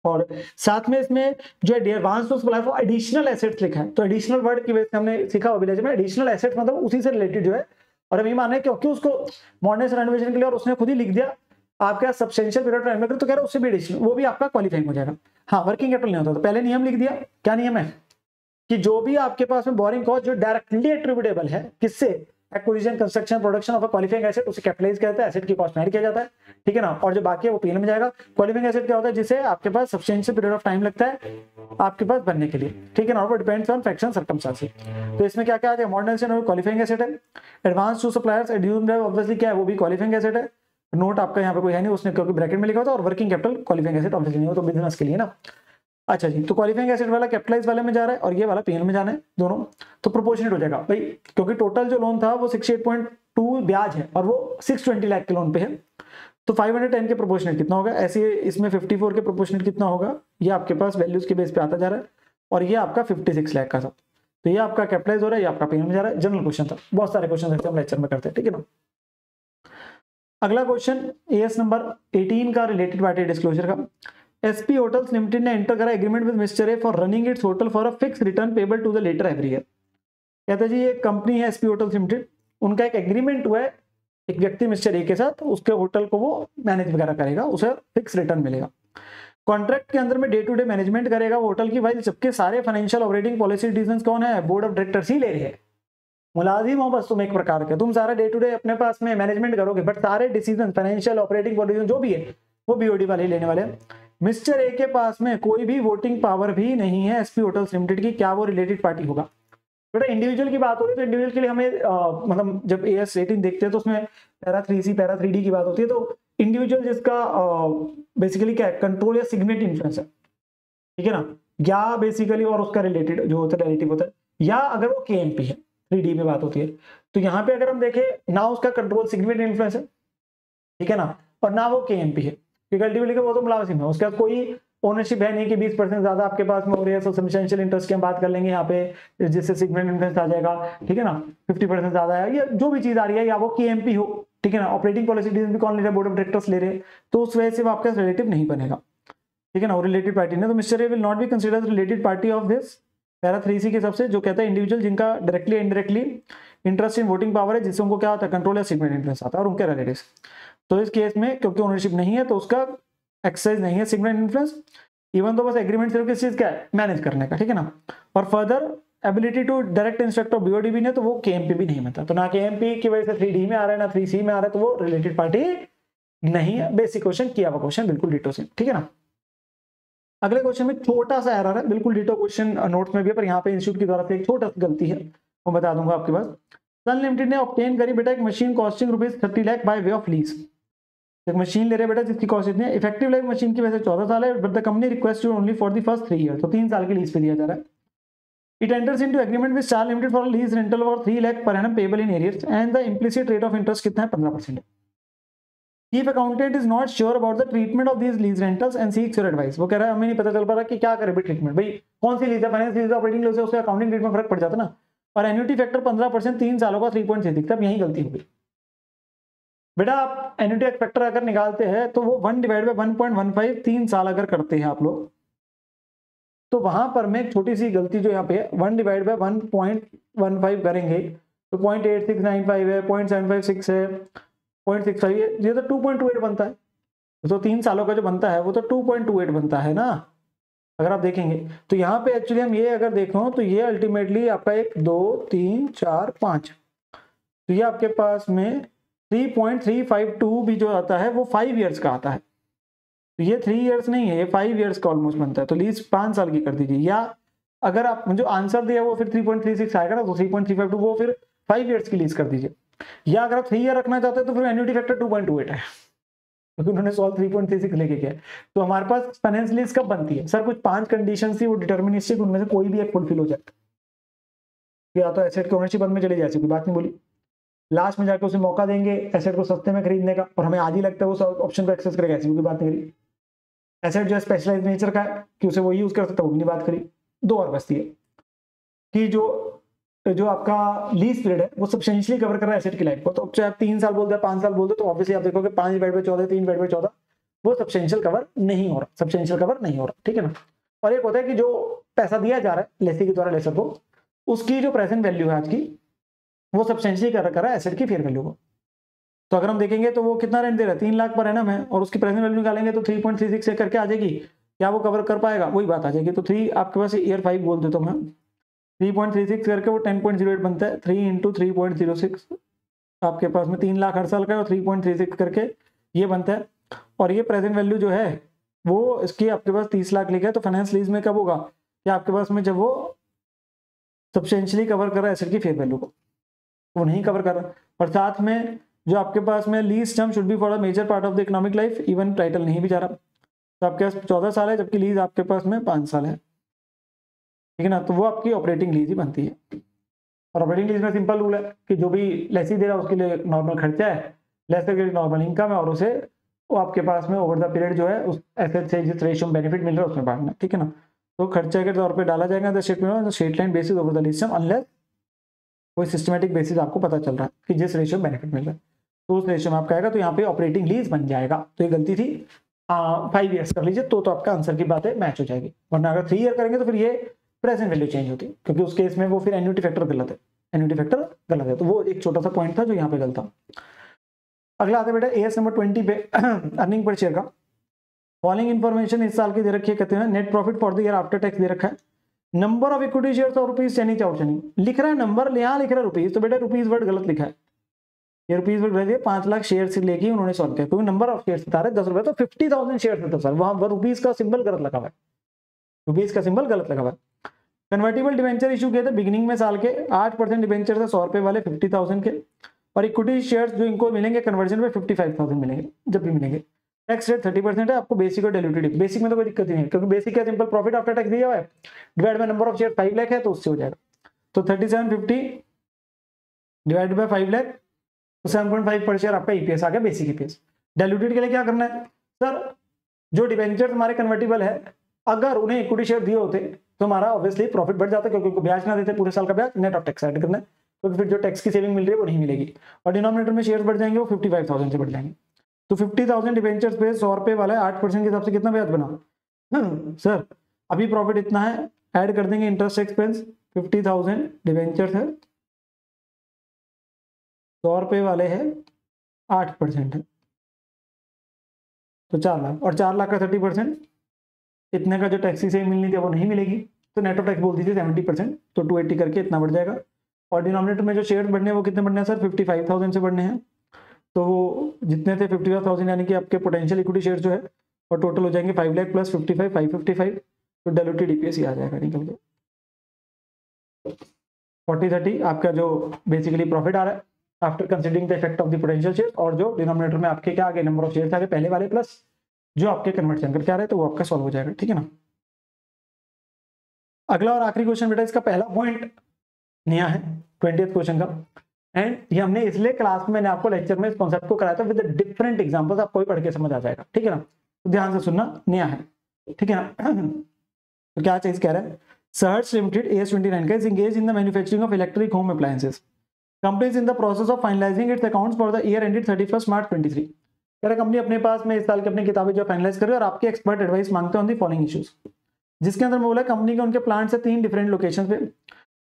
और साथ में इसमें जो है advance to supply for additional assets लिखा है, तो एडिशनल वर्ड की वजह से हमने सीखा विलेज में एडिशनल एसेट्स मतलब उसी से रिलेटेड जो है। और हम ये मान रहे हैं क्योंकि उसको मॉडर्नाइजेशन रेनोवेशन के लिए और उसने खुद ही लिख दिया आपका सब्सटेंशियल पीरियड टाइम लगे, तो कह रहे उससे भी एडिशनल वो भी आपका क्वालिफाइंग हो जाएगा। हाँ वर्किंग कैपिटल नहीं होता, तो पहले नियम लिख दिया। क्या नियम है कि जो भी आपके पास में बोरिंग कॉस्ट जो डायरेक्टली एट्रीब्यूटेबल है किससे, acquisition construction production of a qualifying asset, उसे कैपिटलाइज कहते हैं, एसेट की कॉस्ट में ऐड किया जाता है, ठीक है ना। और जो बाकी है वो पीएल में जाएगा। क्वालिफाइंग एसेट क्या होता है, जिसे आपके पास सब्सटेंशियल पीरियड ऑफ टाइम लगता है आपके पास बनने के लिए, ठीक है ना। और depends on facts and circumstances. तो इसमें क्या क्या आ जाए, मॉडर्नाइजेशन और क्वालिफाइंग एसेट है। एडवांस टू सप्लायर्स एड्यूस्ड ऑब्वियसली क्या है, वो भी क्वालिफाइंग एसेट है। नोट आपका यहाँ पे कोई है नहीं उसने क्योंकि ब्रैकेट में लिखा होता है। और working capital qualifying asset obviously नहीं हो, तो बिजनेस के लिए ना। अच्छा जी, तो क्वालिफाइंग एसेट वाला कैपिटलाइज वाले में जा रहा है और ये वाला पीएल में जाना है दोनों, तो प्रोपोर्शनेट हो जाएगा भाई, क्योंकि टोटल जो लोन था वो 68.2 ब्याज है और वो 620 लाख के लोन पे है, तो 510 के प्रोपोर्शनेट कितना होगा। ऐसे इसमें 54 के प्रोपोर्शनेट कितना होगा, ये आपके पास वैल्यूज के बेस पे आता जा रहा है। और ये आपका 56 लाख का था, तो ये आपका कैपिटलाइज हो रहा है, ये आपका पीएल में जा रहा है। जनरल क्वेश्चन था, बहुत सारे क्वेश्चन ऐसे हम लेक्चर में करते हैं, ठीक है ना। अगला क्वेश्चन एएस नंबर 18 का रिलेटेड पार्टी डिस्क्लोजर का। एसपी होटल्स लिमिटेड ने एंटर करा agreement with mister A for running its hotel for a fix return payable to the latter every year. कहते हैं जी ये कंपनी है एसपी होटल्स लिमिटेड, उनका एक एग्रीमेंट हुआ है एक व्यक्ति मिस्टर ए के साथ, उसके होटल को वो मैनेज वगैरह करेगा, उसे फिक्स रिटर्न मिलेगा। कॉन्ट्रैक्ट के अंदर में डे टू डे मैनेजमेंट करेगा वो होटल की, भाई जबकि सारे फाइनेंशियल ऑपरेटिंग पॉलिसी डिसीजंस कौन है, बोर्ड ऑफ डायरेक्टर्स ही ले रहे हैं। मुलाजिम हो बस तुम एक प्रकार के, तुम सारा डे टू डे अपने पास में मैनेजमेंट करोगे, बट सारे डिसीजन फाइनेंशियल ऑपरेटिंग पॉलिसी जो भी है वो बीओडी वाले लेने वाले हैं। मिस्टर ए के पास में कोई भी वोटिंग पावर भी नहीं है एसपी होटल्स लिमिटेड की, क्या वो रिलेटेड पार्टी होगा। बेटा इंडिविजुअल की बात होती है तो इंडिविजुअल के लिए हमें मतलब जब एएस 18 देखते हैं तो उसमें पैरा 3C पैरा 3D की बात होती है, तो इंडिविजुअल जिसका बेसिकली क्या है, कंट्रोल या सिग्नेट इन्फ्लुएंस है, ठीक है ना, या बेसिकली और उसका रिलेटेड जो होता है रिलेटिव होता है, या अगर वो केएमपी है 3D में बात होती है। तो यहाँ पे अगर हम देखें ना उसका कंट्रोल सिग्नेट इन्फ्लुएंस है, ठीक है ना, और ना वो केएमपी है, अल्टीमेटली वो तो मुलाजिम है, उसका कोई ओनरशिप है नहीं कि 20% ज्यादा आपके पास में हो रही है, तो सब्सटेंशियल इंटरेस्ट की हम बात कर लेंगे यहाँ पे, जिससे सिग्नेट इन्फ्लुएंस आ जाएगा, ठीक है ना। 50% ज्यादा है या जो भी चीज आ रही है, या वो केएमपी हो, ठीक है ना। ऑपरेटिंग पॉलिसी डिसीजन भी कौन ले रहा है, बोर्ड ऑफ डायरेक्टर्स ले रहे हैं, तो उस वजह से वो आपका रिलेटिव नहीं बनेगा, ठीक है ना, रिलेटेड पार्टी ने। तो mister A will not be considered related party of this para 3C के सबसे जो कहता है इंडिविजुअल जिनका directly indirectly interest in voting power है, जिससे उनको क्या होता है, कंट्रोल या सिग्नेट इन्फ्लुएंस आता है, और उनके रिलेटिव्स। तो इस केस में क्योंकि ओनरशिप नहीं है तो उसका एक्सरसाइज नहीं है सिग्नेट इन्फ्लुएंस, इवन तो बस एग्रीमेंट सिर्फ किस चीज का है, मैनेज करने का, ठीक है ना। और further ability to direct instruct of BOD भी नहीं, तो वो केएमपी भी नहीं बनता, तो ना केएमपी की वजह से 3D में आ रहा है ना 3C में आ रहा है, तो वो रिलेटेड पार्टी नहीं है। बेसिक क्वेश्चन किया हुआ क्वेश्चन बिल्कुल डिटो से, ठीक है ना। अगले क्वेश्चन में छोटा सा एरर है, बिल्कुल डिटो क्वेश्चन नोट्स में भी है, पर यहाँ पे इंस्टीट्यूट की द्वारा से एक छोटा सी गलती है, वो बता दूंगा आपके पास। सन लिमिटेड ने ऑब्टेन करी बेटा एक machine costing ₹30 lakh by way of lease. एक मशीन ले रहे बेटा जिसकी कॉस्ट इतनी है, इफेक्टिव लाइफ मशीन की वैसे 14 साल है, but the company request only for the first 3 year, तो 3 साल की लीज पे दिया जा रहा है। It enters into agreement with star limited for lease rental और 3 lakh per annum payable in arrears and the implicit rate of interest कितना है, 15%। Chief accountant is not sure about the treatment of these lease rentals and seeks your advice। वो कह रहा है हमें नहीं पता चल पा रहा कि क्या करे ट्रीटमेंट, भाई कौन सी लीज है, फाइनेंस लीज, ऑपरेटिंग लीज है, उससे अकाउंटिंग ट्रीटमेंट फर्क पड़ जाता ना। और एन्युटी फैक्टर 15%, 3 सालों का 3.6 दिखता है, यही गलती होगी बेटा। आप एन्युटी फैक्टर अगर निकालते हैं तो वो 1/1.15 3 साल अगर करते हैं आप लोग, तो वहां पर मैं एक छोटी सी गलती जो यहाँ पे 1/1.15 करेंगे तो 0.8695 है, 0.756 है, 0.65 है, ये तो 2.28 बनता है। तो 3 सालों का जो बनता है वो तो 2.28 बनता है ना, अगर आप देखेंगे। तो यहाँ पे एक्चुअली हम ये अगर देखो तो ये अल्टीमेटली आपका 1 2 3 4 5, तो ये आपके पास में 3.352 भी जो आता है वो 5 ईयर्स का आता है। तो ये 3 ईयर्स नहीं है, ये 5 ईयर्स का ऑलमोस्ट बनता है। तो लीज 5 साल की कर दीजिए, या अगर आप जो आंसर दिया वो फिर 3.36 आएगा ना, तो 3.352 वो फिर 5 ईयर्स की लीज कर दीजिए। या अगर आप 3 ईयर रखना चाहते हैं तो फिर एन्युटी फैक्टर 2.28 है, क्योंकि उन्होंने सॉल्व 3.36 लेके किया। तो हमारे पास फाइनेंस लीज कब बनती है सर? कुछ 5 कंडीशन थी, वो डिटर्मिनिस्टिक, उनमें से कोई भी एक फुलफिल हो जाए, या तो एसेट की ओनरशिप बंद में चली जाए, कोई बात नहीं बोली, लास्ट में जाकर उसे मौका देंगे एसेट को सस्ते में खरीदने का, और हमें आज ही लगता है वो ऑप्शन को एक्सेस करेगा, ऐसी कोई बात नहीं करी। एसेट जो स्पेशलाइज नेचर का है कि उसे वो यूज कर सकता है, वो भी नहीं बात करी। 2 और बचती है कि जो आपका लीज पीरियड है वो सब्सटेंशियली कवर कर रहा है एसेट की लाइफ को। तो चाहे आप 3 साल बोलते हैं 5 साल बोलते, तो ऑब्वियसली आप देखोगे 5 डिवाइड बाय 14 3 डिवाइड बाय 14 वो सब्सटेंशियल कवर नहीं हो रहा, सब्सटेंशियल कवर नहीं हो रहा, ठीक है ना। और एक होता है कि जो पैसा दिया जा रहा है लेसी के द्वारा लेसर को, उसकी जो प्रेजेंट वैल्यू है आज की, वो सब्सटेंशियली कवर कर रहा है एसेट की फेयर वैल्यू को। तो अगर हम देखेंगे तो वो कितना रेंट दे रहा है, 3 लाख पर एनम है, और उसकी प्रेजेंट वैल्यू निकालेंगे तो 3.36 से करके आ जाएगी। क्या वो कवर कर पाएगा? वही बात आ जाएगी। तो 3 आपके पास ईयर 5 बोल देता हूँ मैं, 3.36 करके वो 10.08 बनता है। 3 इंटू 3.06 आपके पास में 3 लाख हर साल का है, और 3.36 करके ये बनता है। और ये प्रेजेंट वैल्यू जो है वो इसकी आपके पास 30 लाख लिखा है। तो फाइनेंस लीज में कब होगा कि आपके पास में जब वो सब्सटेंशियली कवर कर रहा है एसेट की फेयर वैल्यू को, वो नहीं कवर कर रहा। और साथ में जो आपके पास में lease term should be for a major part of the economic life, even title नहीं भी जा रहा, तो आपके पास 14 साल है, जबकि लीज आपके पास में 5 साल है, ठीक है ना। तो वो आपकी ऑपरेटिंग लीज ही बनती है। और ऑपरेटिंग लीज में सिंपल रूल है कि जो भी लेसी दे रहा है उसके लिए नॉर्मल खर्चा है, लेसर के लिए नॉर्मल इनकम है, और उसे वो आपके पास में ओवर द पीरियड जो है उस एसेट से जिस रेशियो में बेनिफिट मिल रहा है उसमें बांटना, ठीक है ना। तो खर्चे के तौर पे डाला जाएगा the straight line basis over the lease term, unless कोई सिस्टमेटिक बेसिस आपको पता चल रहा है कि जिस रेशियो में बेनिफिट मिल रहा है तो उस रेशियो में आपका आएगा। तो यहाँ पे ऑपरेटिंग लीज बन जाएगा। तो ये गलती थी, 5 ईयर्स कर लीजिए तो आपका आंसर की बातें मैच हो जाएगी। वरना अगर 3 ईयर करेंगे तो फिर ये प्रेजेंट वैल्यू चेंज होती है, क्योंकि उस केस में वो फिर एन्युटी फैक्टर गलत है, एन्युटी फैक्टर गलत है। तो वो एक छोटा सा पॉइंट था जो यहाँ पे गलत था। अगला आता है बेटा एएस नंबर 20 पे अर्निंग पर शेयर का। फॉलोइंग इन्फॉर्मेशन इस साल की दे रखी है, कहते हैं net profit for the year after tax दे रखा है, नंबर ऑफ इक्विटी शेयर्स और रुपीज चैनिंग आउटस्टैंडिंग लिख रहा है नंबर, यहाँ लिख रहा है रुपीज, तो बेटा रुपीज वर्ड गलत लिखा है। ये रुपीज वर्ड गलत है, 5 लाख शेयर से लेके उन्होंने सॉल्व किया, क्योंकि नंबर ऑफ शेयर बता रहे 10 रुपए, तो 50,000 शेयर थे सर, वहां रुपीज का सिंबल गलत लगा हुआ है, रुपीज का सिंबल गलत लगा हुआ है। कन्वर्टिबल डिवेंचर इशू किए थे बिगिनिंग में साल के, 8% डिवेंचर थे 100 रुपए वाले 50,000 के, और इक्विटी शेयर्स जो इनको मिलेंगे कन्वर्जन पे 55,000 मिलेंगे जब भी मिलेंगे। टैक्स रेट 30% है, आपको बेसिक और डिल्यूटेड, बेसिक में तो कोई दिक्कत नहीं है क्योंकि बेसिक का सिंपल प्रॉफिट आफ्टर टैक्स दिया हुआ है, divide by number of share 5 lakh है तो उससे हो जाएगा। तो 3750 डिवाइड बाय 5 लाख, तो 7.5 पर शेयर आपका ईपीएस आ गया, बेसिक ईपीएस। डाइल्यूटेड के लिए क्या करना है सर? जो डिवेंचर हमारे कन्वर्टिबल है, अगर उन्हें इक्विटी शेयर दिए होते तो हमारा ऑब्वियसली प्रॉफिट बढ़ जाता, क्योंकि उनको ब्याज ना देते पूरे साल का ब्याज, नेट ऑफ टैक्स ऐड करना है, क्योंकि फिर जो टैक्स की सेविंग मिल रही है वो नहीं मिलेगी। और डिनोमिनेटर में शेयर बढ़ जाएंगे, वो 55,000 से बढ़ जाएंगे। तो 50,000 डिवेंचर्स पे 100 रुपए वाला 8% के हिसाब से कितना ब्याज बना? सर अभी प्रॉफिट इतना है, ऐड कर देंगे इंटरेस्ट एक्सपेंस, 50,000 डिवेंचर्स है, 100 रुपए वाले है, 8% है, तो 4 लाख, और 4 लाख का 30%, इतने का जो टैक्स की सेविंग मिलनी थी वो नहीं मिलेगी, तो नेट ऑफ टैक्स बोल दीजिए 70%, तो 280 करके इतना बढ़ जाएगा। और डिनोमिनेटर में जो शेयर बढ़ने हैं वो कितने बढ़ने हैं सर? 55,000 से बढ़ने हैं, तो वो जितने थे 55,000 यानी कि आपके पोटेंशियल इक्विटी शेयर जो है, और टोटल हो जाएंगे 5 लाख प्लस 55 555, तो डाइल्यूटेड ईपीएस ही आ जाएगा निकल के 40/30 आपका जो बेसिकली प्रॉफिट आ रहा है after considering the effect of the potential share, और जो डिनोमिनेटर में आपके क्या आ गए नंबर ऑफ शेयर आ गए पहले वाले प्लस जो आपके कन्वर्जन करके आ रहे हैं, तो वो आपका सॉल्व हो जाएगा, ठीक है ना। अगला और आखिरी क्वेश्चन बेटा, इसका पहला पॉइंट नया है 20th क्वेश्चन का, एंड ये हमने इसलिए क्लास में मैंने आपको लेक्चर में इस कॉन्सेप्ट को कराया था विद डिफरेंट एग्जांपल्स, आपको भी पढ़ के समझ आ जाएगा, ठीक है ना। तो ध्यान से सुनना, नया है, ठीक है ना। तो क्या चीज कह रहा है? Search Limited AS29 का is engaged in the manufacturing of electric home appliances. Company is in the process of finalizing its accounts for the year ended 31st March 23. कह रहा कंपनी अपने पास में इस साल की अपनी किताबें जो फाइनलाइज कर रही है, और आपके एक्सपर्ट एडवाइस मांगते हैं ऑन दी फॉलोइंग इश्यूज, जिसके अंदर मैं बोला कंपनी के उनके प्लांट से 3 डिफरेंट लोकेशन पे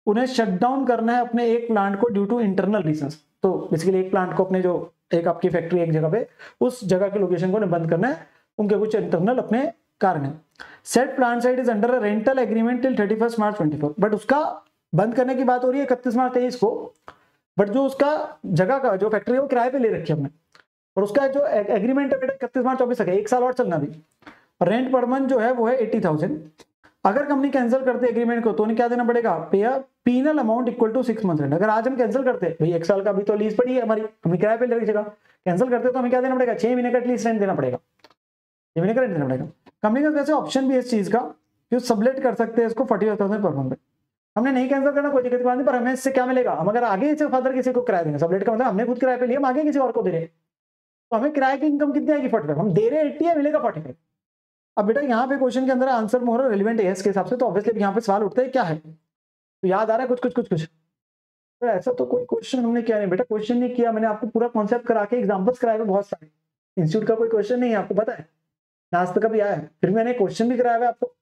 उन्हें शट डाउन करना है अपने एक प्लांट को ड्यू टू इंटरनल रीजंस। तो बेसिकली एक प्लांट को अपने जो एक आपकी फैक्ट्री एक जगह पे, उस जगह के लोकेशन को बंद करना है उनके कुछ इंटरनल अपने कारण है। Set plant site is under a rental agreement till 31 March 24, but उसका बंद करने की बात हो रही है 31 मार्च 23 को, बट जो उसका जगह का जो फैक्ट्री है वो किराए पे ले रखी है हमने, और उसका जो एग्रीमेंट है बेटा 31 मार्च 24 तक है, 1 साल और चलना भी। रेंट पर मंथ जो है वो है 80,000। अगर कंपनी कैंसिल करते एग्रीमेंट को तो उन्हें क्या देना पड़ेगा, pay a penal amount equal to 6 month rent. अगर आज हम कैंसिल करते भाई 1 साल का भी तो लीज पड़ी है हमारी, हमने किराए पे ले रखी जगह, कैंसिल करते तो हमें क्या देना पड़ेगा, 6 महीने का एटलीस्ट रेंट देना पड़ेगा, 6 महीने का रेंट देना पड़ेगा। कंपनी का वैसे ऑप्शन भी है इस चीज का कि सबलेट कर सकते हैं इसको 45,000 पर मंथ। हमने नहीं कैंसिल करना कोई दिक्कत नहीं, पर हमें इससे क्या मिलेगा, हम अगर आगे इसे फर्दर किसी को किराया देंगे, सबलेट का मतलब हमने खुद किराए पे लिया, हम आगे किसी और को दे रहे हैं, तो हमें किराए की इनकम कितनी आएगी 45, हम दे रहे 80 है, मिलेगा 45। अब बेटा यहाँ पे क्वेश्चन के अंदर आंसर मोर रेलिवेंट है इसके हिसाब से, तो ऑब्वियसली यहाँ पे सवाल उठता है क्या है, तो याद आ रहा है कुछ। तो ऐसा तो कोई क्वेश्चन हमने किया नहीं बेटा, क्वेश्चन नहीं किया मैंने, आपको पूरा कॉन्सेप्ट करा के एग्जांपल्स कराए हुए बहुत सारे। इंस्टीट्यूट का कोई क्वेश्चन नहीं है आपको पता है, आज तक कभी आया है, फिर मैंने क्वेश्चन भी कराया हुआ आपको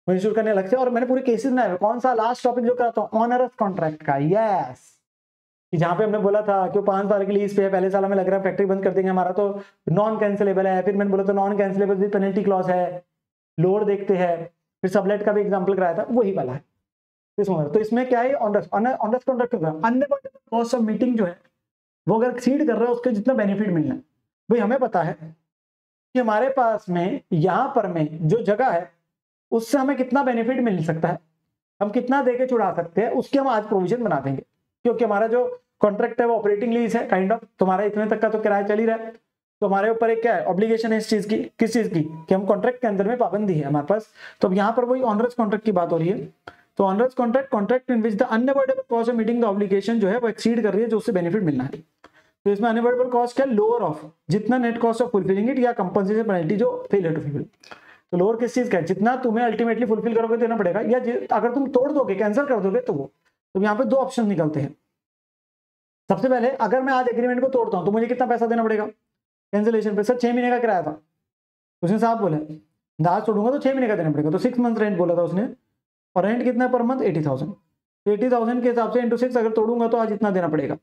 इंस्टीट्यूट करने अलग से, और मैंने पूरे केसेस बनाए हुए। कौन सा लास्ट टॉपिक जो कराता हूँ, ऑनरस कॉन्ट्रैक्ट का, यस, जहां पे हमने बोला था कि 5 साल के लिए इस पे पहले साल हमें लग रहा है फैक्ट्री बंद कर देंगे हमारा तो नॉन कैंसिलेबल है, फिर मैंने बोला तो नॉन कैंसिलेबल भी पेनल्टी क्लॉज है, लोड देखते हैं, फिर सबलेट का भी एग्जांपल कराया था, वही वाला है इसमें। तो इसमें क्या है, ऑनरस कॉन्ट्रैक्ट होगा, अन्य कॉस्ट ऑफ मीटिंग जो है वो अगर एक्सीड कर रहा है उसके जितना बेनिफिट मिलना है, भाई हमें पता है कि हमारे पास में यहाँ पर में जो जगह है उससे हमें कितना बेनिफिट मिल सकता है, हम कितना देके छुड़ा सकते हैं, उसके हम आज प्रोविजन बना देंगे, क्योंकि हमारा जो कॉन्ट्रैक्ट है वो ऑपरेटिंग लीज है काइंड ऑफ, तुम्हारा इतने तक का तो किराया चल ही रहा है, तो हमारे ऊपर एक क्या है ऑब्लिगेशन है इस चीज की, किस चीज की, कि हम कॉन्ट्रैक्ट के अंदर में पाबंदी है हमारे पास। तो अब यहाँ पर वही ऑनरस कॉन्ट्रैक्ट की बात हो रही है, तो onerous contract in which the unavoidable cost of meeting the obligation जो है वो एक्सीड कर रही है जो उससे बेनिफिट मिलना है। तो इसमें अनअवॉइडेबल कॉस्ट क्या, लोअर ऑफ जितना net cost of fulfilling it या कंपनसेशन पेनल्टी जो फेलियर टू फुलफिल, तो लोअर किस चीज का है, जितना तुम्हें अल्टीमेटली फुलफिल करोगे देना पड़ेगा, या अगर तुम तोड़ दोगे कैंसिल कर दोगे तो वो। तो यहाँ पे 2 ऑप्शन निकलते हैं। सबसे पहले अगर मैं आज एग्रीमेंट को तोड़ता हूं तो मुझे कितना पैसा देना पड़ेगा कैंसिलेशन पे, सर 6 महीने का किराया था, उसने साहब बोला आज तोड़ूंगा तो 6 महीने का देना पड़ेगा, तो 6 मंथ रेंट बोला था उसने, और रेंट कितना है पर मंथ 80,000, 80,000 के हिसाब से इंटू 6 अगर तोड़ूंगा तो आज इतना देना पड़ेगा।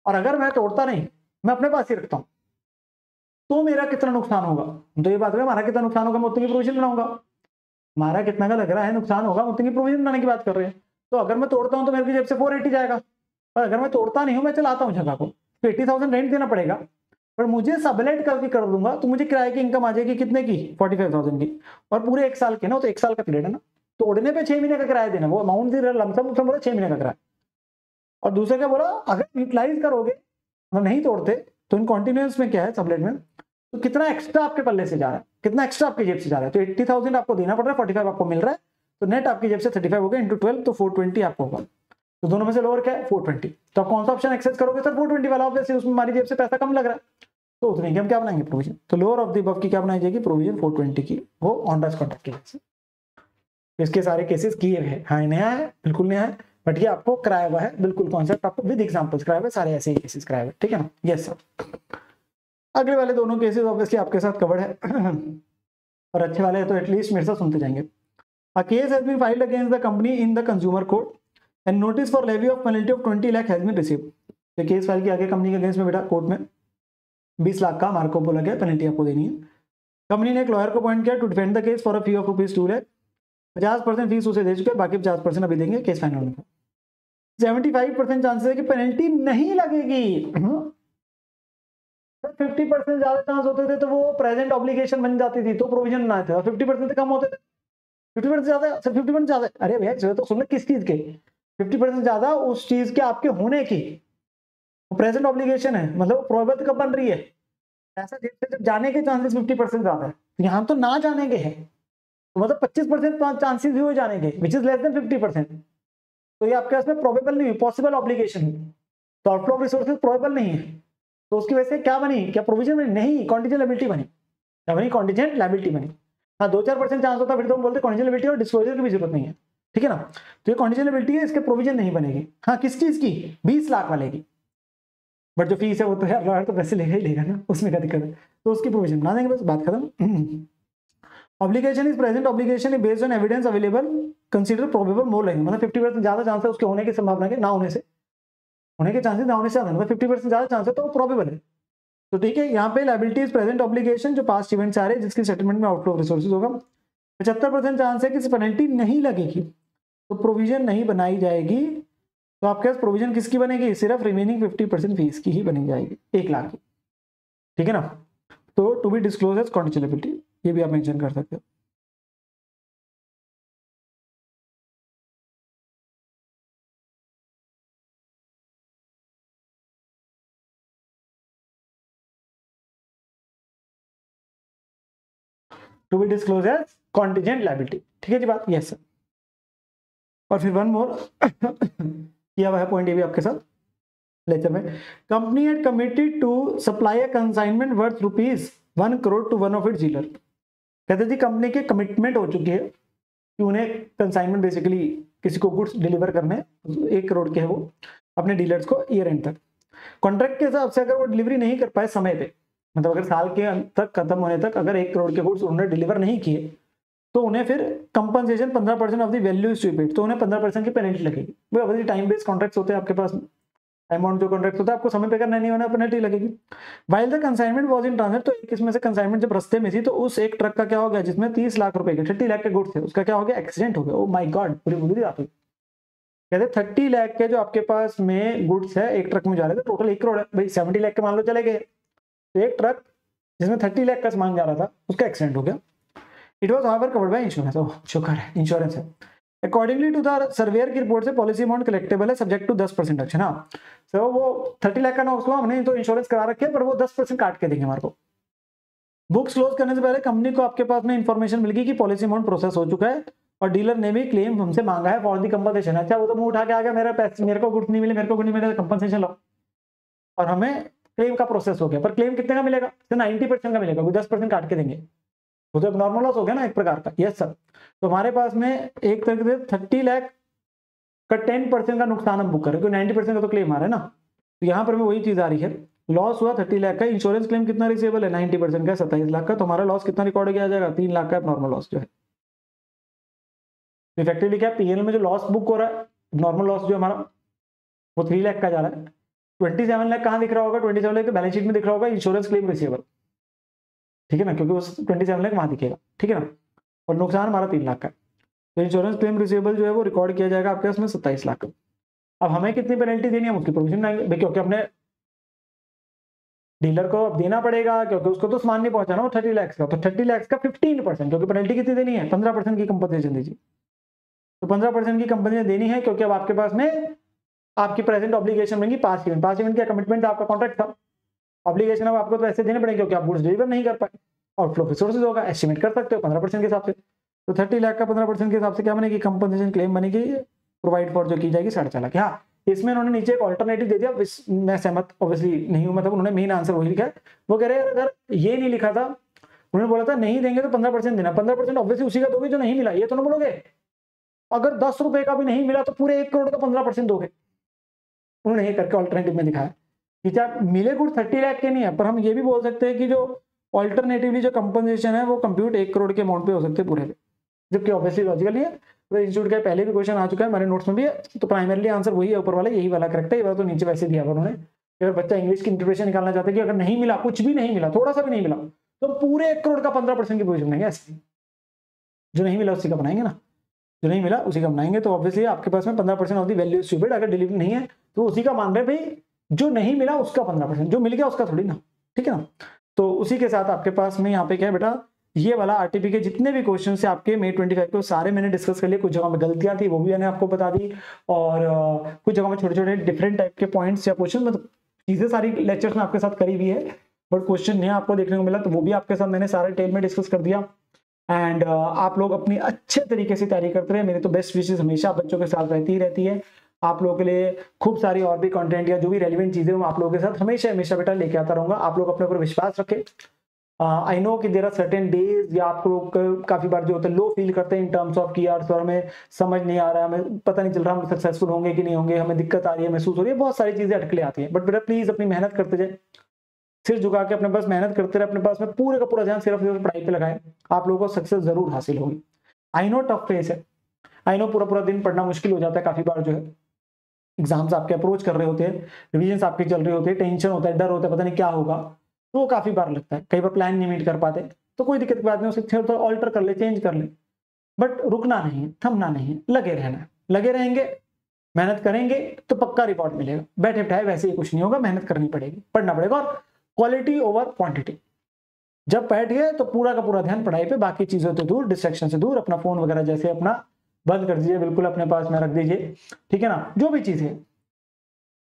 और अगर मैं तोड़ता नहीं, मैं अपने पास ही रखता हूं, तो मेरा कितना नुकसान होगा, तो ये बात है हमारा कितना नुकसान होगा, मैं उतनी की प्रोविजन बनाऊंगा, हमारा कितना का लग रहा है नुकसान होगा, उतनी की प्रोविजन बनाने की बात कर रहे हैं। तो अगर मैं तोड़ता हूं तो मेरे जेब से 480 जाएगा, और अगर मैं तोड़ता नहीं हूं, मैं चलाता हूं जगह को, तो 80,000 रेंट देना पड़ेगा, पर मुझे सबलेट करके कर दूंगा तो मुझे किराए की इनकम आ जाएगी कितने की, 45,000 की, और पूरे 1 साल के ना, तो 1 साल का पीरियड है ना, तोड़ने पे 6 महीने का किराया देना, वो अमाउंट लमसम बोला 6 महीने का किराया। और दूसरा क्या बोला, अगर यूटिलाइज करोगे अगर नहीं तोड़ते तो इन कॉन्टिन्यूस में क्या है सबलेट में, तो कितना एक्स्ट्रा आपके पल्ले से जा रहा है, कितना एक्स्ट्रा आपकी जेब से जा रहा है, तो 80,000 आपको देना पड़ रहा है, 45 आपको मिल रहा है, तो नेट आपकी जेब से 35 हो गया इंटू 12, तो 420 आपको होगा। तो दोनों में से लोअर क्या है 420, तो आप कौन सा ऑप्शन एक्सेस करोगे, सर 420 वाला, ऑब्वियसली उसमें हमारी जेब से पैसा कम लग रहा है, तो उतने की हम क्या बनाएंगे प्रोविजन, तो लोअर ऑफ द अबव की क्या बनाई जाएगी प्रोविजन 420 की, वो ऑनरस कॉन्ट्रैक्ट की वजह से। इसके सारे केसेस किए हैं, हाँ नया है बिल्कुल नया है, बट ये आपको कराया हुआ है बिल्कुल कॉन्सेप्ट, आपको विद एग्जांपल्स कराया हुआ है, सारे ऐसे ही केसेस कराए हुए, ठीक है ना, यस सर। अगले वाले दोनों केसेस ऑब्वियसली आपके साथ कवर्ड है और अच्छे वाले तो एटलीस्ट मेरे साथ सुनते जाएंगे। A case has been filed against the company in the consumer court and notice for levy of penalty of 20 lakh has been received। तो केस फाइल किया गया कंपनी के अगेंस्ट में बेटा कोर्ट में, 20 लाख का हमारे को बोला गया पेनल्टी आपको देनी है। कंपनी ने एक लॉयर को अपॉइंट किया to defend the case for a fee of ₹2 lakh, 50% fees उसे दे चुके, बाकी 50% अभी देंगे केस फाइनल होने का। 75% चांसेस है कि पेनल्टी नहीं लगेगी, 50% ज्यादा चांस होते थे तो वो प्रेजेंट ऑब्लिगेशन बन जाती थी तो प्रोविजन बनाए थे, और 50% से कम होते थे, 50% ज्यादा, सर 50% ज्यादा, अरे भैया जो तो सुन किस चीज के 50% ज्यादा उस चीज के आपके होने की, प्रेजेंट ऑब्लिगेशन है मतलब प्रोबेबल कब बन रही है, ऐसा जब जाने के चांसेस 50% ज्यादा है, यहाँ तो ना जाने के हैं, तो मतलब 25% चांसेस हुए जाने के विच इज लेस देन 50%, तो ये आपके पास में प्रोबेबल नहीं, पॉसिबल ऑब्लिगेशन है, तो आउटफ्लो ऑफ रिसोर्सेज प्रोबेबल नहीं है, तो उसकी वजह से क्या बनी, क्या प्रोविजन बनी, नहीं कॉन्टिजेंट लायबिलिटी बनी, क्या बनी, कॉन्टिजेंट लायबिलिटी बनी। हाँ 2-4% चांस होता है, फिर तो हम बोलते हैं कॉन्टिजेंट लायबिलिटी और डिस्क्लोजर की भी जरूरत नहीं है, ठीक है ना, तो ये कॉन्टिजेंट लायबिलिटी है, इसके प्रोविजन नहीं बनेगी। हाँ किस चीज की, 20 लाख वाले की, बट जो फीस है वो तो यार लॉयर तो पैसे लेगा ही लेगा ना, उसमें क्या दिक्कत है, तो उसकी प्रोविजन बना देंगे, बस बात खत्म। Obligation is present obligation is based on evidence available consider probable more लगेंगे, मतलब 50% ज्यादा चांस है उसके होने की संभावना के ना होने से, होने के चांसेस ना होने से ज्यादा, मतलब 50% ज्यादा चांस है तो वो प्रोबेबल है, तो ठीक है, यहाँ पे लायबिलिटी इज प्रेजेंट ऑब्लिगेशन जो पास्ट इवेंट्स आ रहे हैं जिसकी सेटलमेंट में आउटफ्लो ऑफ रिसोर्सेज होगा। 75% चांस है कि पेनल्टी नहीं लगेगी, तो प्रोविजन नहीं बनाई जाएगी। तो आपके पास प्रोविजन किसकी बनेगी, सिर्फ रिमेनिंग 50% फीस की ही बनी जाएगी, 1 लाख की, ठीक है ना। तो to be disclose as contingent, ये भी आप मेंशन कर सकते हो। To be disclose as contingent liability, ठीक है जी बात, यस सर। और फिर वन मोर किया हुआ है पॉइंट ये भी आपके साथ लेक्चर में। Company had committed to supply a consignment worth ₹1 crore to one of its dealer. कहते जी कंपनी के कमिटमेंट हो चुकी है कि उन्हें कंसाइनमेंट बेसिकली किसी को गुड्स डिलीवर करने 1 करोड़ के है वो अपने डीलर्स को ईयर एंड तक। कॉन्ट्रैक्ट के हिसाब से अगर वो डिलीवरी नहीं कर पाए समय पे, मतलब अगर साल के अंत तक खत्म होने तक अगर 1 करोड़ के गुड्स उन्होंने डिलीवर नहीं किए, तो उन्हें फिर compensation 15% of the value is to be paid, तो उन्हें 15% की पेनल्टी लगेगी। वो ऑब्वियसली टाइम बेस्ड कॉन्ट्रैक्ट्स होते हैं आपके पास, अमाउंट जो कॉन्ट्रैक्ट होता है आपको समय पे करना नहीं होना, पेनल्टी लगेगी। While the consignment was in transit, तो एक इसमें से कंसाइनमेंट जब रास्ते में थी तो उस एक ट्रक का क्या हो गया जिसमें 30 लाख रुपए के 30 लाख के गुड्स थे, उसका क्या हो गया, एक्सीडेंट हो गया। ओ माय गॉड, पूरी बुरी बात हुई। कहते 30 लाख के जो आपके पास में गुड्स है एक ट्रक में जा रहे थे, टोटल 1 करोड़ है भाई, 70 लाख के मान लो चले गए, तो एक ट्रक जिसमें 30 लाख का सामान जा रहा था उसका एक्सीडेंट हो गया। It was however covered by insurance, oh शुक्र है इंश्योरेंस है। अकॉर्डिंगली टू द सर्वेयर की रिपोर्ट से पॉलिसी अमाउंट कलेक्टेबल है सब्जेक्ट टू 10% डिडक्शन। हाँ सो वो 30 लाख का ना उसको हमने तो इंश्योरेंस करा रखे पर वो 10% काट के देंगे हमारे को। बुक्स क्लोज करने से पहले कंपनी को आपके पास में इंफॉर्मेशन मिल गई कि पॉलिसी अमाउंट प्रोसेस हो चुका है और डीलर ने भी क्लेम हमसे मांगा है फॉर दी कंपनसेशन। अच्छा वो तो मुंह उठा के आ गया, मेरा पैसे मेरे को गुड्स नहीं मिले, मेरे को गुड नहीं मिले, कंपनसेशन लो, और हमें क्लेम का प्रोसेस हो गया। पर क्लेम कितने का मिलेगा, 90% का मिलेगा, 10% काट के देंगे, वो तो नॉर्मल लॉस हो गया ना एक प्रकार का। यस सर, तो हमारे पास में एक तरीके से 30 लाख का 10% का नुकसान हम बुक करें, क्योंकि 90% का तो क्लेम आ रहा है ना। तो यहाँ पर में वही चीज आ रही है, लॉस हुआ 30 लाख का, इंश्योरेंस क्लेम कितना रिसीवेबल है 90% का 27 लाख का, तो हमारा लॉस कितना रिकॉर्ड किया जाएगा 3 लाख का नॉर्मल लॉस जो है। इफेक्टिवली क्या पीएल में जो लॉस बुक हो रहा है, नॉर्मल लॉस जो हमारा वो 3 लाख का जा रहा है। 27 लाख कहाँ दिख रहा होगा, 27 लाख बैलेंस शीट में दिख रहा होगा इंश्योरेंस क्लेम रिसीवेबल, ठीक है ना, क्योंकि उस 27 लाख वहां दिखेगा, ठीक है ना, और नुकसान हमारा 3 लाख का। तो इंश्योरेंस क्लेम रिसीवेबल जो है वो रिकॉर्ड किया जाएगा आपके उसमें 27 लाख का। अब हमें कितनी पेनल्टी देनी है, उसकी प्रोविजन आएंगे क्योंकि अपने डीलर को अब देना पड़ेगा, क्योंकि उसको तो सामान नहीं पहुंचाना वो 30 लाख का, तो 30 लाख का 15%, क्योंकि पेनल्टी कितनी देनी है 15% की कंपनसेशन दीजिए, तो 15% की कंपनसेशन देनी है, क्योंकि अब आपके पास में आपकी प्रेजेंट ऑब्लिगेशन बनेगी 5 इवेंट का कमिटमेंट था, आपका कॉन्ट्रैक्ट था, ऑब्लिगेशन अब आपको तो ऐसे देने पड़ेंगे क्योंकि आप गुड्स डिलीवर नहीं कर पाए, आउटफ्लो रिसोर्सेज होगा, एस्टिमेट कर सकते हो 15% के हिसाब से। तो 30 लाख का 15% के हिसाब से क्या बनेगी, कंपनसेशन क्लेम बनेगी प्रोवाइड फॉर, जो की जाएगी 4.5 लाख। हाँ इसमें उन्होंने नीचे एक ऑल्टरनेटिव दे दिया, मैं सहमत ऑब्वियसली नहीं हूं, मतलब उन्होंने मेन आंसर वही लिखा है। वो कह रहे हैं अगर ये नहीं लिखा था, उन्होंने बोला था नहीं देंगे तो 15% देना, 15% ऑब्वियसली उसी का दोगे जो नहीं मिला, ये तो ना बोलोगे अगर 10 रुपए का भी नहीं मिला तो पूरे 1 करोड़ का 15% दोगे। उन्होंने ये करके ऑल्टरनेटिव में दिखाया कि चाहे मिले गुड 30 लाख के नहीं है, पर हम ये भी बोल सकते हैं कि जो ऑल्टरनेटिवली जो कंपनसेशन है वो कंप्यूट 1 करोड़ के अमाउंट पे हो सकते हैं पूरे पे, जबकि ऑब्वियसली लॉजिकल है। तो इंस्टीट्यूट का पहले भी क्वेश्चन आ चुका है हमारे नोट्स में भी है, तो प्राइमरीली आंसर वही है ऊपर वाला, यही वाला करेक्ट है। ये वाला तो नीचे वैसे दिया हुआ उन्होंने, अगर बच्चा इंग्लिश की इंटरप्रिटेशन निकालना चाहते हैं कि अगर नहीं मिला, कुछ भी नहीं मिला, थोड़ा सा भी नहीं मिला, तो पूरे 1 करोड़ का 15% की प्रोविजन देंगे। ऐसे जो नहीं मिला उसी का बनाएंगे ना, जो नहीं मिला उसी का बनाएंगे। तो ऑब्वियसली आपके पास में 15% ऑफ द वैल्यू स्टूपिड, अगर डिलीवरी नहीं है तो उसी का मान रहे भाई, जो नहीं मिला उसका 15%, जो मिल गया उसका थोड़ी ना, ठीक है ना। तो उसी के साथ आपके पास में यहाँ पे क्या है बेटा, ये वाला आरटीपी के जितने भी क्वेश्चन से आपके May 25 को सारे मैंने डिस्कस कर लिए। कुछ जगह में गलतियां थी वो भी मैंने आपको बता दी, और कुछ जगह में छोटे छोटे डिफरेंट टाइप के पॉइंट्स या क्वेश्चन, मतलब चीजें सारी लेक्चर्स में आपके साथ करी हुई है, बट क्वेश्चन नया आपको देखने को मिला तो वो भी आपके साथ मैंने सारे डिटेल में डिस्कस कर दिया। एंड आप लोग अपनी अच्छे तरीके से तैयारी करते रहे, मेरी तो बेस्ट विशेष हमेशा बच्चों के साथ रहती है। आप लोगों के लिए खूब सारी और भी कंटेंट या जो भी रेलिवेंट चीजें मैं आप लोगों के साथ हमेशा हमेशा बेटा लेके आता रहूंगा। आप लोग अपने ऊपर विश्वास रखें। आई नो कि देयर आर सर्टेन डेज या आप लोग काफी बार जो होता है लो फील करते हैं इन टर्म्स ऑफ कि यार सर हमें समझ नहीं आ रहा है, हमें पता नहीं चल रहा हम सक्सेसफुल होंगे कि नहीं होंगे, हमें दिक्कत आ रही है, महसूस हो रही है, बहुत सारी चीजें अटकले आती है। बट बेटा प्लीज अपनी मेहनत करते जाए, सिर झुका के अपने पास मेहनत करते रहे, अपने पास में पूरे का पूरा ध्यान सिर्फ पढ़ाई पे लगाए, आप लोगों को सक्सेस जरूर हासिल होगी। आई नो टफ फेस है, आई नो पूरा पूरा दिन पढ़ना मुश्किल हो जाता है, काफी बार जो है एग्जाम्स आपके अप्रोच कर रहे होते हैं, रिविजन आपके चल रहे होते हैं, टेंशन होता है, डर होता है, पता नहीं क्या होगा, तो वो काफी बार लगता है, कई बार प्लान नहीं मीट कर पाते, तो कोई दिक्कत की बात नहीं, उसे थोड़ा ऑल्टर कर ले, चेंज कर ले, बट रुकना नहीं है, थमना नहीं है, लगे रहना है। लगे रहेंगे, मेहनत करेंगे तो पक्का रिवॉर्ड मिलेगा। बैठे बिठाए वैसे ही कुछ नहीं होगा, मेहनत करनी पड़ेगी, पढ़ना पड़ेगा, और क्वालिटी ओवर क्वांटिटी। जब बैठ गए तो पूरा का पूरा ध्यान पढ़ाई पे, बाकी चीजों से दूर, डिस्ट्रैक्शन से दूर, अपना फोन वगैरह जैसे अपना बंद कर दीजिए, बिल्कुल अपने पास में रख दीजिए, ठीक है ना। जो भी चीज है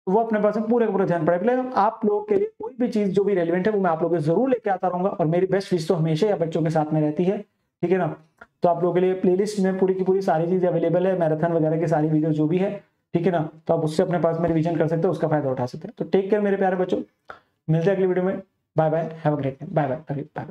वो अपने पास में पूरे का पूरा ध्यान पढ़ाई पे लेगा। आप लोगों के लिए कोई भी चीज जो भी रेलिवेंट है वो मैं आप लोगों को जरूर लेके आता रहूंगा, और मेरी बेस्ट विश तो हमेशा या बच्चों के साथ में रहती है, ठीक है ना। तो आप लोगों के लिए प्लेलिस्ट में पूरी की पूरी सारी चीजें अवेलेबल है, मैराथन वगैरह की सारी वीडियो जो भी है, ठीक है ना। तो आप उससे अपने पास में रिवीजन कर सकते हो, उसका फायदा उठा सकते हैं। तो टेक केयर मेरे प्यारे बच्चों, मिलते हैं अगली वीडियो में। Bye bye, have a great day, bye bye, bye.